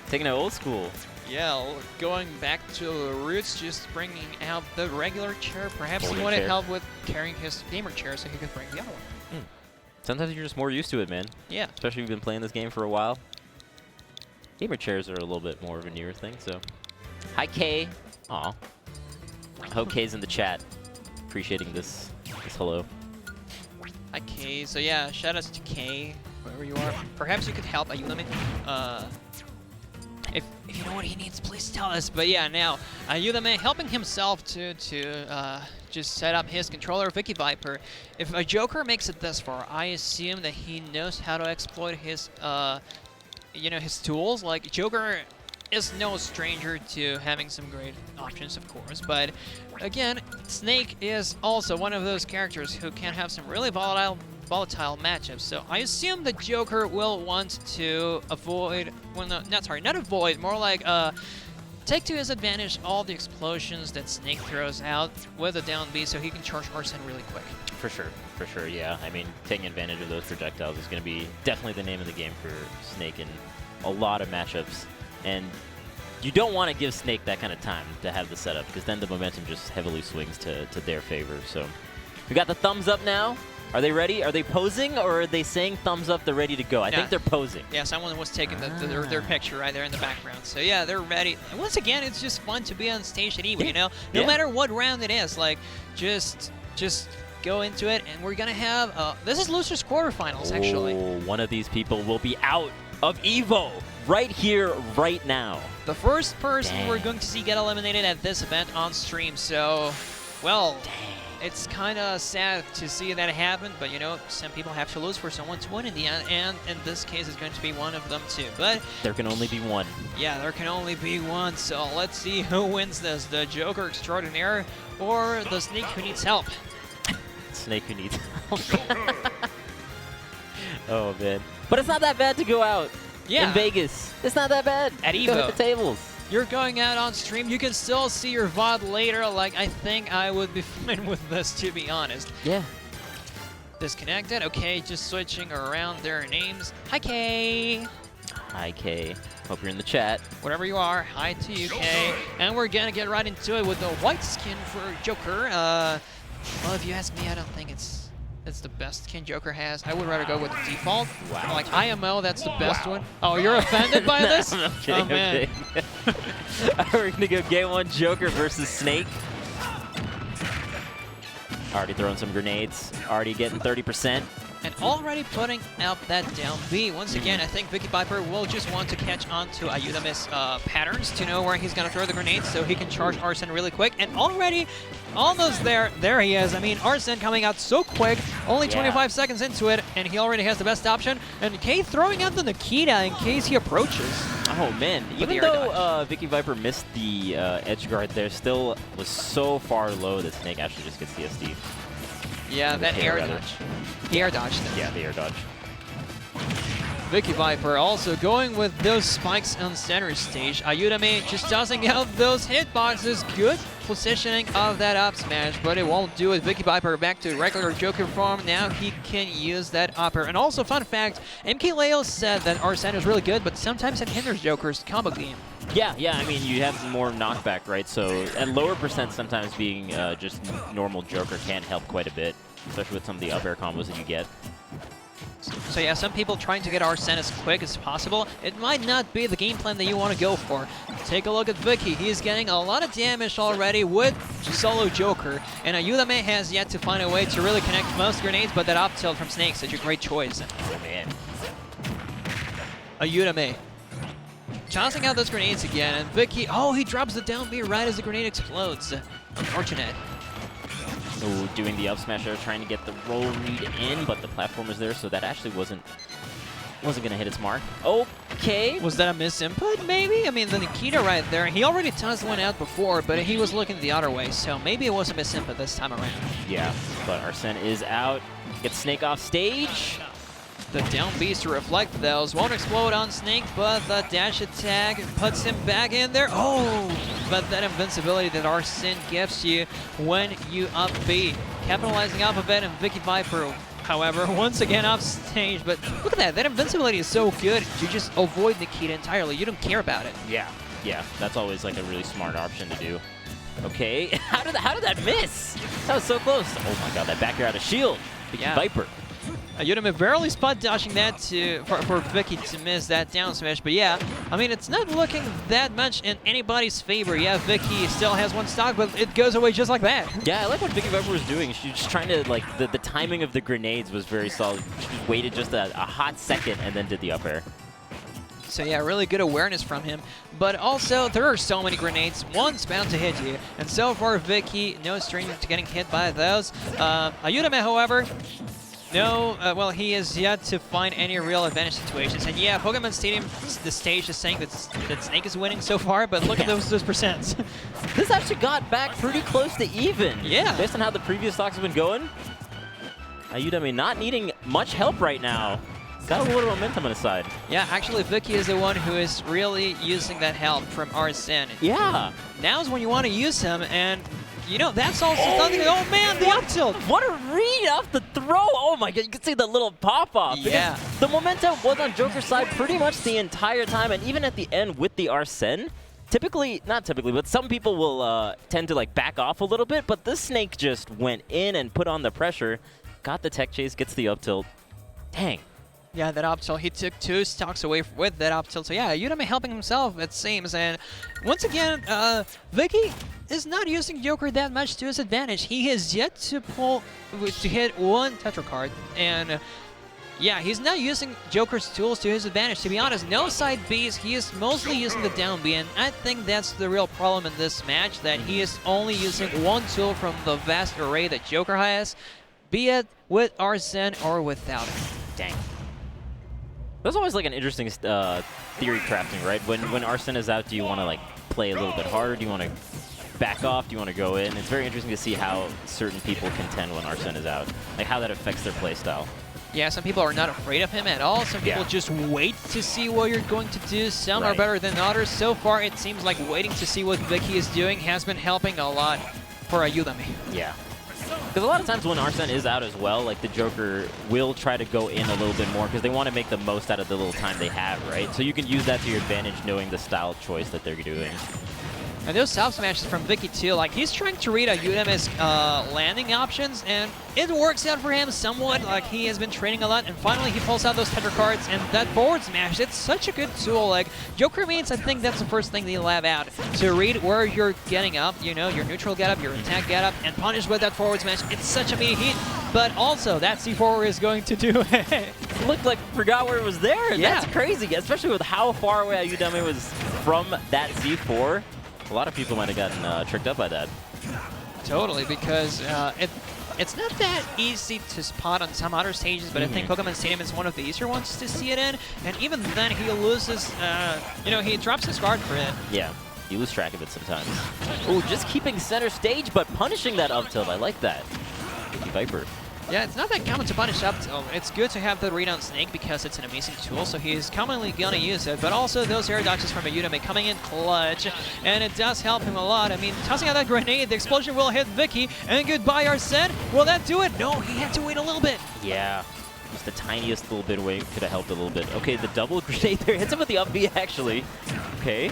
Speaker 3: taking it old school.
Speaker 4: Yeah, going back to the roots, just bringing out the regular chair. Perhaps
Speaker 3: Folding
Speaker 4: he wanted
Speaker 3: chair.
Speaker 4: help with carrying his gamer chair so he could bring the other one.
Speaker 3: Sometimes you're just more used to it, man.
Speaker 4: Yeah.
Speaker 3: Especially if you've been playing this game for a while. Gamer chairs are a little bit more of a newer thing, so. Hi, Kay. Aw. I hope Kay's in the chat. Appreciating this hello.
Speaker 4: Hi, Kay. So yeah, shout outs to Kay, wherever you are. Perhaps you could help Ayudame. If you know what he needs, please tell us. But yeah, now Ayudame helping himself to just set up his controller, Vicky Viper. If a Joker makes it this far, I assume that he knows how to exploit his, his tools. Like Joker is no stranger to having some great options, of course. But again, Snake is also one of those characters who can have some really volatile matchups. So I assume the Joker will want to avoid, well, not avoid, more like take to his advantage all the explosions that Snake throws out with a down B so he can charge Arsene really quick.
Speaker 3: For sure, yeah. I mean, taking advantage of those projectiles is going to be definitely the name of the game for Snake in a lot of matchups. And you don't want to give Snake that kind of time to have the setup, because then the momentum just heavily swings to their favor. So we got the thumbs up now. Are they ready? Are they posing, or are they saying thumbs up, they're ready to go? I think they're posing.
Speaker 4: Yeah, someone was taking their picture right there in the background. So yeah, they're ready. And once again, it's just fun to be on stage at EVO, you know? No matter what round it is, like, just go into it, and we're gonna have, this is losers quarterfinals, actually.
Speaker 3: Oh, one of these people will be out of EVO right here, right now.
Speaker 4: The first person we're going to see get eliminated at this event on stream, so, well, it's kind of sad to see that happen, but you know, some people have to lose for someone to win in the end, and in this case, it's going to be one of them too. But
Speaker 3: there can only be one. Yeah,
Speaker 4: there can only be one, so let's see who wins this, the Joker extraordinaire or the Snake who needs help.
Speaker 3: Snake who needs help. Oh, man. But it's not that bad to go out in Vegas. It's not that bad.
Speaker 4: At EVO.
Speaker 3: Go hit the tables.
Speaker 4: You're going out on stream. You can still see your VOD later. Like, I think I would be fine with this, to be honest.
Speaker 3: Yeah.
Speaker 4: Disconnected. Okay, just switching around their names. Hi, Kay.
Speaker 3: Hi, Kay. Hope you're in the chat.
Speaker 4: Whatever you are, hi to you, Kay. And we're going to get right into it with the white skin for Joker. Well, if you ask me, I don't think it's the best skin Joker has. I would rather go with the default.
Speaker 3: Wow.
Speaker 4: Like IMO, that's the best one. Oh, you're offended by this?
Speaker 3: I'm kidding,
Speaker 4: oh, man.
Speaker 3: We're going to go game one Joker versus Snake. Already throwing some grenades. Already getting 30%.
Speaker 4: And already putting out that down B. Once again, I think Vicky Viper will just want to catch on to Ayudame's patterns to know where he's going to throw the grenades so he can charge Arsene really quick. And already, almost there he is. I mean, Arsene coming out so quick, only 25 seconds into it, and he already has the best option. And K throwing out the Nikita in case he approaches.
Speaker 3: Oh man, even though Vicky Viper missed the edge guard there, still was so far low that Snake actually just gets the SD.
Speaker 4: Yeah, that air dodge. He air dodged it.
Speaker 3: Yeah, the air dodge.
Speaker 4: Vicky Viper also going with those spikes on center stage. Ayudame just tossing out those hitboxes. Good positioning of that up smash, but it won't do it. Vicky Viper back to regular Joker form. Now he can use that upper. And also, fun fact, MK Leo said that Arsene is really good, but sometimes it hinders Joker's combo game.
Speaker 3: Yeah, I mean, you have more knockback, right? So at lower percent, sometimes being just normal Joker can help quite a bit, especially with some of the up air combos that you get.
Speaker 4: So yeah, some people trying to get Arsene as quick as possible. It might not be the game plan that you want to go for. Take a look at Vicky. He's getting a lot of damage already with solo Joker, and Ayudame has yet to find a way to really connect most grenades, but that up tilt from Snake, such a great choice.
Speaker 3: Oh man.
Speaker 4: Ayudame tossing out those grenades again, and Vicky, oh, he drops the down B right as the grenade explodes. Unfortunate.
Speaker 3: Ooh, doing the up smash there, trying to get the roll read in, but the platform is there, so that actually wasn't gonna hit its mark. Okay.
Speaker 4: Was that a misinput, maybe? I mean, the Nikita right there, he already tossed one out before, but he was looking the other way, so maybe it was a misinput this time around.
Speaker 3: Yeah, but Arsene is out. Gets Snake off stage.
Speaker 4: The down beast to reflect those. Won't explode on Snake, but the dash attack puts him back in there. Oh, but that invincibility that Arsene gives you when you up B. Capitalizing off of it, and Vicky Viper, however, once again off stage. But look at that. That invincibility is so good. You just avoid Nikita entirely. You don't care about it.
Speaker 3: Yeah, that's always like a really smart option to do. Okay, how did that miss? That was so close. Oh my god, that back air out of shield. Vicky Viper.
Speaker 4: Ayudame barely spot dashing that for Vicky to miss that down smash, but yeah, I mean, it's not looking that much in anybody's favor. Yeah, Vicky still has one stock, but it goes away just like that.
Speaker 3: Yeah, I like what Vicky Viper was doing. She was just trying to, like, the timing of the grenades was very solid. She just waited just a hot second and then did the up air.
Speaker 4: So yeah, really good awareness from him. But also, there are so many grenades. One's bound to hit you. And so far, Vicky, no stranger to getting hit by those. Ayudame, however, no, well, he is yet to find any real advantage situations. And yeah, Pokemon Stadium, the stage is saying that Snake is winning so far, but look at those percents.
Speaker 3: This actually got back pretty close to even.
Speaker 4: Yeah.
Speaker 3: Based on how the previous stocks have been going. Ayudame not needing much help right now. Got a little momentum on his side.
Speaker 4: Yeah, actually, Vicky is the one who is really using that help from Arsene.
Speaker 3: Yeah.
Speaker 4: Now's when you want to use him, and you know, that's also something. Oh man, the up tilt!
Speaker 3: What a read off the throw! Oh my god, you can see the little pop off.
Speaker 4: Yeah.
Speaker 3: The momentum was on Joker's side pretty much the entire time, and even at the end with the Arsene, not typically, but some people will tend to like back off a little bit, but this Snake just went in and put on the pressure, got the tech chase, gets the up tilt. Dang.
Speaker 4: Yeah, that up tilt. He took 2 stocks away with that up tilt. So yeah, Ayudame helping himself, it seems. And once again, Vicky is not using Joker that much to his advantage. He has yet to hit one Tetra card. And yeah, he's not using Joker's tools to his advantage. To be honest, no side Bs. He is mostly using the down B. And I think that's the real problem in this match, that he is only using one tool from the vast array that Joker has, be it with Arsene or without it.
Speaker 3: Dang. That's always like an interesting theory crafting, right? When Arsene is out, do you want to like play a little bit harder? Do you want to back off? Do you want to go in? It's very interesting to see how certain people contend when Arsene is out, like how that affects their play style.
Speaker 4: Yeah, some people are not afraid of him at all. Some people just wait to see what you're going to do. Some are better than others. So far, it seems like waiting to see what Vicky is doing has been helping a lot for Ayudame.
Speaker 3: Yeah. Because a lot of times when Arsene is out as well, like the Joker will try to go in a little bit more because they want to make the most out of the little time they have, right? So you can use that to your advantage knowing the style choice that they're doing.
Speaker 4: And those up smashes from Vicky too, like he's trying to read Ayudame's landing options, and it works out for him somewhat. Like he has been training a lot, and finally he pulls out those tender cards, and that forward smash, it's such a good tool. Like Joker means, I think that's the first thing they'll have out, to read where you're getting up, you know, your neutral get up, your attack get up, and punish with that forward smash. It's such a immediate heat, but also that C4 is going to do it.
Speaker 3: Looked like forgot where it was there.
Speaker 4: Yeah.
Speaker 3: That's crazy, especially with how far away Ayudame was from that C4. A lot of people might have gotten tricked up by that.
Speaker 4: Totally, because it's not that easy to spot on some other stages, but I think Pokemon Stadium is one of the easier ones to see it in. And even then, he loses, you know, he drops his guard for it.
Speaker 3: Yeah, you lose track of it sometimes. Oh, just keeping center stage, but punishing that up tilt. I like that. Vicky Viper.
Speaker 4: Yeah, it's not that common to punish up tilt. It's good to have the read on Snake because it's an amazing tool, so he's commonly gonna use it. But also those air dodges from Ayudame coming in clutch, and it does help him a lot. I mean, tossing out that grenade, the explosion will hit Vicky, and goodbye Arsene. Will that do it? No, he had to wait a little bit.
Speaker 3: Yeah, just the tiniest little bit away could have helped a little bit. Okay, the double grenade there hits him with the up B actually. Okay.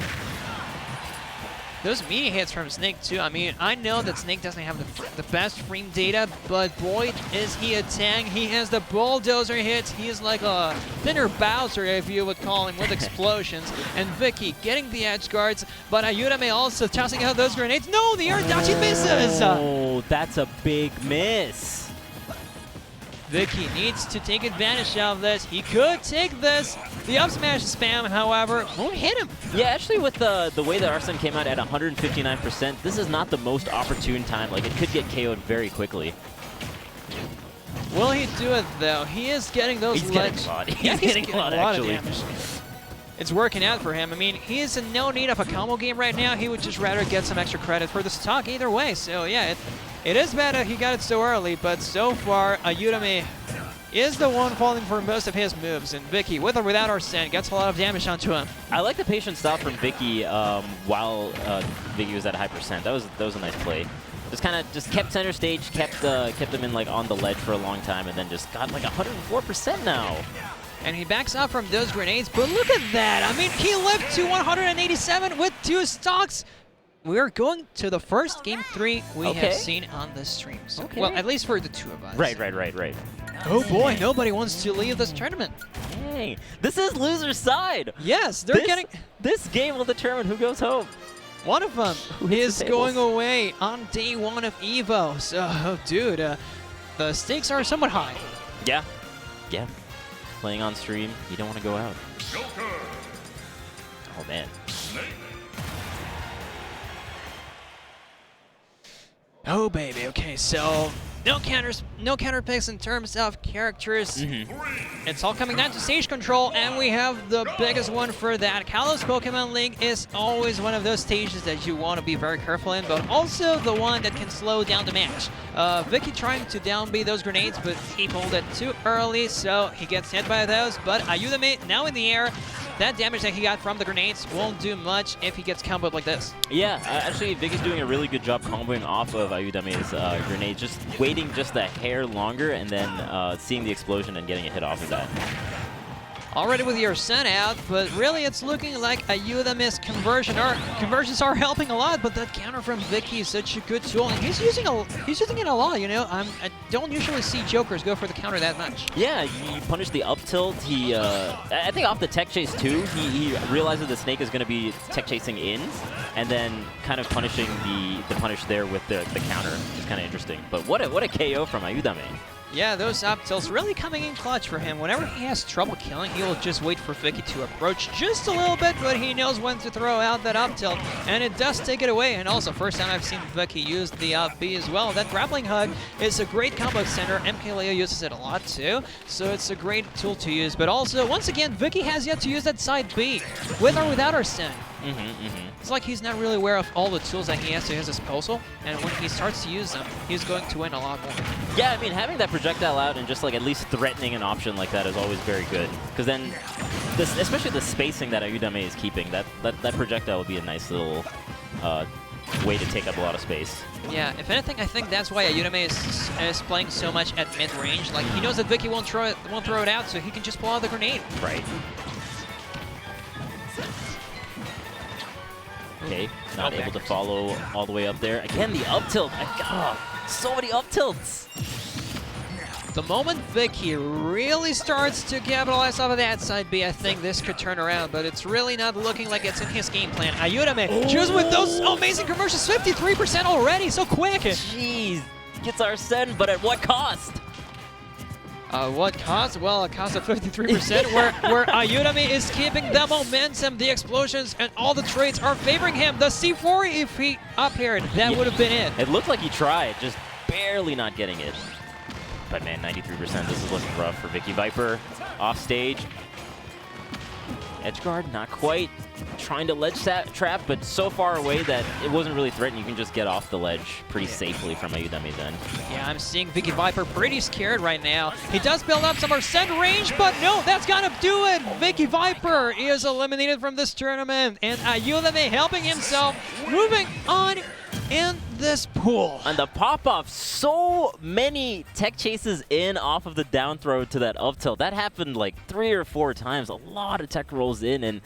Speaker 4: Those media hits from Snake too. I mean, I know that Snake doesn't have the best frame data, but boy, is he a tank. He has the bulldozer hits. He is like a thinner Bowser, if you would call him, with explosions. And Vicky getting the edge guards, but Ayudame also tossing out those grenades. No, the air dodge, he misses!
Speaker 3: Oh, that's a big miss.
Speaker 4: Vicky needs to take advantage of this. He could take this. The up smash spam, however, won't hit him.
Speaker 3: Yeah, actually with the way that Arsene came out at 159%, this is not the most opportune time. Like, it could get KO'd very quickly.
Speaker 4: Will he do it, though? He is getting those
Speaker 3: He's getting a lot.
Speaker 4: Yeah,
Speaker 3: He's getting a lot, actually.
Speaker 4: of damage. It's working out for him. I mean, he is in no need of a combo game right now. He would just rather get some extra credit for the stock either way. So, yeah, it is bad that he got it so early, but so far, Ayudame is the one falling for most of his moves, and Vicky, with or without Arsene, gets a lot of damage onto him.
Speaker 3: I like the patient stop from Vicky while Vicky was at a high percent. That was a nice play. Just kind of just kept center stage, kept him in like on the ledge for a long time, and then just got like 104% now.
Speaker 4: And he backs up from those grenades, but look at that! I mean, he lived to 187 with 2 stocks. We're going to the first Game 3 we have seen on this stream. So, well, at least for the 2 of us.
Speaker 3: Right.
Speaker 4: Oh boy, nobody wants to leave this tournament.
Speaker 3: Hey, this is loser's side.
Speaker 4: Yes, they're getting...
Speaker 3: This game will determine who goes home.
Speaker 4: One of them is going away on day 1 of EVO. So, dude, the stakes are somewhat high.
Speaker 3: Yeah. Playing on stream, you don't want to go out. Oh, man.
Speaker 4: Oh baby, okay, so no counter picks in terms of characters. It's all coming down to stage control, and we have the biggest one for that. Kalos Pokemon League is always one of those stages that you want to be very careful in, but also the one that can slow down the match. Vicky trying to down B those grenades, but he pulled it too early, so he gets hit by those. But Ayudame now in the air. That damage that he got from the grenades won't do much if he gets comboed like this. Yeah,
Speaker 3: actually, Vicky's doing a really good job comboing off of Ayudame's grenade, just waiting just a hair longer and then seeing the explosion and getting a hit off of that.
Speaker 4: Already with your Arsene out, but really it's looking like Ayudame's conversions are helping a lot, but that counter from Vicky is such a good tool, and he's using it a lot, you know? I don't usually see Jokers go for the counter that much. Yeah,
Speaker 3: you punish the up tilt. He, I think off the tech chase too, he realizes the Snake is going to be tech chasing in, and then kind of punishing the punish there with the counter, which is kind of interesting. But what a KO from Ayudame.
Speaker 4: Yeah, those up tilts really coming in clutch for him. Whenever he has trouble killing, he will just wait for Vicky to approach just a little bit, but he knows when to throw out that up tilt, and it does take it away. And also, first time I've seen Vicky use the up B as well. That grappling hug is a great combo extender. MK Leo uses it a lot too, so it's a great tool to use. But also, once again, Vicky has yet to use that side B, with or without Arsene. It's like he's not really aware of all the tools that he has to his disposal, and when he starts to use them, he's going to win a lot more. Yeah, I mean, having that projectile out and just like at least threatening an option like that is always very good, because then, especially the spacing that Ayudame is keeping, that projectile would be a nice little way to take up a lot of space. Yeah, if anything, I think that's why Ayudame is playing so much at mid-range. Like, he knows that Vicky won't throw it out, so he can just pull out the grenade. Right.
Speaker 3: Okay, not able to follow all the way up there. Again, the up tilt. So many up tilts.
Speaker 4: The moment Vicky really starts to capitalize off of that side B, I think this could turn around, but it's really not looking like it's in his game plan. Ayudame, just with those amazing conversions, 53% already, so quick.
Speaker 3: Jeez, gets our send, but at what cost?
Speaker 4: What cost? Well, a cost of 53%, where Ayudame is keeping the momentum, the explosions, and all the trades are favoring him. The C4, if he up aired, that would have been it.
Speaker 3: It looked like he tried, just barely not getting it. But man, 93%, this is looking rough for Vicky Viper. Off stage. Edge guard, not quite. Trying to ledge trap, but so far away that it wasn't really threatened. You can just get off the ledge pretty safely from Ayudame's end.
Speaker 4: Yeah, I'm seeing Vicky Viper pretty scared right now. He does build up some send range, but no, that's gonna do it. Vicky Viper is eliminated from this tournament, and Ayudame helping himself, moving on in this pool.
Speaker 3: On the pop-off, so many tech chases in off of the down throw to that up tilt. That happened like 3 or 4 times. A lot of tech rolls in, and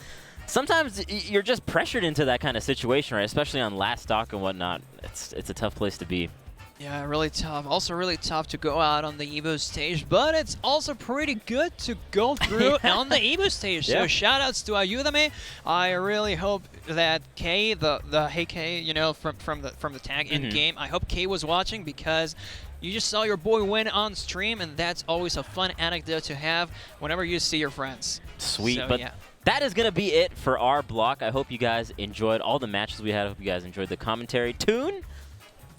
Speaker 3: sometimes you're just pressured into that kind of situation, right? Especially on last stock and whatnot. It's a tough place to be.
Speaker 4: Yeah, really tough. Also really tough to go out on the EVO stage, but it's also pretty good to go through on the EVO stage.
Speaker 3: Yeah.
Speaker 4: So shoutouts to Ayudame. I really hope that Kay, the Hey Kay, you know, from the tag in game, I hope Kay was watching, because you just saw your boy win on stream, and that's always a fun anecdote to have whenever you see your friends.
Speaker 3: Sweet,
Speaker 4: So,
Speaker 3: but
Speaker 4: yeah.
Speaker 3: that is going to be it for our block. I hope you guys enjoyed all the matches we had. I hope you guys enjoyed the commentary. Toon?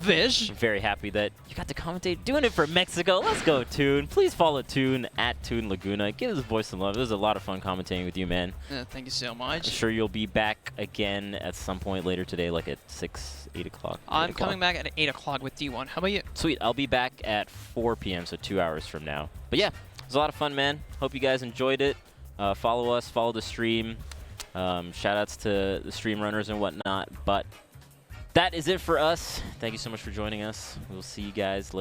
Speaker 4: Vish.
Speaker 3: I'm very happy that you got to commentate doing it for Mexico. Let's go, Toon. Please follow Toon at Toon Laguna. Give this boy some love. It was a lot of fun commentating with you, man.
Speaker 4: Thank you so much.
Speaker 3: I'm sure you'll be back again at some point later today, like at 6, 8 o'clock.
Speaker 4: I'm coming back at 8 o'clock with D1. How about you?
Speaker 3: Sweet. I'll be back at 4 p.m., so 2 hours from now. But yeah, it was a lot of fun, man. Hope you guys enjoyed it. Follow us. Follow the stream. Shout-outs to the stream runners and whatnot. But that is it for us. Thank you so much for joining us. We'll see you guys later.